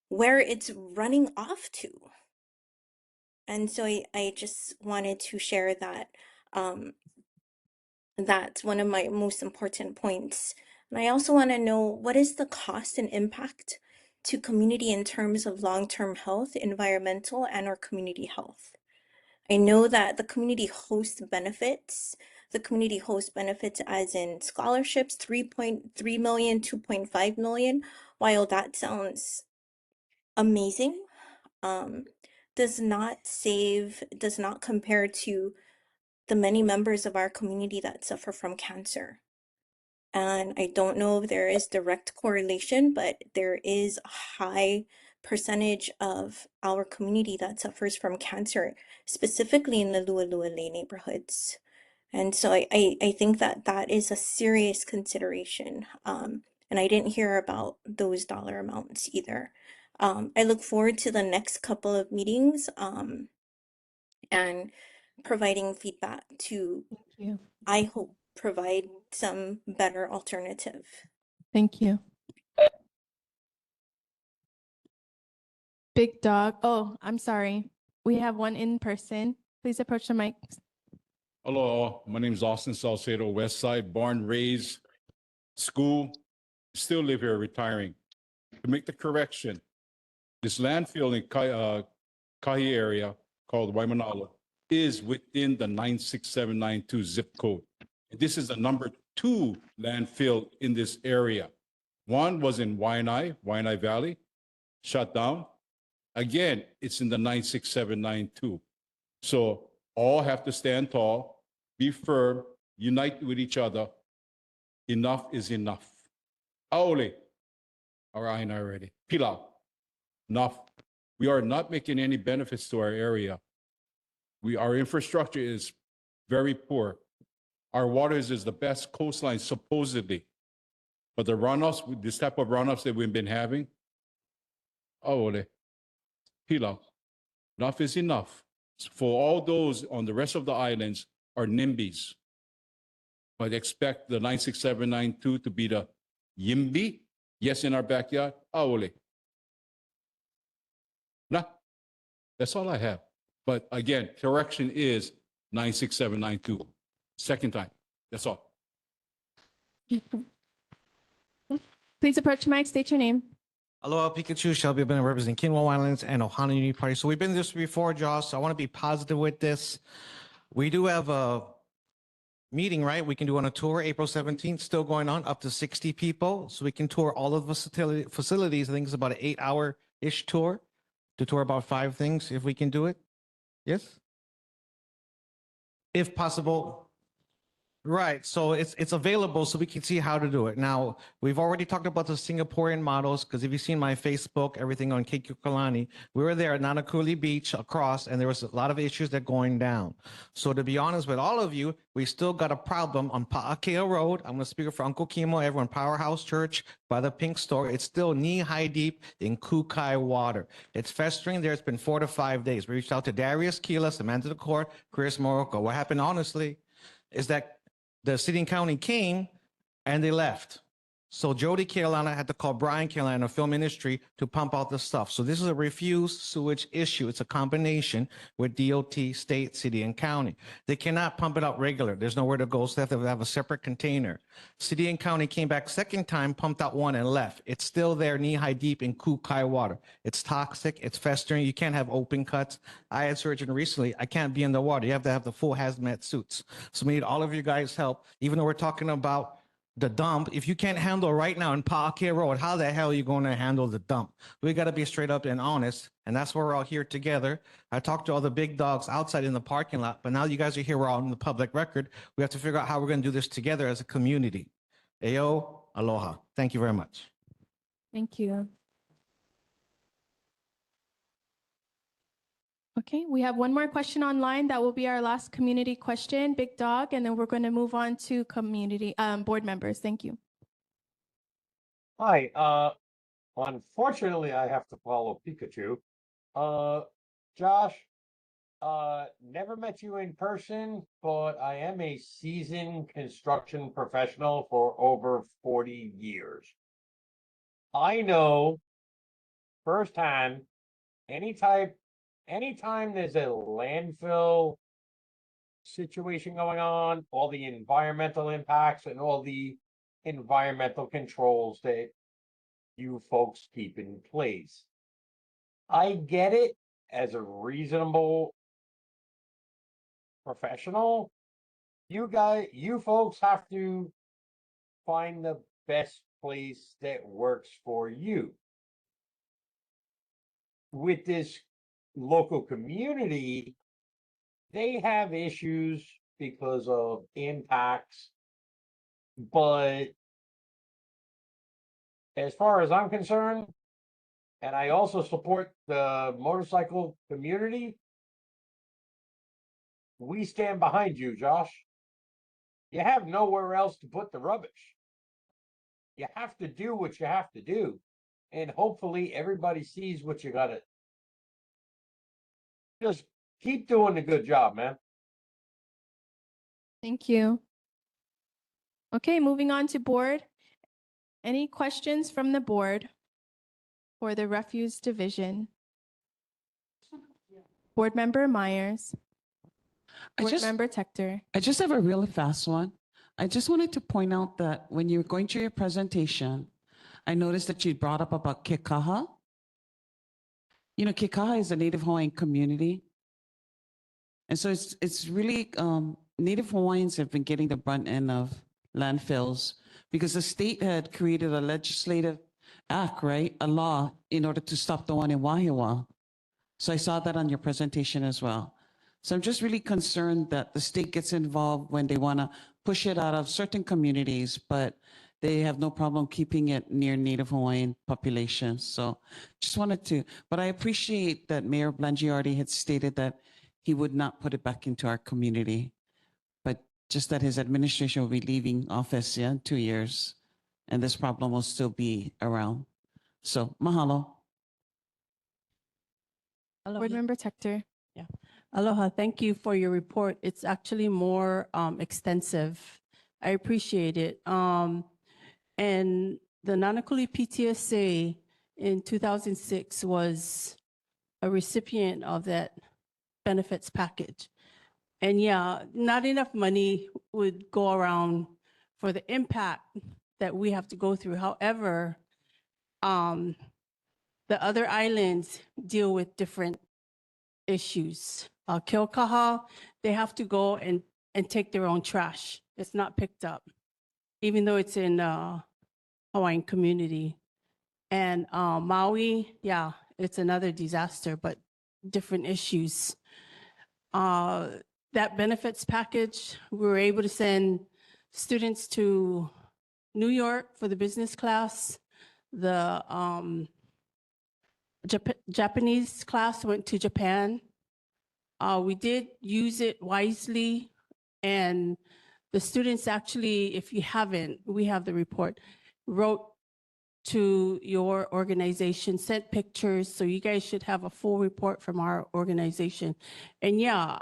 where it's running off to. And so I just wanted to share that that's one of my most important points. And I also want to know, what is the cost and impact to community in terms of long-term health, environmental, and or community health? I know that the community host benefits as in scholarships, 3.3 million, 2.5 million. While that sounds amazing, does not compare to the many members of our community that suffer from cancer. And I don't know if there is direct correlation, but there is a high percentage of our community that suffers from cancer, specifically in the Lualua neighborhoods. And so I think that that is a serious consideration. And I didn't hear about those dollar amounts either. I look forward to the next couple of meetings and providing feedback to, I hope, provide some better alternative. Thank you. Big Dog. Oh, I'm sorry. We have one in person. Please approach the mic. Hello, my name is Austin Salcedo, West Side, born, raised, school, still live here, retiring. To make the correction, this landfill in Kahi area called Waimanalo is within the 96792 zip code. This is the number 2 landfill in this area. One was in Waianae Valley, shut down. Again, it's in the 96792. So all have to stand tall, be firm, unite with each other. Enough is enough. Aole, our Aina already. Pilau, enough. We are not making any benefits to our area. Our infrastructure is very poor. Our waters is the best coastline, supposedly. But the runoffs, this type of runoffs that we've been having, Aole, Pilau, enough is enough. For all those on the rest of the islands are NIMBYs. But expect the 96792 to be the YIMBY. Yes, in our backyard. Aole. Nah, that's all I have. But again, correction is 96792. Second time. That's all. Please approach the mic, state your name. Aloha, Pikachu. Shelby, I've been representing Kinwall Islands and Ohana Unity Party. So we've been this before, Josh. So I want to be positive with this. We do have a meeting, right? We can do on a tour, April 17th, still going on, up to 60 people. So we can tour all of the facilities. I think it's about an 8-hour-ish tour to tour about 5 things, if we can do it. Yes? If possible. Right, so it's available so we can see how to do it. Now, we've already talked about the Singaporean models, because if you've seen my Facebook, everything on Keikukalani, we were there at Nānākuli Beach across, and there was a lot of issues that going down. So to be honest with all of you, we still got a problem on Pa'akea Road. I'm gonna speak for Uncle Kimo, everyone, Powerhouse Church, by the Pink Store. It's still knee-high deep in kukai water. It's festering there. It's been 4 to 5 days. We reached out to Darius Keeler, Samantha the Court, Chris Morocco. What happened, honestly, is that the city and county came and they left. So Jody Carolina had to call Brian Carolina, film industry, to pump out the stuff. So this is a refused sewage issue. It's a combination with DOT, state, city, and county. They cannot pump it out regular. There's nowhere to go, so they have to have a separate container. City and county came back second time, pumped out one and left. It's still there knee-high deep in kukai water. It's toxic, it's festering. You can't have open cuts. I had surgery recently. I can't be in the water. You have to have the full hazmat suits. So we need all of you guys' help, even though we're talking about the dump. If you can't handle right now in Pa'akea Road, how the hell are you going to handle the dump? We got to be straight up and honest, and that's why we're all here together. I talked to all the big dogs outside in the parking lot, but now you guys are here, we're all on the public record. We have to figure out how we're going to do this together as a community. Ayo, aloha. Thank you very much. Thank you. Okay, we have one more question online. That will be our last community question, Big Dog, and then we're going to move on to community board members. Thank you. Hi, unfortunately, I have to follow Pikachu. Josh, never met you in person, but I am a seasoned construction professional for over 40 years. I know firsthand, anytime there's a landfill situation going on, all the environmental impacts and all the environmental controls that you folks keep in place. I get it as a reasonable professional. You folks have to find the best place that works for you. With this local community, they have issues because of impacts, but as far as I'm concerned, and I also support the motorcycle community, we stand behind you, Josh. You have nowhere else to put the rubbish. You have to do what you have to do, and hopefully everybody sees what you gotta. Just keep doing the good job, man. Thank you. Okay, moving on to board. Any questions from the board for the refuse division? Board Member Myers. Board Member Tector. I just have a really fast one. I just wanted to point out that when you were going through your presentation, I noticed that you brought up about Kekaha. You know, Kekaha is a Native Hawaiian community. And so it's really, Native Hawaiians have been getting the brunt end of landfills because the state had created a legislative act, right? A law in order to stop the one in Wahiawa. So I saw that on your presentation as well. So I'm just really concerned that the state gets involved when they want to push it out of certain communities, but they have no problem keeping it near Native Hawaiian populations. So just wanted to, but I appreciate that Mayor Blangiardi had stated that he would not put it back into our community, but just that his administration will be leaving office, in 2 years, and this problem will still be around. So mahalo. Board Member Tector. Yeah. Aloha, thank you for your report. It's actually more extensive. I appreciate it. And the Nānākuli PTSA in 2006 was a recipient of that benefits package. And yeah, not enough money would go around for the impact that we have to go through. However, the other islands deal with different issues. Kilkaha, they have to go and take their own trash. It's not picked up, even though it's in Hawaiian community. And Maui, yeah, it's another disaster, but different issues. That benefits package, we were able to send students to New York for the business class. The Japanese class went to Japan. We did use it wisely, and the students actually, if you haven't, we have the report, wrote to your organization, sent pictures, so you guys should have a full report from our organization. And yeah,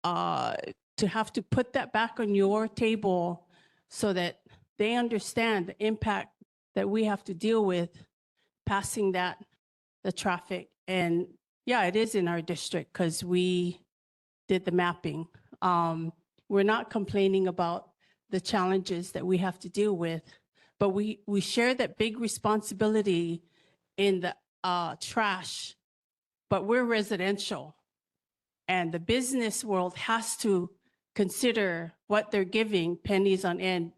to have to put that back on your table so that they understand the impact that we have to deal with passing that, the traffic. And yeah, it is in our district because we did the mapping. We're not complaining about the challenges that we have to deal with, but we share that big responsibility in the trash, but we're residential. And the business world has to consider what they're giving pennies on end,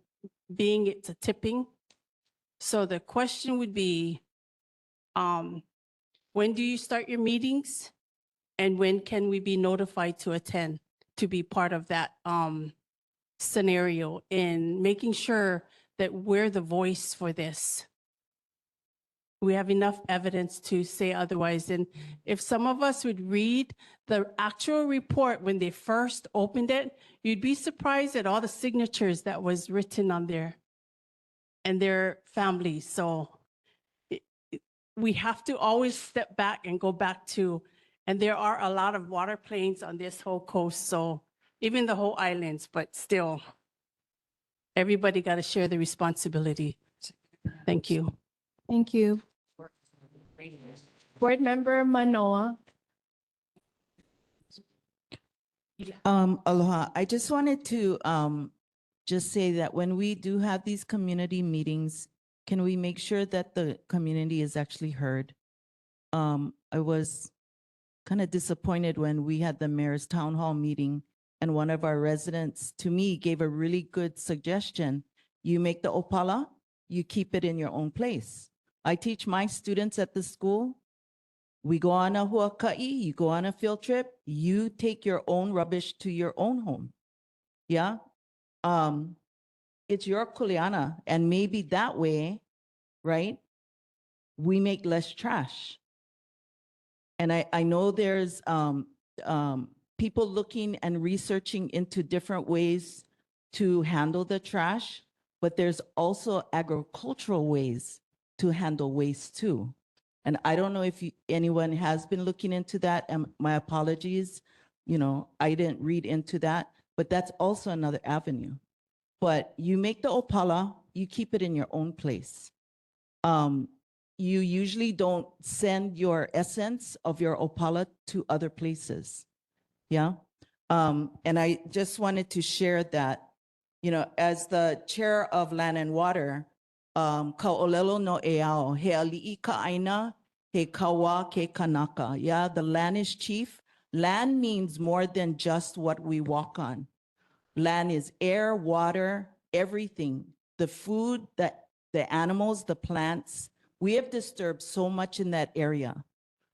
being it's a tipping. So the question would be, when do you start your meetings? And when can we be notified to attend, to be part of that scenario in making sure that we're the voice for this? We have enough evidence to say otherwise. And if some of us would read the actual report when they first opened it, you'd be surprised at all the signatures that was written on there and their families. So we have to always step back and go back to, and there are a lot of water planes on this whole coast, so even the whole islands, but still, everybody got to share the responsibility. Thank you. Thank you. Board Member Manoa. Aloha. I just wanted to just say that when we do have these community meetings, can we make sure that the community is actually heard? I was kind of disappointed when we had the mayor's town hall meeting and one of our residents, to me, gave a really good suggestion. You make the opala, you keep it in your own place. I teach my students at the school. We go on a huaka'i, you go on a field trip, you take your own rubbish to your own home. Yeah. It's your kuleana, and maybe that way, right, we make less trash. And I know there's people looking and researching into different ways to handle the trash, but there's also agricultural ways to handle waste too. And I don't know if anyone has been looking into that, and my apologies, I didn't read into that, but that's also another avenue. But you make the opala, you keep it in your own place. You usually don't send your essence of your opala to other places. Yeah. And I just wanted to share that, as the chair of Land and Water, Ka'olelo no eao, he ali'i ka'aina, he kawa ke kanaka. Yeah, the land is chief. Land means more than just what we walk on. Land is air, water, everything. The food, the animals, the plants. We have disturbed so much in that area.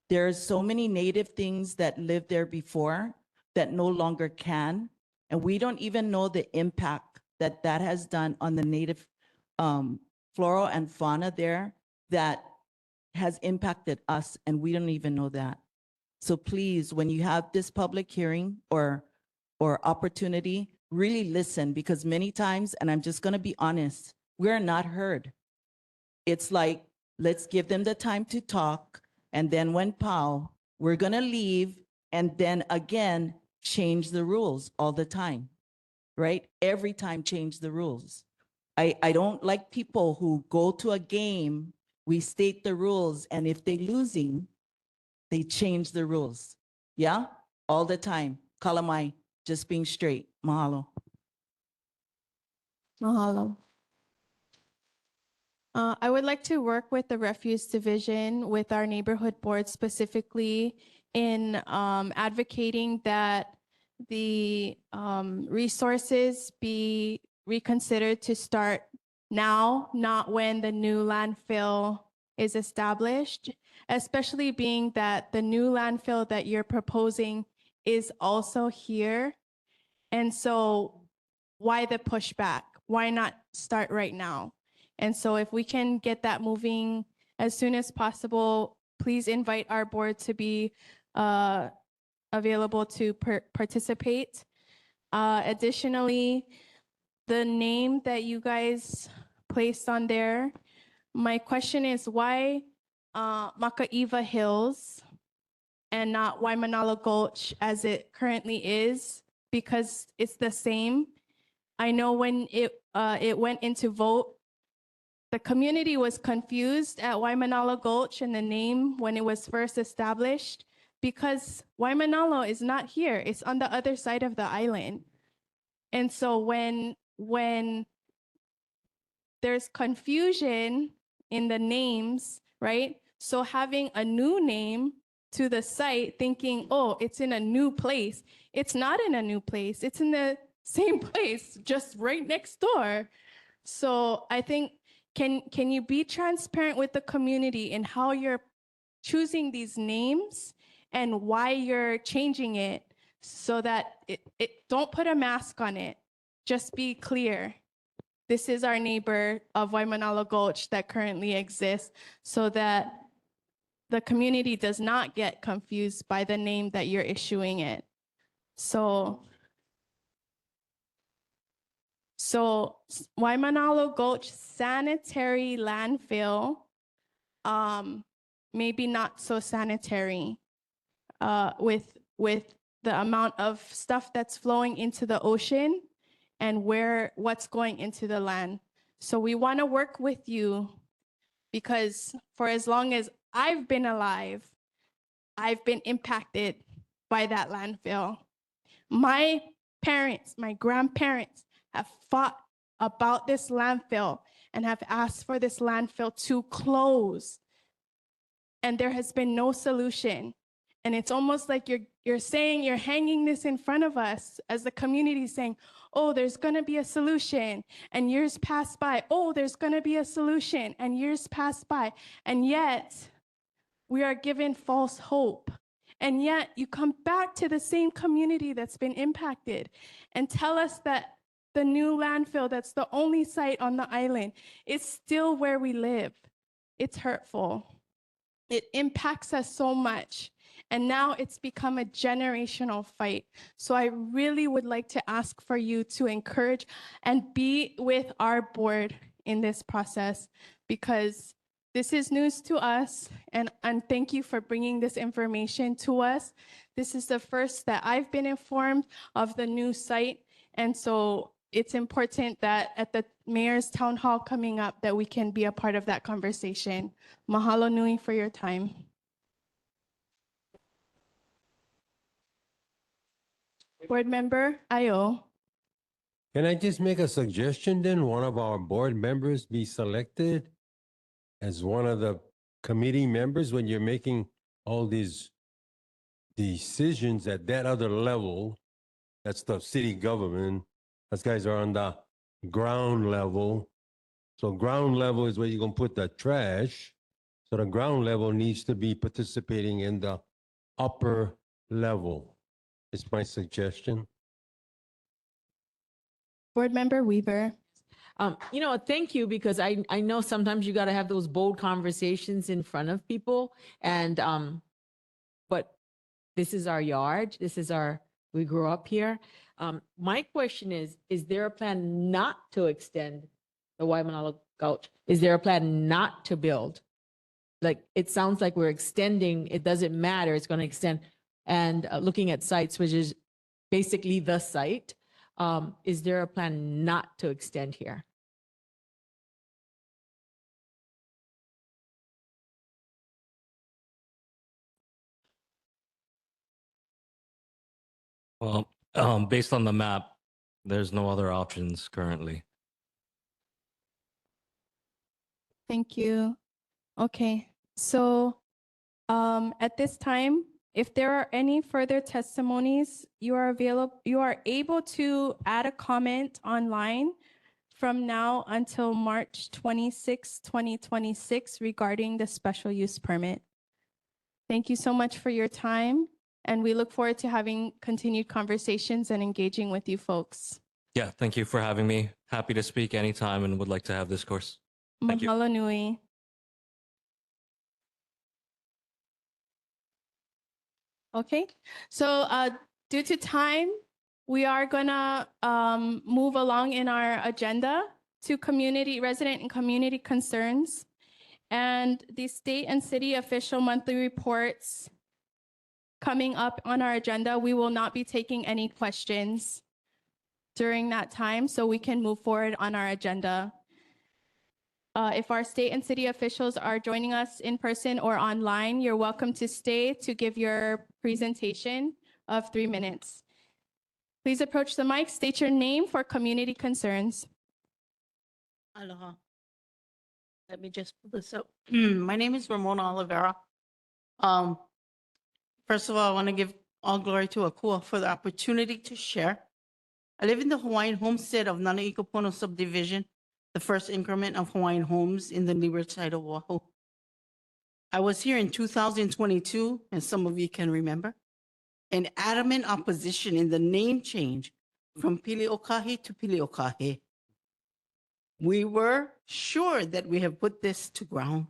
There's so many native things that lived there before that no longer can. And we don't even know the impact that that has done on the native flora and fauna there that has impacted us, and we don't even know that. So please, when you have this public hearing or opportunity, really listen, because many times, and I'm just gonna be honest, we're not heard. It's like, let's give them the time to talk, and then when pow, we're gonna leave, and then again, change the rules all the time, right? Every time change the rules. I don't like people who go to a game, we state the rules, and if they're losing, they change the rules. Yeah, all the time. Kalamai, just being straight. Mahalo. Mahalo. I would like to work with the refuse division, with our neighborhood board specifically in advocating that the resources be reconsidered to start now, not when the new landfill is established, especially being that the new landfill that you're proposing is also here. And so why the pushback? Why not start right now? And so if we can get that moving as soon as possible, please invite our board to be available to participate. Additionally, the name that you guys placed on there, my question is why Makaiva Hills and not Waimanalo Gulch as it currently is? Because it's the same. I know when it went into vote, the community was confused at Waimanalo Gulch and the name when it was first established because Waimanalo is not here. It's on the other side of the island. And so when there's confusion in the names, right? So having a new name to the site thinking, oh, it's in a new place. It's not in a new place. It's in the same place, just right next door. So I think, can you be transparent with the community in how you're choosing these names and why you're changing it so that it don't put a mask on it. Just be clear. This is our neighbor of Waimanalo Gulch that currently exists so that the community does not get confused by the name that you're issuing it. So Waimanalo Gulch sanitary landfill, maybe not so sanitary with the amount of stuff that's flowing into the ocean and what's going into the land. So we want to work with you because for as long as I've been alive, I've been impacted by that landfill. My parents, my grandparents have fought about this landfill and have asked for this landfill to close. And there has been no solution. And it's almost like you're saying, you're hanging this in front of us as the community saying, oh, there's gonna be a solution. And years pass by, oh, there's gonna be a solution. And years pass by. And yet we are given false hope. And yet you come back to the same community that's been impacted and tell us that the new landfill that's the only site on the island is still where we live. It's hurtful. It impacts us so much. And now it's become a generational fight. So I really would like to ask for you to encourage and be with our board in this process because this is news to us. And thank you for bringing this information to us. This is the first that I've been informed of the new site. And so it's important that at the mayor's town hall coming up that we can be a part of that conversation. Mahalo nui for your time. Board member Ayo. Can I just make a suggestion then? One of our board members be selected as one of the committee members when you're making all these decisions at that other level. That's the city government. Those guys are on the ground level. So ground level is where you're gonna put the trash. So the ground level needs to be participating in the upper level. It's my suggestion. Board member Weaver. Thank you, because I know sometimes you got to have those bold conversations in front of people. And, but this is our yard. We grew up here. My question is there a plan not to extend the Waimanalo Gulch? Is there a plan not to build? Like, it sounds like we're extending, it doesn't matter, it's going to extend. And looking at sites, which is basically the site, is there a plan not to extend here? Well, based on the map, there's no other options currently. Thank you. Okay, so at this time, if there are any further testimonies, you are able to add a comment online from now until March 26, 2026 regarding the special use permit. Thank you so much for your time, and we look forward to having continued conversations and engaging with you folks. Yeah, thank you for having me. Happy to speak anytime and would like to have this course. Thank you. Mahalo nui. Okay, so due to time, we are gonna move along in our agenda to resident and community concerns. And the state and city official monthly reports coming up on our agenda. We will not be taking any questions during that time, so we can move forward on our agenda. If our state and city officials are joining us in person or online, you're welcome to stay to give your presentation of 3 minutes. Please approach the mic, state your name for community concerns. Aloha. Let me just pull this up. My name is Ramona Oliveira. First of all, I want to give all glory to Akua for the opportunity to share. I live in the Hawaiian homestead of Nānākuli-Māʻili subdivision, the first increment of Hawaiian homes in the leeward side of Oahu. I was here in 2022, and some of you can remember, in adamant opposition in the name change from Pili'okahi to Pili'okahe. We were sure that we have put this to ground.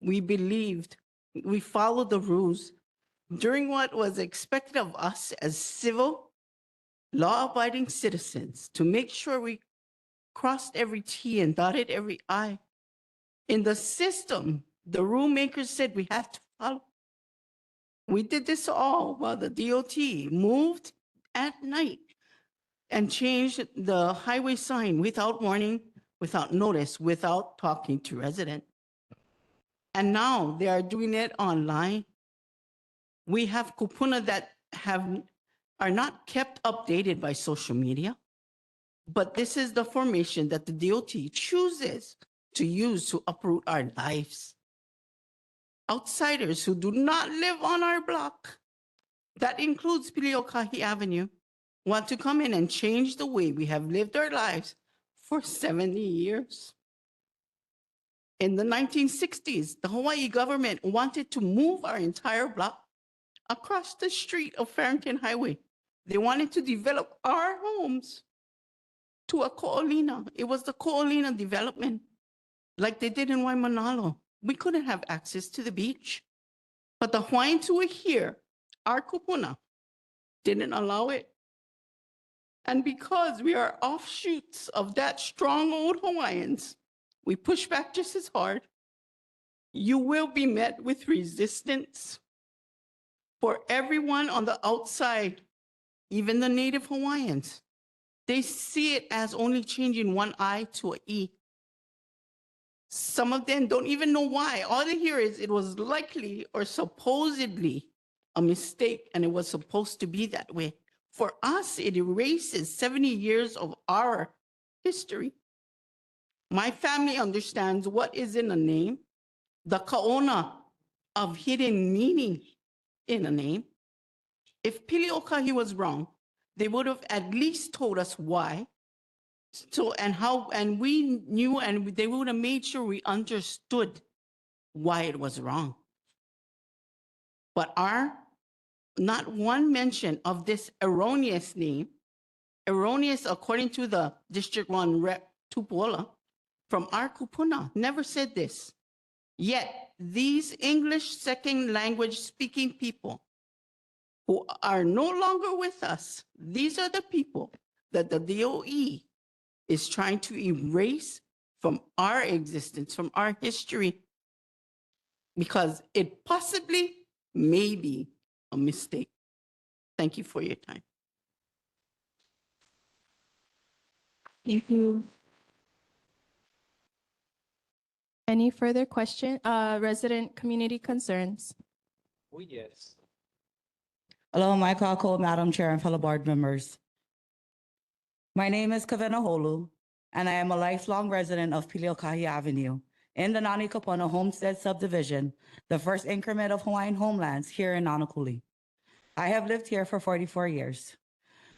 We believed, we followed the rules during what was expected of us as civil, law-abiding citizens to make sure we crossed every T and dotted every I. In the system, the rule makers said we had to follow. We did this all while the DOT moved at night and changed the highway sign without warning, without notice, without talking to residents. And now they are doing it online. We have kupuna that are not kept updated by social media, but this is the formation that the DOT chooses to use to uproot our lives. Outsiders who do not live on our block, that includes Pili'okahi Avenue, want to come in and change the way we have lived our lives for 70 years. In the 1960s, the Hawaii government wanted to move our entire block across the street of Farrington Highway. They wanted to develop our homes to a ko'olina. It was the ko'olina development, like they did in Waimanalo. We couldn't have access to the beach. But the Hawaiians who were here, our kupuna, didn't allow it. And because we are offshoots of that strong old Hawaiians, we push back just as hard. You will be met with resistance. For everyone on the outside, even the native Hawaiians, they see it as only changing one I to an E. Some of them don't even know why. All they hear is it was likely or supposedly a mistake, and it was supposed to be that way. For us, it erases 70 years of our history. My family understands what is in a name, the kaona of hidden meaning in a name. If Pili'okahi was wrong, they would have at least told us why. And we knew, and they would have made sure we understood why it was wrong. But not one mention of this erroneous name, erroneous according to the District 1 Rep Tupuola, from our kupuna, never said this. Yet these English second language speaking people who are no longer with us, these are the people that the DOE is trying to erase from our existence, from our history, because it possibly may be a mistake. Thank you for your time. Thank you. Any further resident community concerns? Oh, yes. Hello, my kako, Madam Chair and fellow board members. My name is Kavena Holu, and I am a lifelong resident of Pili'okahi Avenue in the Nani Kapono Homestead subdivision, the first increment of Hawaiian homelands here in Nānākuli. I have lived here for 44 years.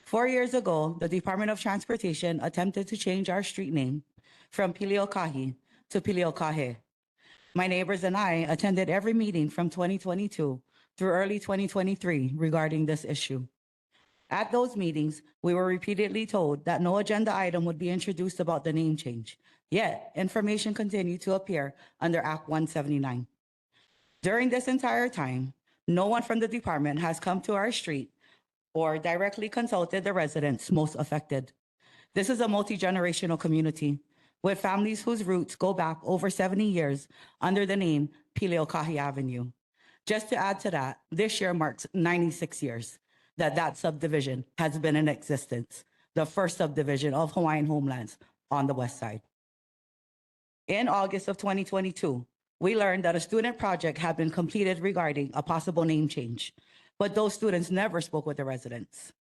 4 years ago, the Department of Transportation attempted to change our street name from Piliokahi to Piliokahe. My neighbors and I attended every meeting from 2022 through early 2023 regarding this issue. At those meetings, we were repeatedly told that no agenda item would be introduced about the name change. Yet, information continued to appear under Act 179. During this entire time, no one from the department has come to our street or directly consulted the residents most affected. This is a multi-generational community with families whose roots go back over 70 years under the name Piliokahi Avenue. Just to add to that, this year marks 96 years that subdivision has been in existence, the first subdivision of Hawaiian homelands on the west side. In August of 2022, we learned that a student project had been completed regarding a possible name change, but those students never spoke with the residents.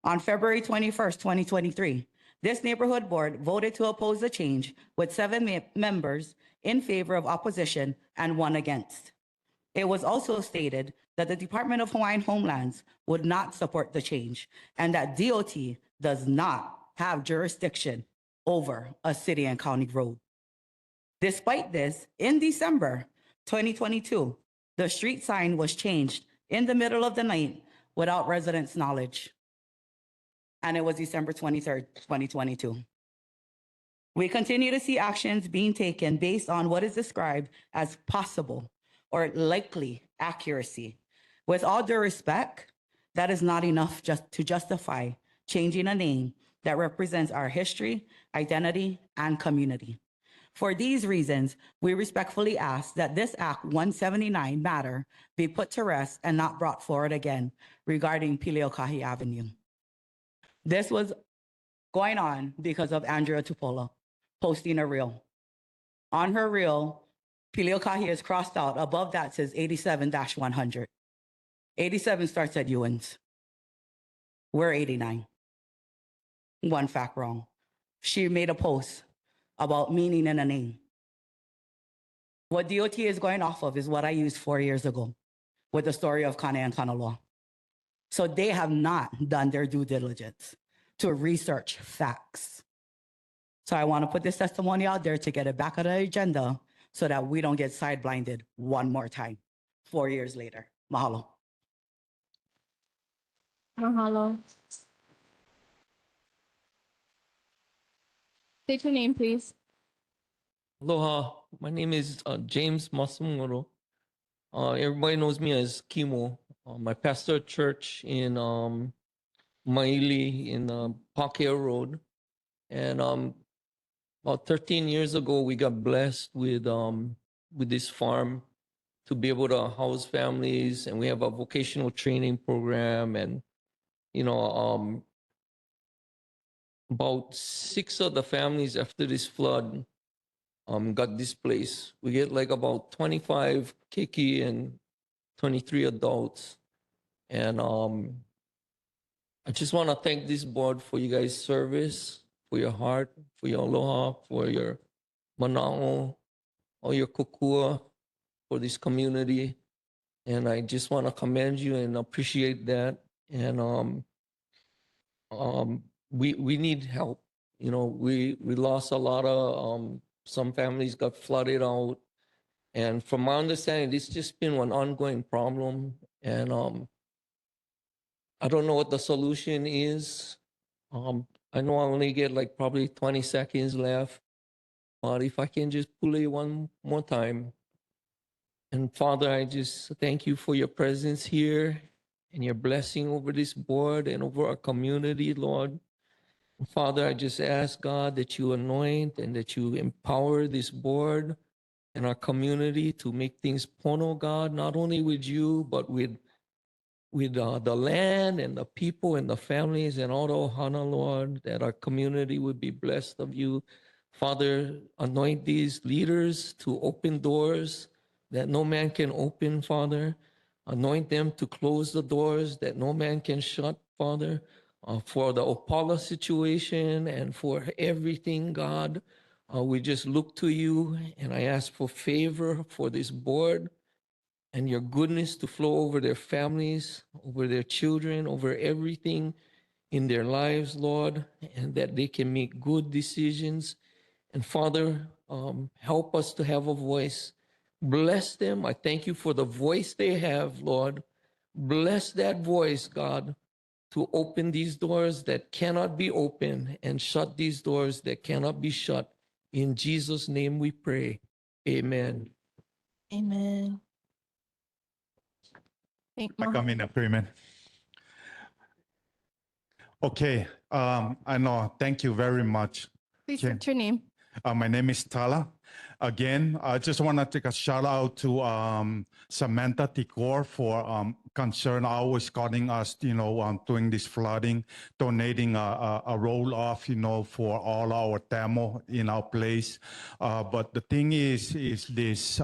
On February 21st, 2023, this neighborhood board voted to oppose the change with 7 members in favor of opposition and 1 against. It was also stated that the Department of Hawaiian Homelands would not support the change and that DOT does not have jurisdiction over a city and county road. Despite this, in December 2022, the street sign was changed in the middle of the night without residents' knowledge. And it was December 23rd, 2022. We continue to see actions being taken based on what is described as possible or likely accuracy. With all due respect, that is not enough just to justify changing a name that represents our history, identity, and community. For these reasons, we respectfully ask that this Act 179 matter be put to rest and not brought forward again regarding Piliokahi Avenue. This was going on because of Andrea Tupola posting a reel. On her reel, Piliokahi is crossed out. Above that says 87-100. 87 starts at Ewan's. We're 89. 1 fact wrong. She made a post about meaning in a name. What DOT is going off of is what I used 4 years ago with the story of Kane and Kanaloa. So they have not done their due diligence to research facts. So I want to put this testimony out there to get it back on the agenda so that we don't get side-blinded one more time 4 years later. Mahalo. Mahalo. State your name, please. Aloha, my name is James Masumuro. Everybody knows me as Kimo. I pastor a church in Māʻili in Pākea Road. And about 13 years ago, we got blessed with this farm to be able to house families. And we have a vocational training program. And, you know, about 6 of the families after this flood got displaced. We get like about 25 keiki and 23 adults. And I just want to thank this board for you guys' service, for your heart, for your aloha, for your mana'o, all your kokua for this community. And I just want to commend you and appreciate that. And we need help. You know, we lost a lot of, some families got flooded out. And from my understanding, this just been an ongoing problem. And I don't know what the solution is. I know I only get like probably 20 seconds left. But if I can just pull it one more time. And Father, I just thank you for your presence here and your blessing over this board and over our community, Lord. Father, I just ask, God, that you anoint and that you empower this board and our community to make things pono, God, not only with you, but with the land and the people and the families and all the ohana, Lord, that our community would be blessed of you. Father, anoint these leaders to open doors that no man can open, Father. Anoint them to close the doors that no man can shut, Father. For the Opala situation and for everything, God. We just look to you, and I ask for favor for this board and your goodness to flow over their families, over their children, over everything in their lives, Lord, and that they can make good decisions. And Father, help us to have a voice. Bless them. I thank you for the voice they have, Lord. Bless that voice, God, to open these doors that cannot be opened and shut these doors that cannot be shut. In Jesus' name we pray. Amen. Amen. I come in agreement. Okay, I know. Thank you very much. Please state your name. My name is Tala. Again, I just want to take a shout out to Samantha Ticor for concern always calling us, doing this flooding, donating a roll off, for all our demo in our place. But the thing is this,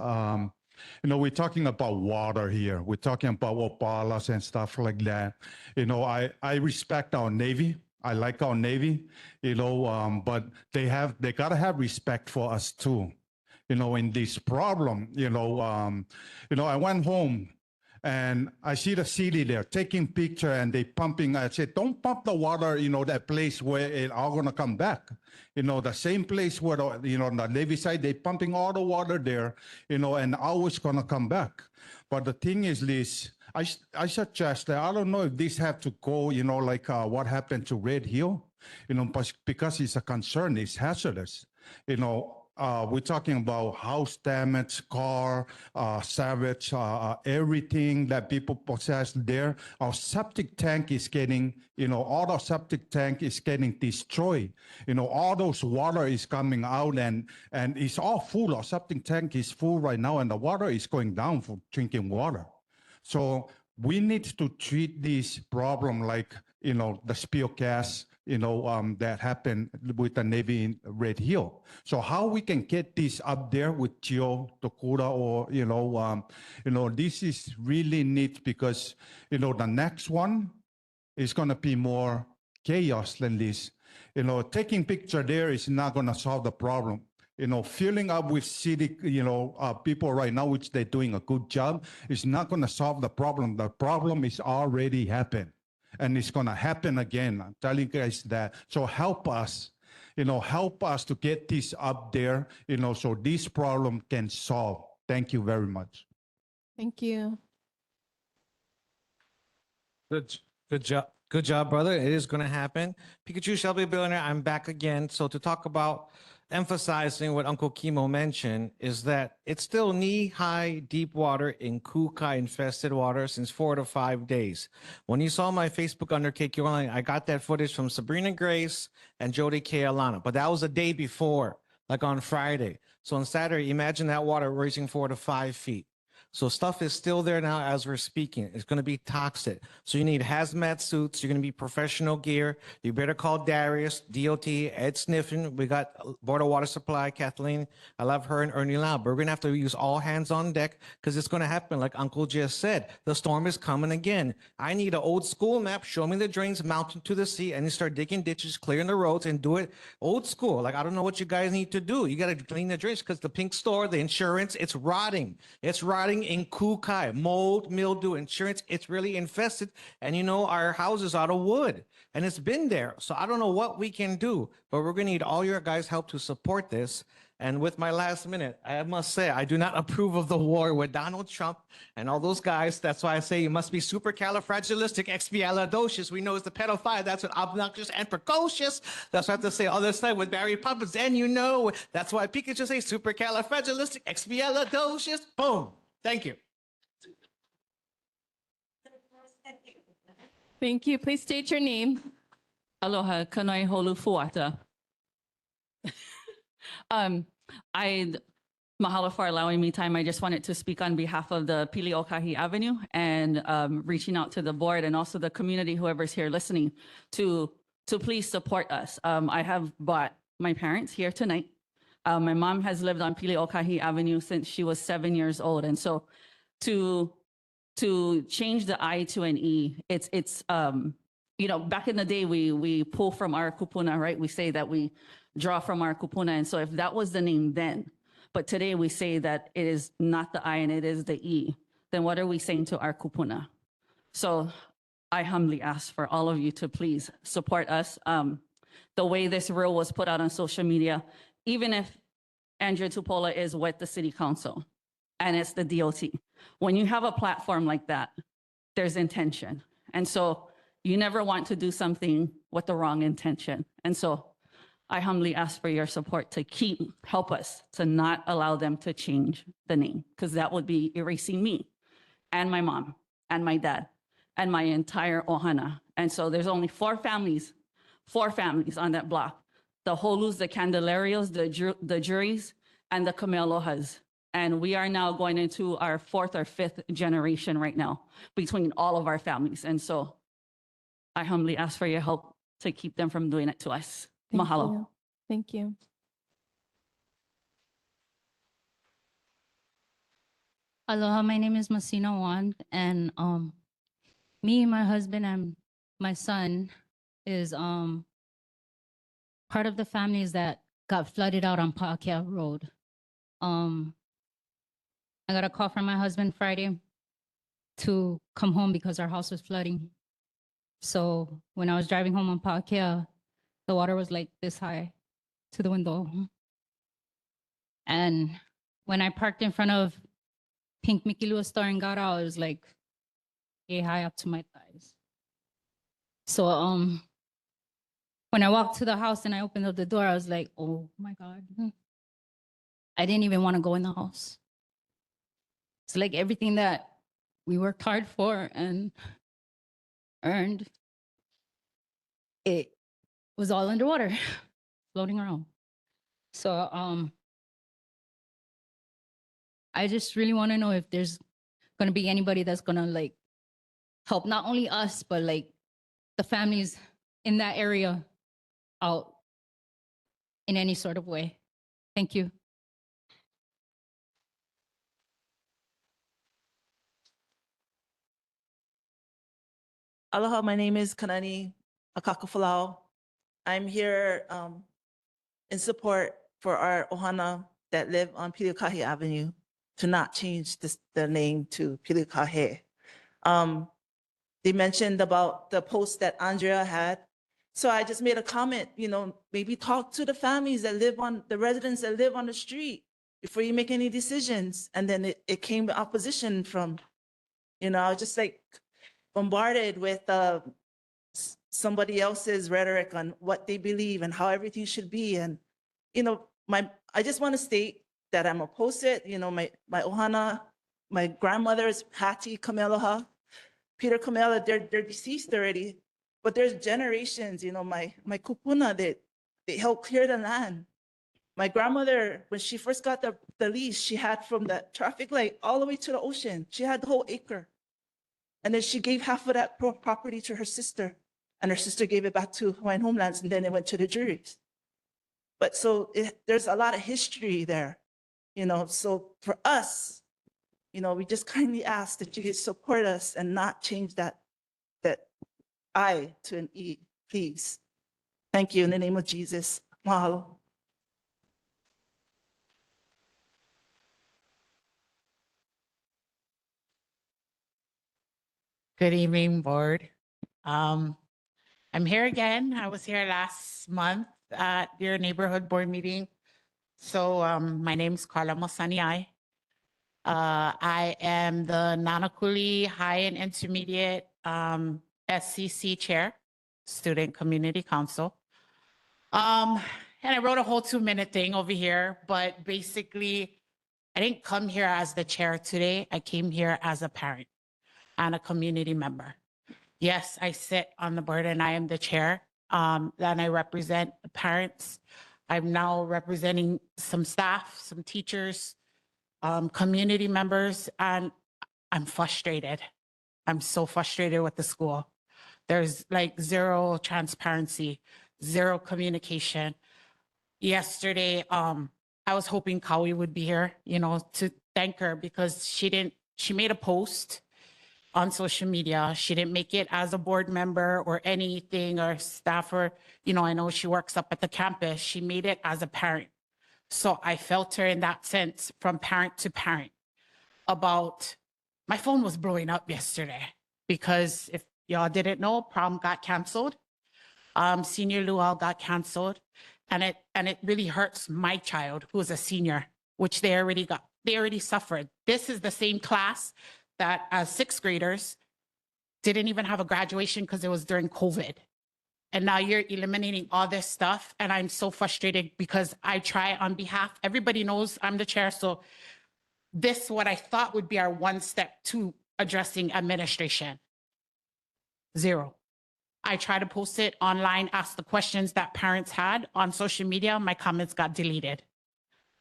we're talking about water here. We're talking about opalas and stuff like that. I respect our Navy. I like our Navy, but they gotta have respect for us too. In this problem, I went home and I see the city there taking picture and they pumping. I said, don't pump the water, that place where it all gonna come back. The same place where, on the Navy side, they pumping all the water there, and always gonna come back. But the thing is this, I suggest that, I don't know if this have to go, like what happened to Red Hill, because it's a concern, it's hazardous. We're talking about house damage, car, salvage, everything that people possess there. Our septic tank is getting, all our septic tank is getting destroyed. All those water is coming out and it's all full. Our septic tank is full right now and the water is going down for drinking water. So we need to treat this problem like, the spill gas, that happened with the Navy in Red Hill. So how we can get this up there with Geo, Tokura, or, this is really neat because, the next one is going to be more chaos than this. Taking picture there is not going to solve the problem. Filling up with city, people right now, which they're doing a good job, is not going to solve the problem. The problem is already happened. And it's going to happen again. I'm telling you guys that. So help us, help us to get this up there, so this problem can solve. Thank you very much. Thank you. Good job, brother. It is going to happen. Pikachu Shelby Billionaire, I'm back again. So to talk about emphasizing what Uncle Kimo mentioned is that it's still knee-high deep water in Kukai infested water since 4 to 5 days. When you saw my Facebook under KQLN, I got that footage from Sabrina Grace and Jody K. Alana, but that was a day before, like on Friday. So on Saturday, imagine that water raising 4 to 5 feet. So stuff is still there now as we're speaking. It's going to be toxic. So you need hazmat suits. You're going to be professional gear. You better call Darius, DOT, Ed Sniffen. We got Board of Water Supply, Kathleen. I love her and Ernie Lau. But we're going to have to use all hands on deck because it's going to happen like Uncle just said. The storm is coming again. I need an old school map. Show me the drains mountain to the sea and you start digging ditches, clearing the roads and do it old school. Like, I don't know what you guys need to do. You got to clean the drains because the pink store, the insurance, it's rotting. It's rotting in Kukai, mold, mildew, insurance, it's really infested. And our house is out of wood and it's been there. So I don't know what we can do, but we're gonna need all your guys' help to support this. And with my last minute, I must say, I do not approve of the war with Donald Trump and all those guys. That's why I say you must be supercalifragilisticexpialidocious. We know it's the pedophile. That's what obnoxious and precocious. That's what I have to say all this time with Barry Poppins. And that's why Pikachu say supercalifragilisticexpialidocious. Boom. Thank you. Thank you. Please state your name. Aloha, Kanai Holu Fuata. Mahalo for allowing me time. I just wanted to speak on behalf of the Pili Okahi Avenue and reaching out to the board and also the community, whoever's here listening, to please support us. I have brought my parents here tonight. My mom has lived on Pili Okahi Avenue since she was 7 years old. And so to change the I to an E, it's back in the day, we pull from our kupuna, right? We say that we draw from our kupuna. And so if that was the name then, but today we say that it is not the I and it is the E, then what are we saying to our kupuna? So I humbly ask for all of you to please support us. The way this rule was put out on social media, even if Andrea Tupola is with the city council and it's the DOT, when you have a platform like that, there's intention. And so you never want to do something with the wrong intention. And so I humbly ask for your support to help us to not allow them to change the name, because that would be erasing me and my mom and my dad and my entire ohana. And so there's only four families on that block: the Holus, the Candelarios, the Juries, and the Kamealohas. And we are now going into our fourth or fifth generation right now between all of our families. And so I humbly ask for your help to keep them from doing it to us. Thank Mahalo. you. Thank you. Aloha, my name is Masina Wand, and me, my husband, and my son is part of the families that got flooded out on Pa'akea Road. I got a call from my husband Friday to come home because our house was flooding. So when I was driving home on Pa'akea, the water was like this high to the window. And when I parked in front of Pink Mickey Lua store and got out, it was like high up to my thighs. So when I walked to the house and I opened up the door, I was like, oh my God. I didn't even want to go in the house. It's like everything that we worked hard for and earned, it was all underwater, floating around. So I just really want to know if there's going to be anybody that's going to like help not only us, but like the families in that area out in any sort of way. Thank you. Aloha, my name is Kanani Akakafalau. I'm here in support for our ohana that live on Piliukahi Avenue to not change the name to Piliukahe. They mentioned about the post that Andrea had. So I just made a comment, maybe talk to the families that live on, the residents that live on the street before you make any decisions. And then it came opposition from, I was just like bombarded with somebody else's rhetoric on what they believe and how everything should be. And, I just want to state that I'm opposed to it. My ohana, my grandmother is Hattie Kamealoha, Peter Kamela, they're deceased already, but there's generations, my kupuna, they helped clear the land. My grandmother, when she first got the lease, she had from the traffic light all the way to the ocean. She had the whole acre. And then she gave half of that property to her sister, and her sister gave it back to Hawaiian Homelands, and then it went to the juries. But so there's a lot of history there, so for us, we just kindly ask that you support us and not change that I to an E, please. Thank you in the name of Jesus. Mahalo. Good evening, board. I'm here again. I was here last month at your neighborhood board meeting. So my name is Carla Mosaniai. I am the Nānākuli High and Intermediate SCC Chair, Student Community Council. And I wrote a whole 2-minute thing over here, but basically I didn't come here as the chair today. I came here as a parent and a community member. Yes, I sit on the board and I am the chair. And I represent the parents. I'm now representing some staff, some teachers, community members, and I'm frustrated. I'm so frustrated with the school. There's like zero transparency, zero communication. Yesterday, I was hoping Kawi would be here, to thank her because she made a post on social media. She didn't make it as a board member or anything or staffer. You know, I know she works up at the campus. She made it as a parent. So I felt her in that sense from parent to parent about my phone was blowing up yesterday because if y'all didn't know, prom got canceled. Senior luau got canceled. And it really hurts my child who is a senior, which they already suffered. This is the same class that as sixth graders didn't even have a graduation because it was during COVID. And now you're eliminating all this stuff. And I'm so frustrated because I try on behalf, everybody knows I'm the chair. So this, what I thought would be our one step to addressing administration. Zero. I try to post it online, ask the questions that parents had on social media. My comments got deleted.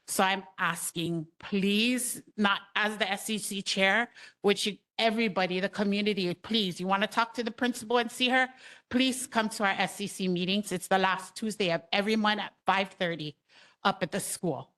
So I'm asking, please, not as the SEC chair, which everybody, the community, please, you want to talk to the principal and see her? Please come to our SEC meetings. It's the last Tuesday of every month at 5:30 up at the school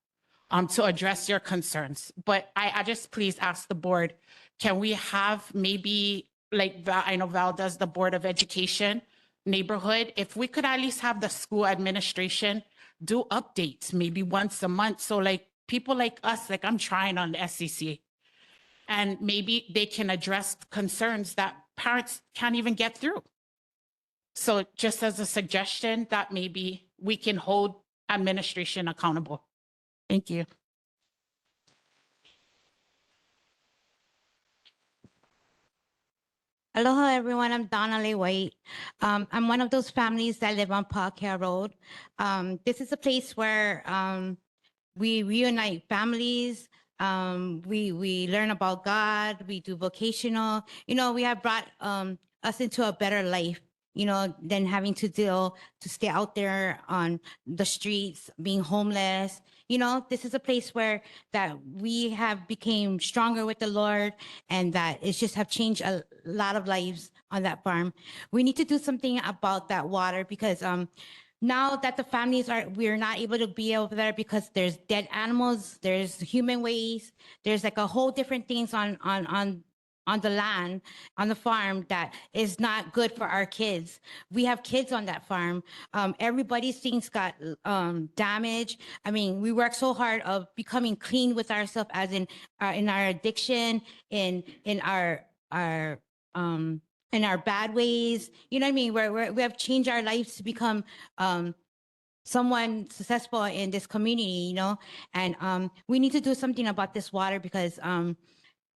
to address your concerns. But I just please ask the board, can we have maybe like Val, I know Val does the Board of Education neighborhood, if we could at least have the school administration do updates maybe once a month. So like people like us, like I'm trying on the SEC, and maybe they can address concerns that parents can't even get through. So just as a suggestion that maybe we can hold administration accountable. Thank you. Aloha, everyone. I'm Donna Lee White. I'm one of those families that live on Parkdale Road. This is a place where we reunite families. We learn about God. We do vocational. You know, we have brought us into a better life, you know, than having to stay out there on the streets, being homeless. You know, this is a place where that we have became stronger with the Lord, and that it's just have changed a lot of lives on that farm. We need to do something about that water because now that the families we're not able to be over there because there's dead animals, there's human waste, there's like a whole different things on the land, on the farm that is not good for our kids. We have kids on that farm. Everybody's things got damaged. I mean, we work so hard of becoming clean with ourselves, as in our addiction, in our bad ways. You know what I mean? We have changed our lives to become someone successful in this community, you know? And we need to do something about this water because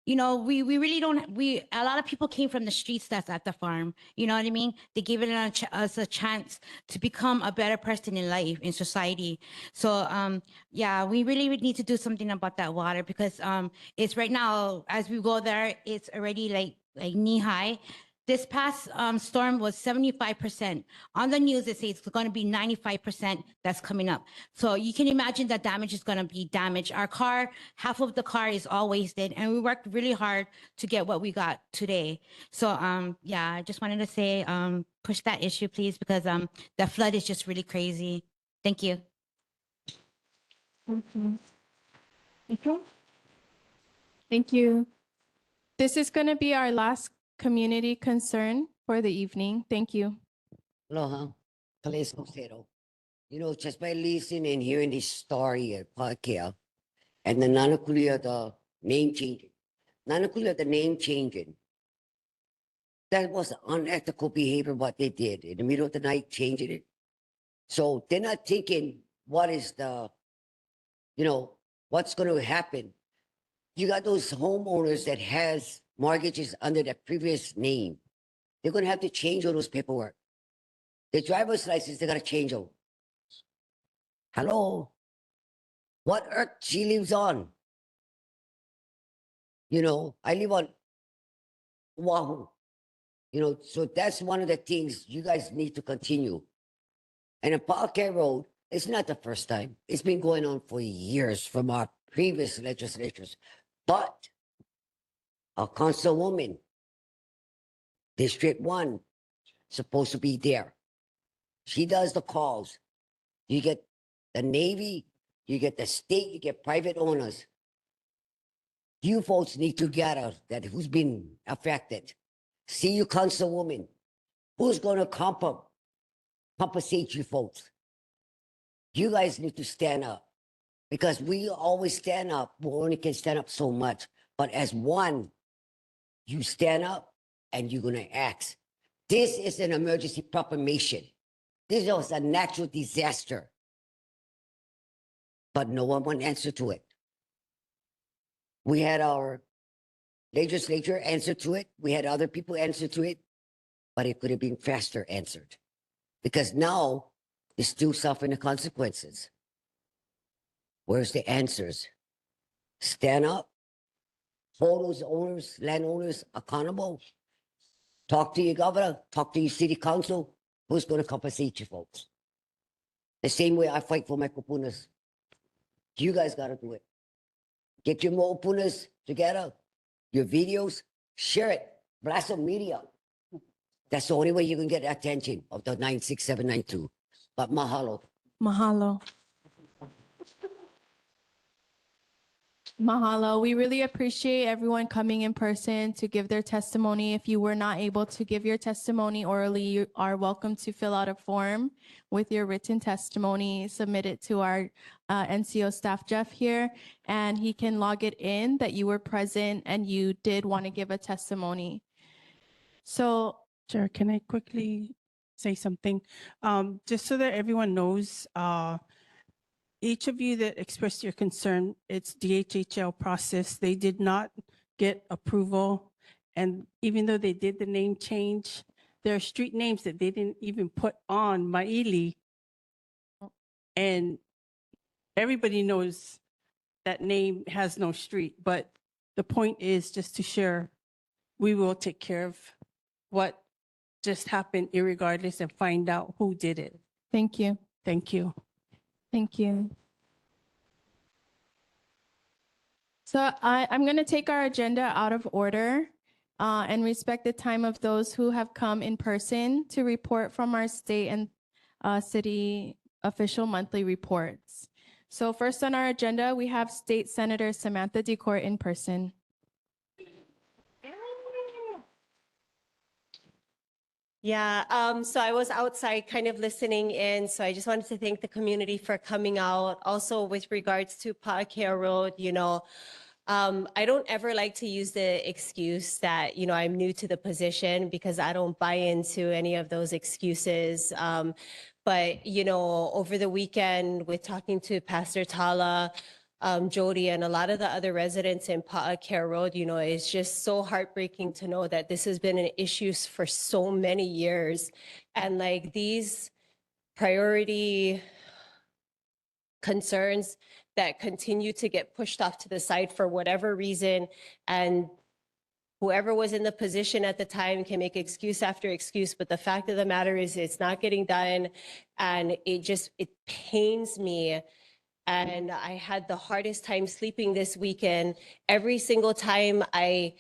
you know, we really don't, a lot of people came from the streets that's at the farm. You know what I mean? They gave us a chance to become a better person in life, in society. So, yeah, we really would need to do something about that water because it's right now, as we go there, it's already like knee high. This past storm was 75%. On the news, it says it's going to be 95% that's coming up. So you can imagine that damage is going to be damaged. Our car, half of the car is all wasted, and we worked really hard to get what we got today. So yeah, I just wanted to say, push that issue, please, because the flood is just really crazy. Thank you. Thank you. This is going to be our last community concern for the evening. Thank you. Aloha, Kaleso Zero. You know, just by listening and hearing this story at Parkdale and the Nānākuli of the name changing, Nānākuli of the name changing, that was unethical behavior what they did in the middle of the night, changing it. So they're not thinking what is the, you know, what's going to happen. You got those homeowners that has mortgages under their previous name. They're going to have to change all those paperwork. The driver's license, they got to change them. Hello? What earth she lives on? You know, I live on Oahu. You know, so that's one of the things you guys need to continue. And in Parkdale Road, it's not the first time. It's been going on for years from our previous legislatures. But a councilwoman, District 1, supposed to be there. She does the calls. You get the Navy, you get the state, you get private owners. You folks need to gather that who's been affected. See you, councilwoman. Who's going to compensate you folks? You guys need to stand up because we always stand up. We only can stand up so much. But as one, you stand up and you're going to act. This is an emergency proclamation. This was a natural disaster. But no one would answer to it. We had our legislature answer to it. We had other people answer to it. But it could have been faster answered. Because now, they're still suffering the consequences. Where's the answers? Stand up. Hold those owners, landowners accountable. Talk to your governor. Talk to your city council. Who's going to compensate you folks? The same way I fight for my kupunas. You guys got to do it. Get your kupunas together. Your videos. Share it. Blast on media. That's the only way you can get the attention of the 96792. But mahalo. Mahalo. Mahalo. We really appreciate everyone coming in person to give their testimony. If you were not able to give your testimony orally, you are welcome to fill out a form with your written testimony, submit it to our NCO staff, Jeff, here, and he can log it in that you were present and you did want to give a testimony. So, Chair, can I quickly say something? Just so that everyone knows, each of you that expressed your concern, it's DHHL process. They did not get approval. And even though they did the name change, there are street names that they didn't even put on Maʻili. And everybody knows that name has no street. But the point is just to share, we will take care of what just happened irregardless and find out who did it. thank you. Thank you. Thank you. So I'm going to take our agenda out of order and respect the time of those who have come in person to report from our state and city official monthly reports. So first on our agenda, we have State Senator Samantha Decourt in person. Yeah, so I was outside kind of listening in, so I just wanted to thank the community for coming out. Also with regards to Pa'akea Road, I don't ever like to use the excuse that, I'm new to the position because I don't buy into any of those excuses. But, over the weekend with talking to Pastor Tala, Jody, and a lot of the other residents in Pa'akea Road, it's just so heartbreaking to know that this has been an issue for so many years. And like these priority concerns that continue to get pushed off to the side for whatever reason. And whoever was in the position at the time can make excuse after excuse. But the fact of the matter is it's not getting done. And it pains me. And I had the hardest time sleeping this weekend. Every single time I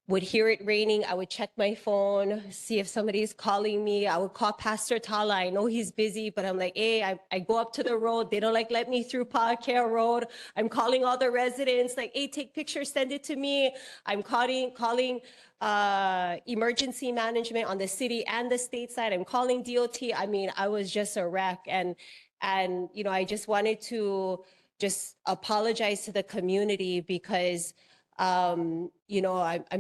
would hear it raining, I would check my phone, see if somebody's calling me. I would call Pastor Tala. I know he's busy, but I'm like, hey, I go up to the road. They don't let me through Pa'akea Road. I'm calling all the residents, like, hey, take pictures, send it to me. I'm calling emergency management on the city and the state side. I'm calling DOT. I mean, I was just a wreck. And I just wanted to just apologize to the community because I'm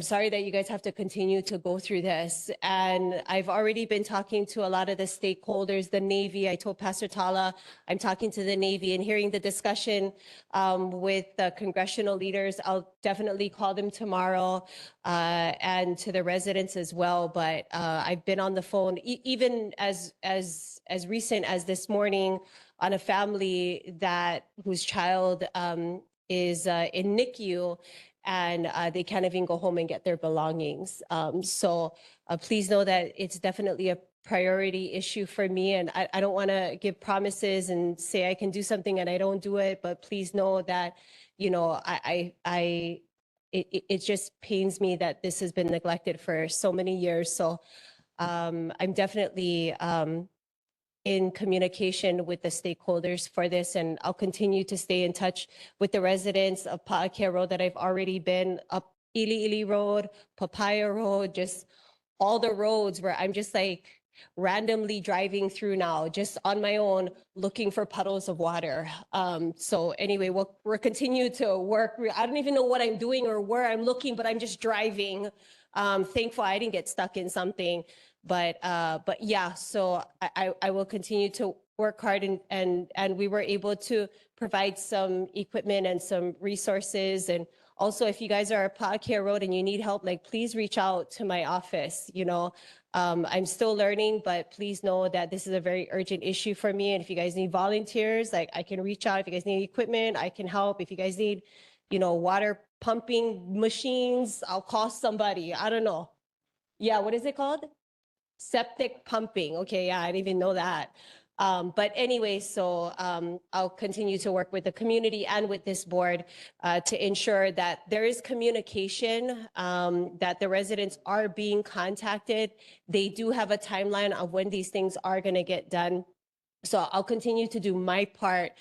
sorry that you guys have to continue to go through this. And I've already been talking to a lot of the stakeholders, the Navy. I told Pastor Tala, I'm talking to the Navy and hearing the discussion with the congressional leaders. I'll definitely call them tomorrow and to the residents as well. But I've been on the phone, even as recent as this morning on a family whose child is in NICU. And they can't even go home and get their belongings. So please know that it's definitely a priority issue for me. And I don't want to give promises and say I can do something and I don't do it. But please know that, it just pains me that this has been neglected for so many years. So I'm definitely in communication with the stakeholders for this, and I'll continue to stay in touch with the residents of Pa'akea Road that I've already been up Ili Ili Road, Papaya Road, just all the roads where I'm just like randomly driving through now, just on my own, looking for puddles of water. So anyway, we're continue to work. I don't even know what I'm doing or where I'm looking, but I'm just driving. Thankful I didn't get stuck in something, but yeah, so I will continue to work hard, and we were able to provide some equipment and some resources. And also, if you guys are at Pa'akea Road and you need help, like, please reach out to my office. You know, I'm still learning, but please know that this is a very urgent issue for me. And if you guys need volunteers, like, I can reach out. If you guys need equipment, I can help. If you guys need, you know, water pumping machines, I'll call somebody. I don't know. Yeah, what is it called? Septic pumping. Okay, yeah, I didn't even know that. But anyway, so I'll continue to work with the community and with this board to ensure that there is communication, that the residents are being contacted. They do have a timeline of when these things are going to get done. So I'll continue to do my part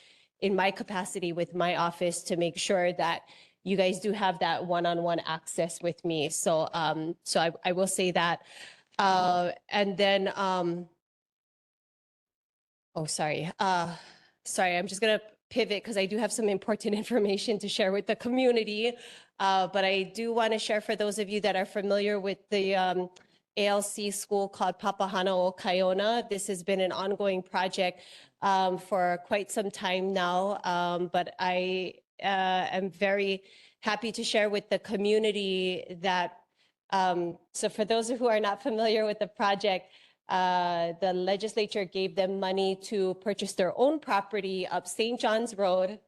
in my capacity with my office to make sure that you guys do have that one-on-one access with me. So I will say that. And then, oh, sorry. Sorry, I'm just gonna pivot because I do have some important information to share with the community. But I do want to share for those of you that are familiar with the ALC school called Papahana'o-Kaiona. This has been an ongoing project for quite some time now. But I am very happy to share with the community that, so for those who are not familiar with the project, the legislature gave them money to purchase their own property up St. John's Road.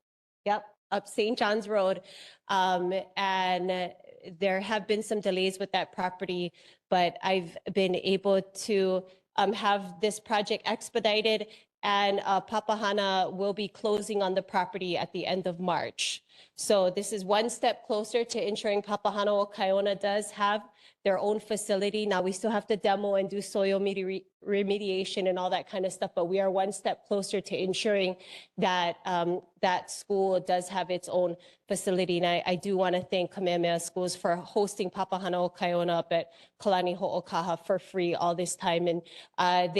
Yep, up St. John's Road. And there have been some delays with that property, but I've been able to have this project expedited, and Papahana will be closing on the property at the end of March. So this is one step closer to ensuring Papahana'o-Kaiona does have their own facility. Now we still have to demo and do soil remediation and all that kind of stuff, but we are one step closer to ensuring that that school does have its own facility. And I do want to thank Kamehameha Schools for hosting Papahana'o-Kaiona up at Kalani Ho'okaha for free all this time. And I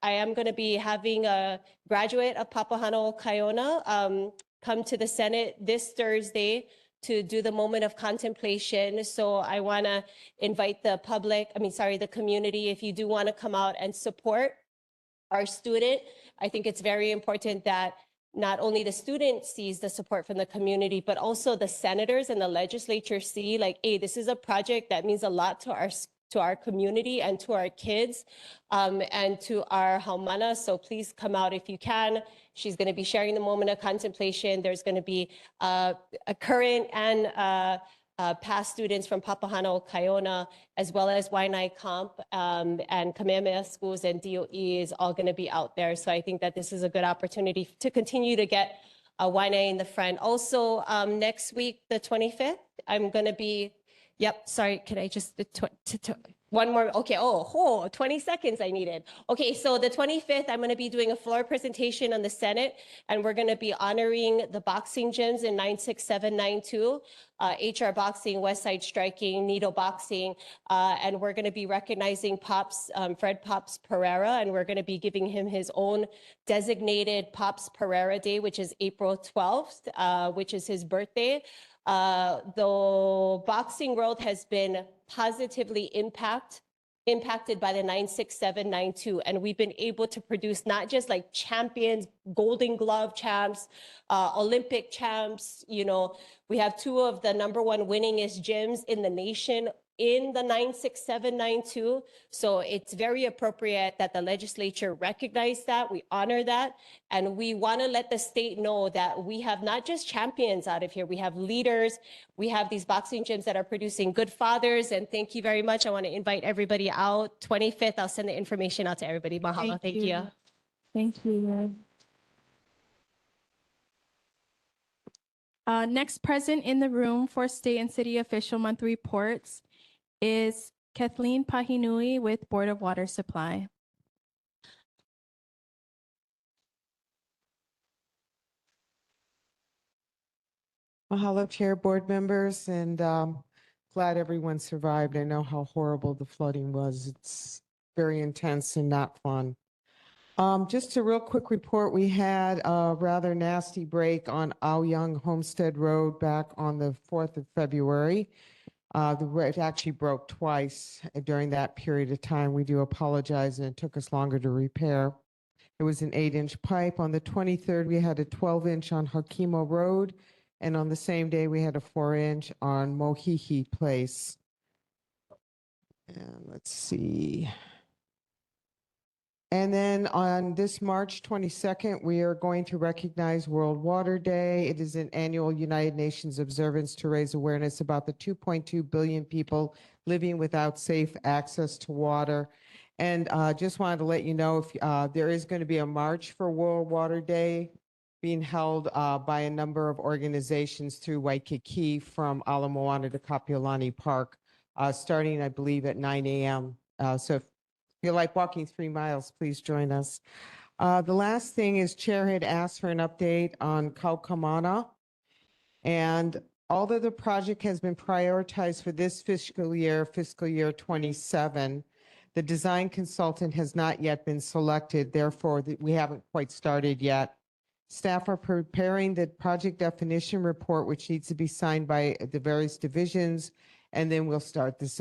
am going to be having a graduate of Papahana'o-Kaiona come to the Senate this Thursday to do the moment of contemplation. So I want to invite the the community, if you do want to come out and support our student. I think it's very important that not only the student sees the support from the community, but also the senators and the legislature see, like, hey, this is a project that means a lot to our community and to our kids and to our haumana. So please come out if you can. She's going to be sharing the moment of contemplation. There's going to be a current and past students from Papahana'o-Kaiona, as well as Waianae Comp and Kamehameha Schools and DOE is all going to be out there. So I think that this is a good opportunity to continue to get Waianae in the front. Also, next week, the 25th, I'm going to be, yep, sorry, can I just, one more, okay, 20 seconds I needed. Okay, so the 25th, I'm gonna be doing a floor presentation on the Senate, and we're gonna be honoring the boxing gyms in 96792, HR Boxing, West Side Striking, Needle Boxing, and we're gonna be recognizing Pops, Fred Pops Pereira, and we're gonna be giving him his own designated Pops Pereira Day, which is April 12th, which is his birthday. The boxing world has been positively impacted by the 96792, and we've been able to produce not just like champions, Golden Glove champs, Olympic champs. You know, we have two of the #1 winningest gyms in the nation in the 96792. So it's very appropriate that the legislature recognize that, we honor that, and we want to let the state know that we have not just champions out of here, we have leaders, we have these boxing gyms that are producing good fathers, and thank you very much. I want to invite everybody out. 25th, I'll send the information out to everybody. Mahalo, thank you. Thank you. Next present in the room for state and city official month reports is Kathleen Pahinui with Board of Water Supply. Mahalo, Chair, board members, and glad everyone survived. I know how horrible the flooding was. It's very intense and not fun. Just a real quick report, we had a rather nasty break on Aoyang Homestead Road back on the 4th of February. It actually broke twice during that period of time. We do apologize, and it took us longer to repair. It was an 8-inch pipe. On the 23rd, we had a 12-inch on Hakimo Road, and on the same day, we had a 4-inch on Mohihi Place. And let's see. And then on this March 22nd, we are going to recognize World Water Day. It is an annual United Nations observance to raise awareness about the 2.2 billion people living without safe access to water. And just wanted to let you know if there is going to be a march for World Water Day being held by a number of organizations through Waikiki from Ala Moana to Kapiolani Park, starting, I believe, at 9 a.m. So if you like walking 3 miles, please join us. The last thing is Chair had asked for an update on Kaukamana. And although the project has been prioritized for this fiscal year 27, the design consultant has not yet been selected. Therefore, we haven't quite started yet. Staff are preparing the project definition report, which needs to be signed by the various divisions, and then we'll start this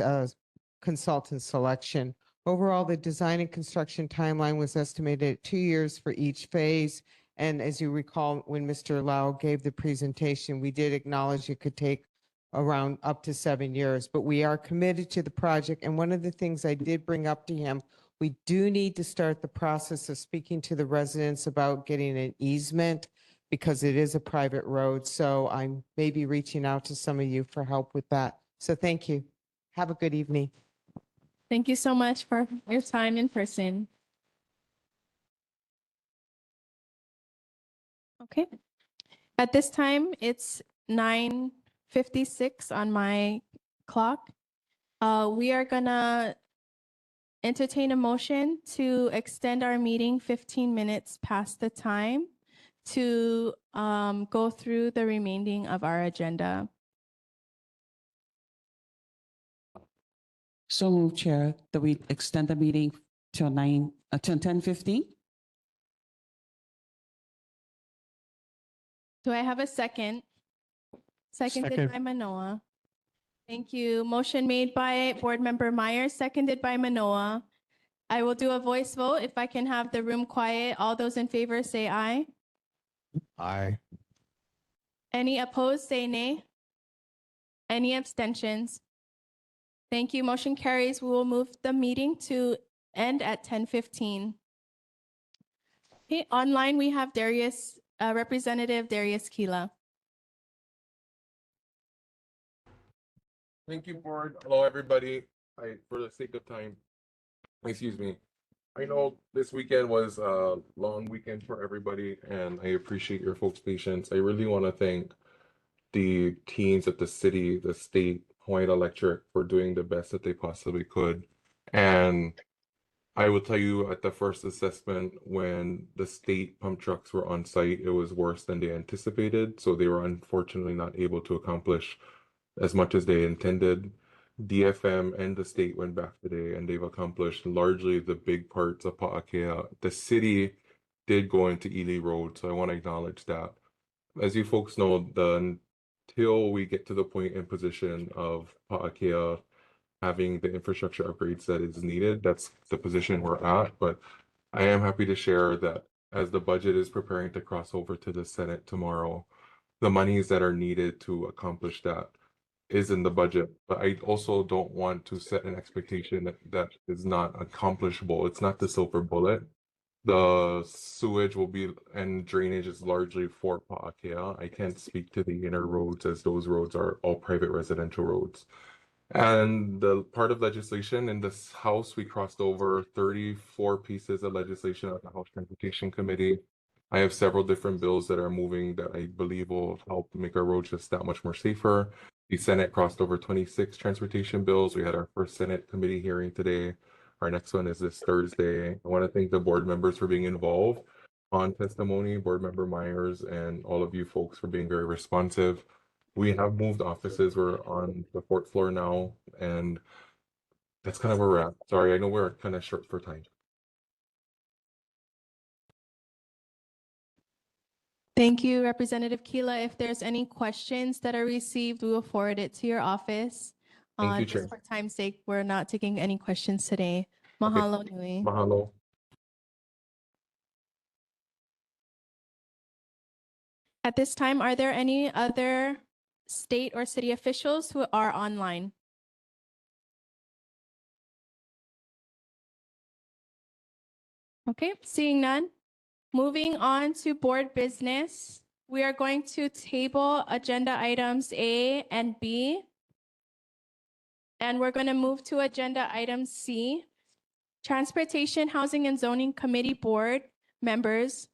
consultant selection. Overall, the design and construction timeline was estimated at 2 years for each phase. And as you recall, when Mr. Lau gave the presentation, we did acknowledge it could take around up to 7 years, but we are committed to the project. And one of the things I did bring up to him, we do need to start the process of speaking to the residents about getting an easement because it is a private road. So I'm maybe reaching out to some of you for help with that. So thank you. Have a good evening. Thank you so much for your time in person. Okay. At this time, it's 9:56 on my clock. We are gonna entertain a motion to extend our meeting 15 minutes past the time to go through the remaining of our agenda. So move, Chair, that we extend the meeting till 10:15. Do I have a second? Seconded Second. by Manoa. Thank you. Motion made by Board Member Myers, seconded by Manoa. I will do a voice vote. If I can have the room quiet, all those in favor say aye. Aye. Any opposed, say nay. Any abstentions? Thank you. Motion carries. We will move the meeting to end at 10:15. Okay, online we have Darius, Representative Darius Kila. Thank you, board. Hello, everybody. For the sake of time, excuse me. I know this weekend was a long weekend for everybody, and I appreciate your folks' patience. I really want to thank the teams at the city, the state, Hawaii Electric for doing the best that they possibly could. And I will tell you, at the first assessment, when the state pump trucks were on site, it was worse than they anticipated. So they were unfortunately not able to accomplish as much as they intended. DFM and the state went back today and they've accomplished largely the big parts of Pa'akea. The city did go into Ely Road, so I want to acknowledge that. As you folks know, until we get to the point and position of Pa'akea having the infrastructure upgrades that is needed, that's the position we're at. But I am happy to share that as the budget is preparing to cross over to the Senate tomorrow, the monies that are needed to accomplish that is in the budget. But I also don't want to set an expectation that is not accomplishable. It's not the silver bullet. The sewage will be and drainage is largely for Pa'akea. I can't speak to the inner roads as those roads are all private residential roads. And the part of legislation in this House, we crossed over 34 pieces of legislation at the House Transportation Committee. I have several different bills that are moving that I believe will help make our roads just that much more safer. The Senate crossed over 26 transportation bills. We had our first Senate committee hearing today. Our next one is this Thursday. I want to thank the board members for being involved on testimony, Board Member Myers, and all of you folks for being very responsive. We have moved offices. We're on the fourth floor now, and that's kind of where we're at. Sorry, I know we're kind of short for time. Thank you, Representative Keela. If there's any questions that are received, we will forward it to your office. Thank you, Just Chair. for time's sake, we're not taking any questions today. Okay. Mahalo nui. Mahalo. At this time, are there any other state or city officials who are online? Okay, seeing none. Moving on to board business, we are going to table agenda items A and B. And we're going to move to agenda item C. Transportation, Housing and Zoning Committee Board members,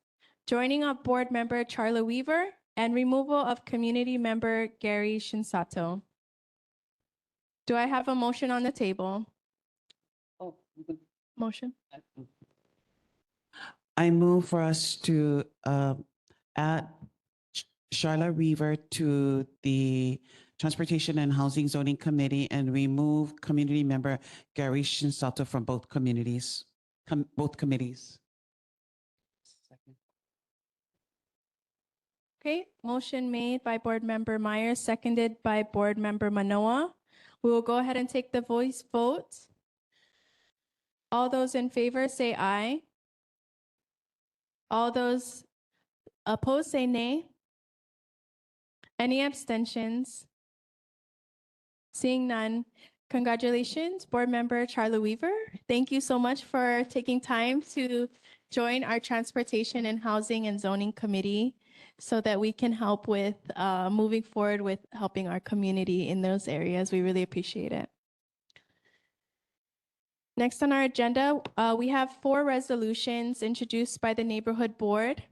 joining of Board Member Charla Weaver and removal of Community Member Gary Shinsato. Do I have a motion on the table? Motion? I move for us to add Charlotte Weaver to the Transportation and Housing Zoning Committee and remove community member Gary Shinsato from both communities, both committees. Okay, motion made by Board Member Myers, seconded by Board Member Manoa. We will go ahead and take the voice vote. All those in favor say aye. All those opposed say nay. Any abstentions? Seeing none, congratulations, Board Member Charla Weaver. Thank you so much for taking time to join our Transportation and Housing and Zoning Committee so that we can help with moving forward with helping our community in those areas. We really appreciate it. Next on our agenda, we have 4 resolutions introduced by the Neighborhood Board.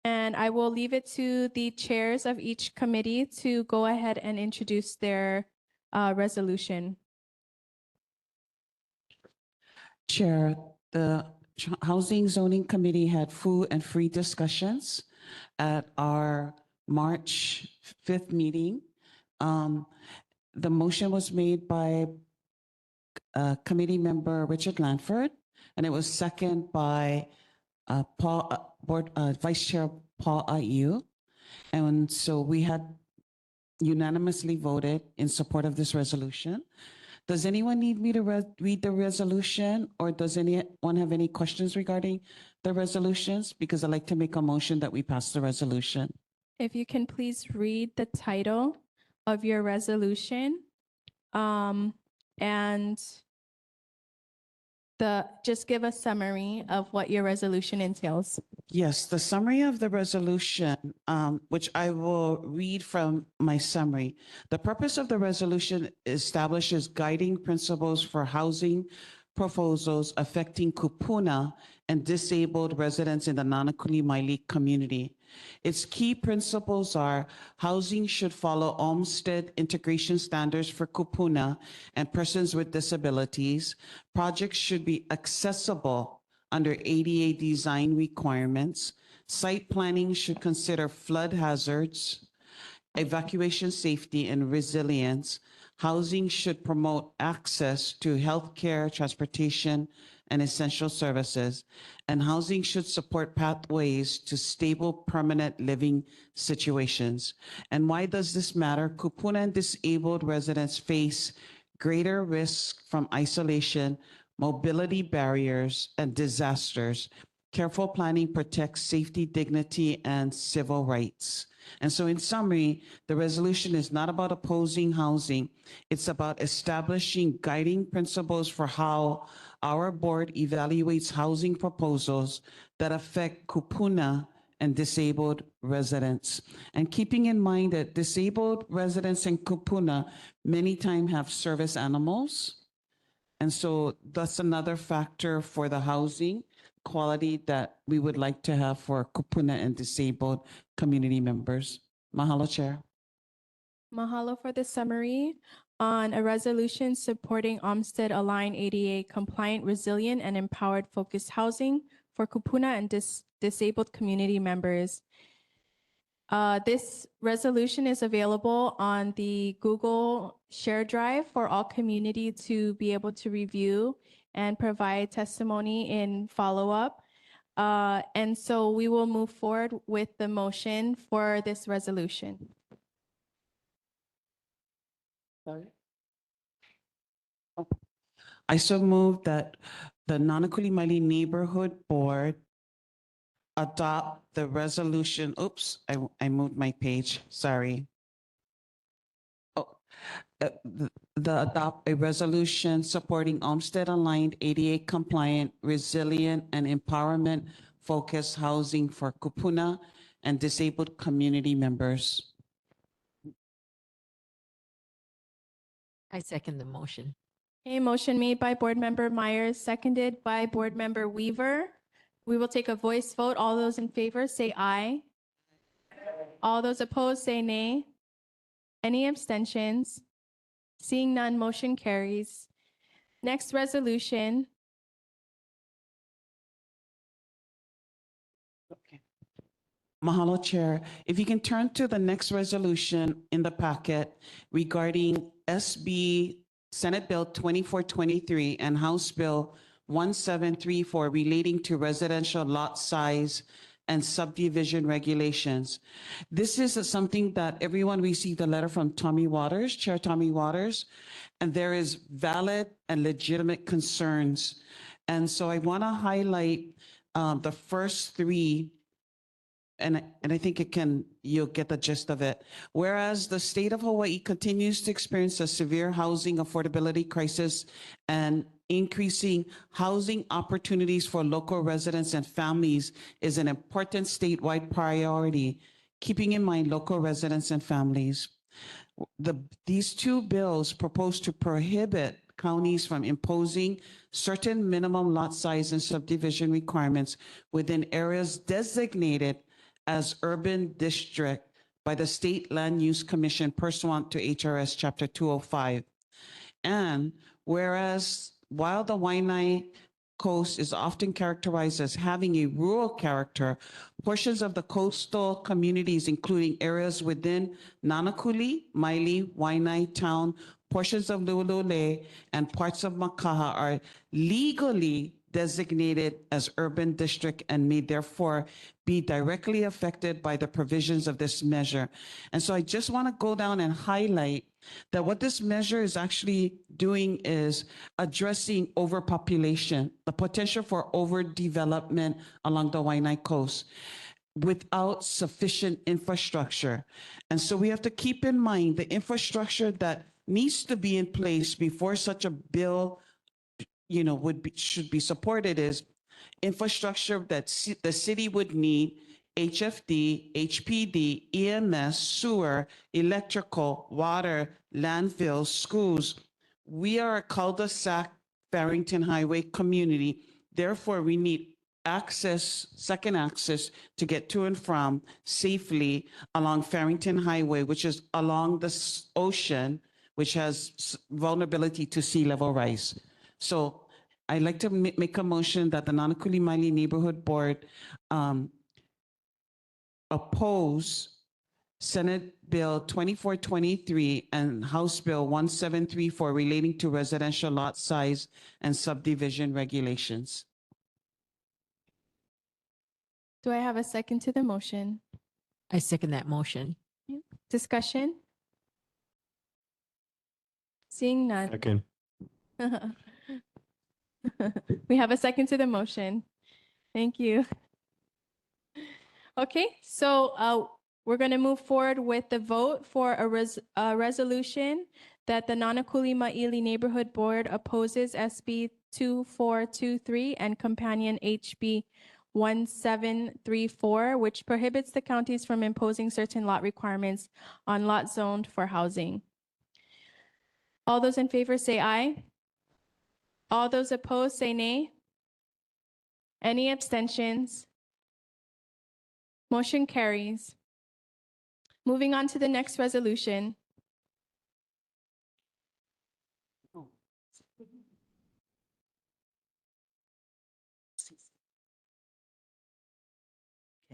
And I will leave it to the chairs of each committee to go ahead and introduce their resolution. Chair, the Housing Zoning Committee had full and free discussions at our March 5th meeting. The motion was made by committee member Richard Lanford, and it was seconded by Vice Chair Paul Ayu. And so we had unanimously voted in support of this resolution. Does anyone need me to read the resolution, or does anyone have any questions regarding the resolutions? Because I'd like to make a motion that we pass the resolution. If you can please read the title of your resolution and just give a summary of what your resolution entails. Yes, the summary of the resolution, which I will read from my summary. The purpose of the resolution establishes guiding principles for housing proposals affecting kupuna and disabled residents in the Nānākuli-Māʻili community. Its key principles are housing should follow Olmsted integration standards for kupuna and persons with disabilities. Projects should be accessible under ADA design requirements. Site planning should consider flood hazards, evacuation safety, and resilience. Housing should promote access to healthcare, transportation, and essential services. And housing should support pathways to stable, permanent living situations. And why does this matter? Kupuna and disabled residents face greater risk from isolation, mobility barriers, and disasters. Careful planning protects safety, dignity, and civil rights. And so in summary, the resolution is not about opposing housing. It's about establishing guiding principles for how our board evaluates housing proposals that affect kupuna and disabled residents. And keeping in mind that disabled residents in kupuna many times have service animals. And so that's another factor for the housing quality that we would like to have for kupuna and disabled community members. Mahalo, Chair. Mahalo for the summary on a resolution supporting Olmsted Aligned ADA compliant, resilient, and empowered focused housing for kupuna and disabled community members. This resolution is available on the Google Share Drive for all community to be able to review and provide testimony in follow-up. And so we will move forward with the motion for this resolution. Sorry. I so move that the Nānākuli-Māʻili Neighborhood Board adopt the resolution. Oops, I moved my page. Sorry. Oh, adopt a resolution supporting Olmsted-aligned, ADA compliant, resilient, and empowerment focused housing for kupuna and disabled community members. I second the motion. A motion made by Board Member Myers, seconded by Board Member Weaver. We will take a voice vote. All those in favor say aye. All those opposed say nay. Any abstentions? Seeing none, motion carries. Next resolution. Mahalo, Chair. If you can turn to the next resolution in the packet regarding SB Senate Bill 2423 and House Bill 1734 relating to residential lot size and subdivision regulations. This is something that everyone received a letter from Tommy Waters, Chair Tommy Waters, and there is valid and legitimate concerns. And so I want to highlight the first three, and I think you'll get the gist of it. Whereas the state of Hawaii continues to experience a severe housing affordability crisis and increasing housing opportunities for local residents and families is an important statewide priority, keeping in mind local residents and families. These two bills propose to prohibit counties from imposing certain minimum lot size and subdivision requirements within areas designated as urban district by the State Land Use Commission pursuant to HRS Chapter 205. And whereas while the Waianae Coast is often characterized as having a rural character, portions of the coastal communities, including areas within Nānākuli-Māʻili, Waianae Town, portions of Lu'ulule, and parts of Makaha are legally designated as urban district and may therefore be directly affected by the provisions of this measure. And so I just want to go down and highlight that what this measure is actually doing is addressing overpopulation, the potential for overdevelopment along the Waianae Coast without sufficient infrastructure. And so we have to keep in mind the infrastructure that needs to be in place before such a bill should be supported is infrastructure that the city would need: HFD, HPD, EMS, sewer, electrical, water, landfills, schools. We are a cul-de-sac Farrington Highway community. Therefore, we need second access to get to and from safely along Farrington Highway, which is along the ocean, which has vulnerability to sea level rise. So I'd like to make a motion that the Nānākuli-Māʻili Neighborhood Board oppose Senate Bill 2423 and House Bill 1734 relating to residential lot size and subdivision regulations. Do I have a second to the motion? I second that motion. Discussion? Seeing none. Second. We have a second to the motion. Thank you. Okay, so we're going to move forward with the vote for a resolution that the Nānākuli-Māʻili Neighborhood Board opposes SB 2423 and companion HB 1734, which prohibits the counties from imposing certain lot requirements on lots zoned for housing. All those in favor say aye. All those opposed say nay. Any abstentions? Motion carries. Moving on to the next resolution.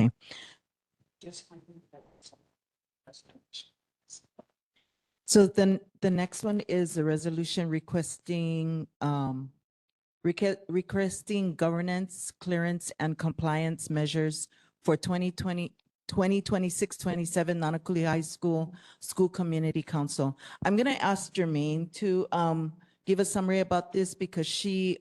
Okay. So then the next one is a resolution requesting requesting governance, clearance, and compliance measures for 2026-27 Nānākuli High School School Community Council. I'm going to ask Jermaine to give a summary about this because she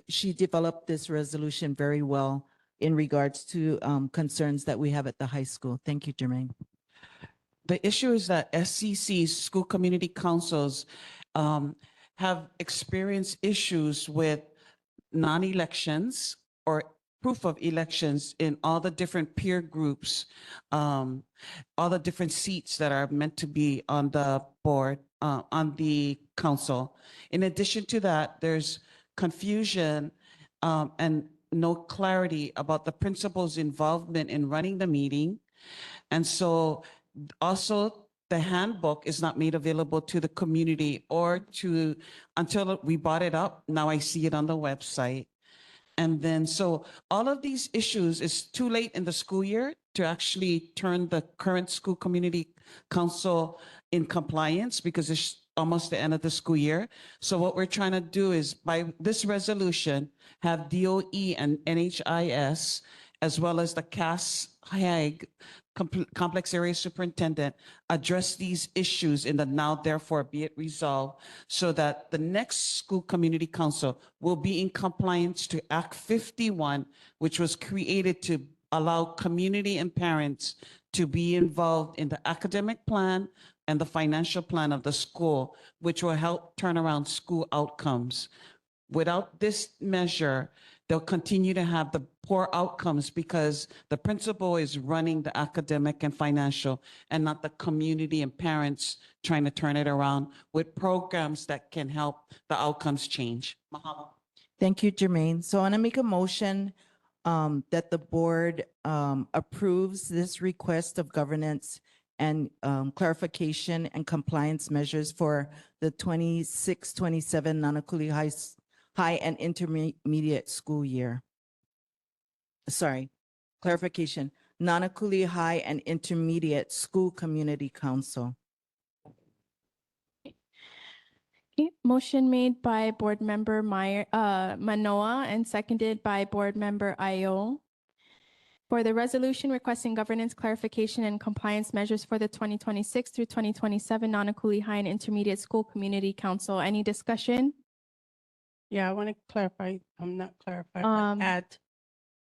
she developed this resolution very well in regards to concerns that we have at the high school. Thank you, Jermaine. The issue is that SCC's school community councils have experienced issues with non-elections or proof of elections in all the different peer groups, all the different seats that are meant to be on the board, on the council. In addition to that, there's confusion and no clarity about the principal's involvement in running the meeting. And so also the handbook is not made available to the community or to, until we brought it up. Now I see it on the website. And then, so all of these issues, is too late in the school year to actually turn the current school community council in compliance because it's almost the end of the school year. So what we're trying to do is by this resolution, have DOE and NHIS, as well as the CAS HAG, Complex Area Superintendent, address these issues in the now therefore be it resolved so that the next school community council will be in compliance to Act 51, which was created to allow community and parents to be involved in the academic plan and the financial plan of the school, which will help turn around school outcomes. Without this measure, they'll continue to have the poor outcomes because the principal is running the academic and financial and not the community and parents trying to turn it around with programs that can help the outcomes change. Mahalo. Thank you, Jermaine. So I want to make a motion that the board approves this request of governance and clarification and compliance measures for the 26-27 Nānākuli High and Intermediate School Year. Sorry, clarification. Nānākuli High and Intermediate School Community Council. Okay, motion made by Board Member Manoa and seconded by Board Member Ayo for the resolution requesting governance clarification and compliance measures for the 2026 through 2027 Nānākuli High and Intermediate School Community Council. Any discussion? Yeah, I want to clarify. I'm not clarify, but add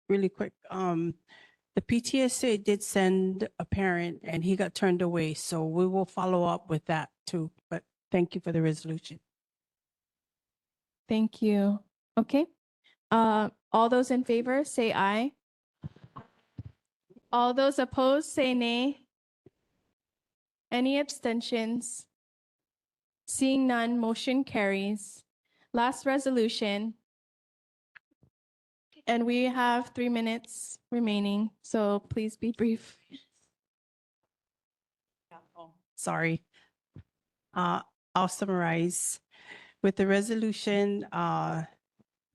really quick. The PTSA did send a parent and he got turned away. So we will follow up with that too. But thank you for the resolution. Thank you. Okay. All those in favor, say aye. All those opposed, say nay. Any abstentions? Seeing none, motion carries. Last resolution. And we have 3 minutes remaining, so please be brief. Sorry. I'll summarize with the resolution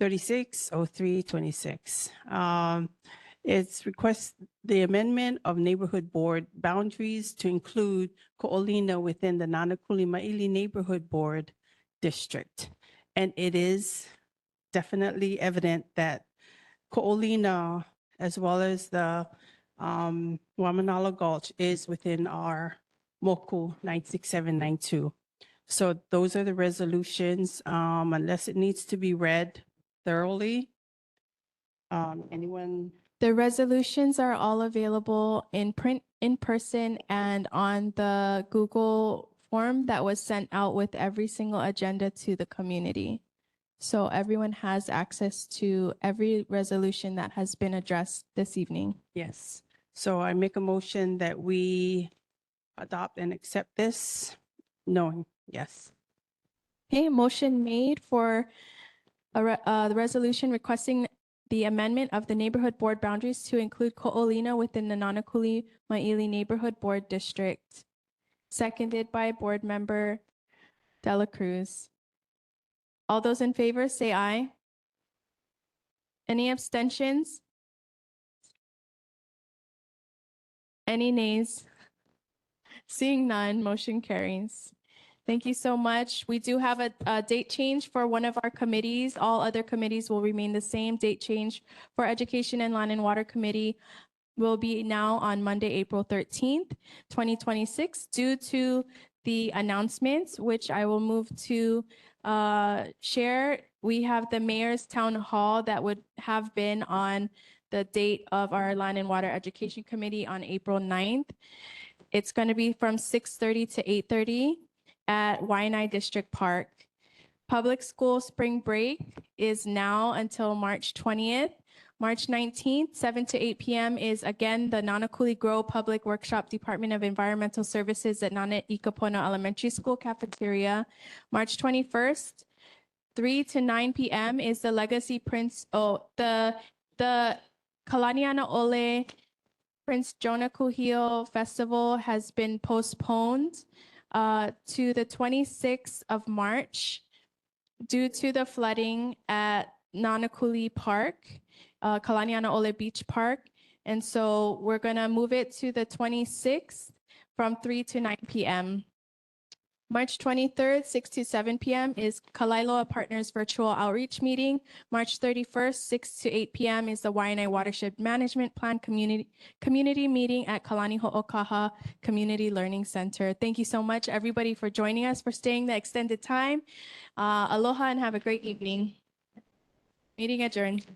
360326. It's request the amendment of neighborhood board boundaries to include Ko'olina within the Nānākuli-Māʻili neighborhood board district. And it is definitely evident that Ko'olina, as well as the Wamanala Gulch, is within our Moku 96792. So those are the resolutions, unless it needs to be read thoroughly. Anyone? The resolutions are all available in print, in person, and on the Google form that was sent out with every single agenda to the community. So everyone has access to every resolution that has been addressed this evening. Yes. So I make a motion that we adopt and accept this, knowing, yes. Okay, motion made for the resolution requesting the amendment of the neighborhood board boundaries to include Ko'olina within the Nānākuli-Māʻili neighborhood board district. Seconded by Board Member Dela Cruz. All those in favor say aye. Any abstentions? Any nays? Seeing none, motion carries. Thank you so much. We do have a date change for one of our committees. All other committees will remain the same. Date change for Education and Land and Water Committee will be now on Monday, April 13th, 2026, due to the announcements, which I will move to share. We have the Mayor's Town Hall that would have been on the date of our Land and Water Education Committee on April 9th. It's going to be from 6:30 to 8:30 at Waianae District Park. Public school spring break is now until March 20th. March 19th, 7 to 8 p.m. is again the Nānākuli Grow Public Workshop Department of Environmental Services at Nānākuli-Māʻili Elementary School cafeteria. March 21st, 3 to 9 p.m. is the Legacy Prince, the Kalaniana Ole Prince Jonah Kuhio Festival has been postponed to the 26th of March due to the flooding at Nānākuli Park, Kalaniana Ole Beach Park. And so we're gonna move it to the 26th from 3 to 9 p.m. March 23rd, 6 to 7 p.m. is Kalailoa Partners Virtual Outreach Meeting. March 31st, 6 to 8 p.m. is the Waianae Watershed Management Plan Community Meeting at Kalani Ho'okaha Community Learning Center. Thank you so much, everybody, for joining us, for staying the extended time. Aloha and have a great evening. Meeting adjourned.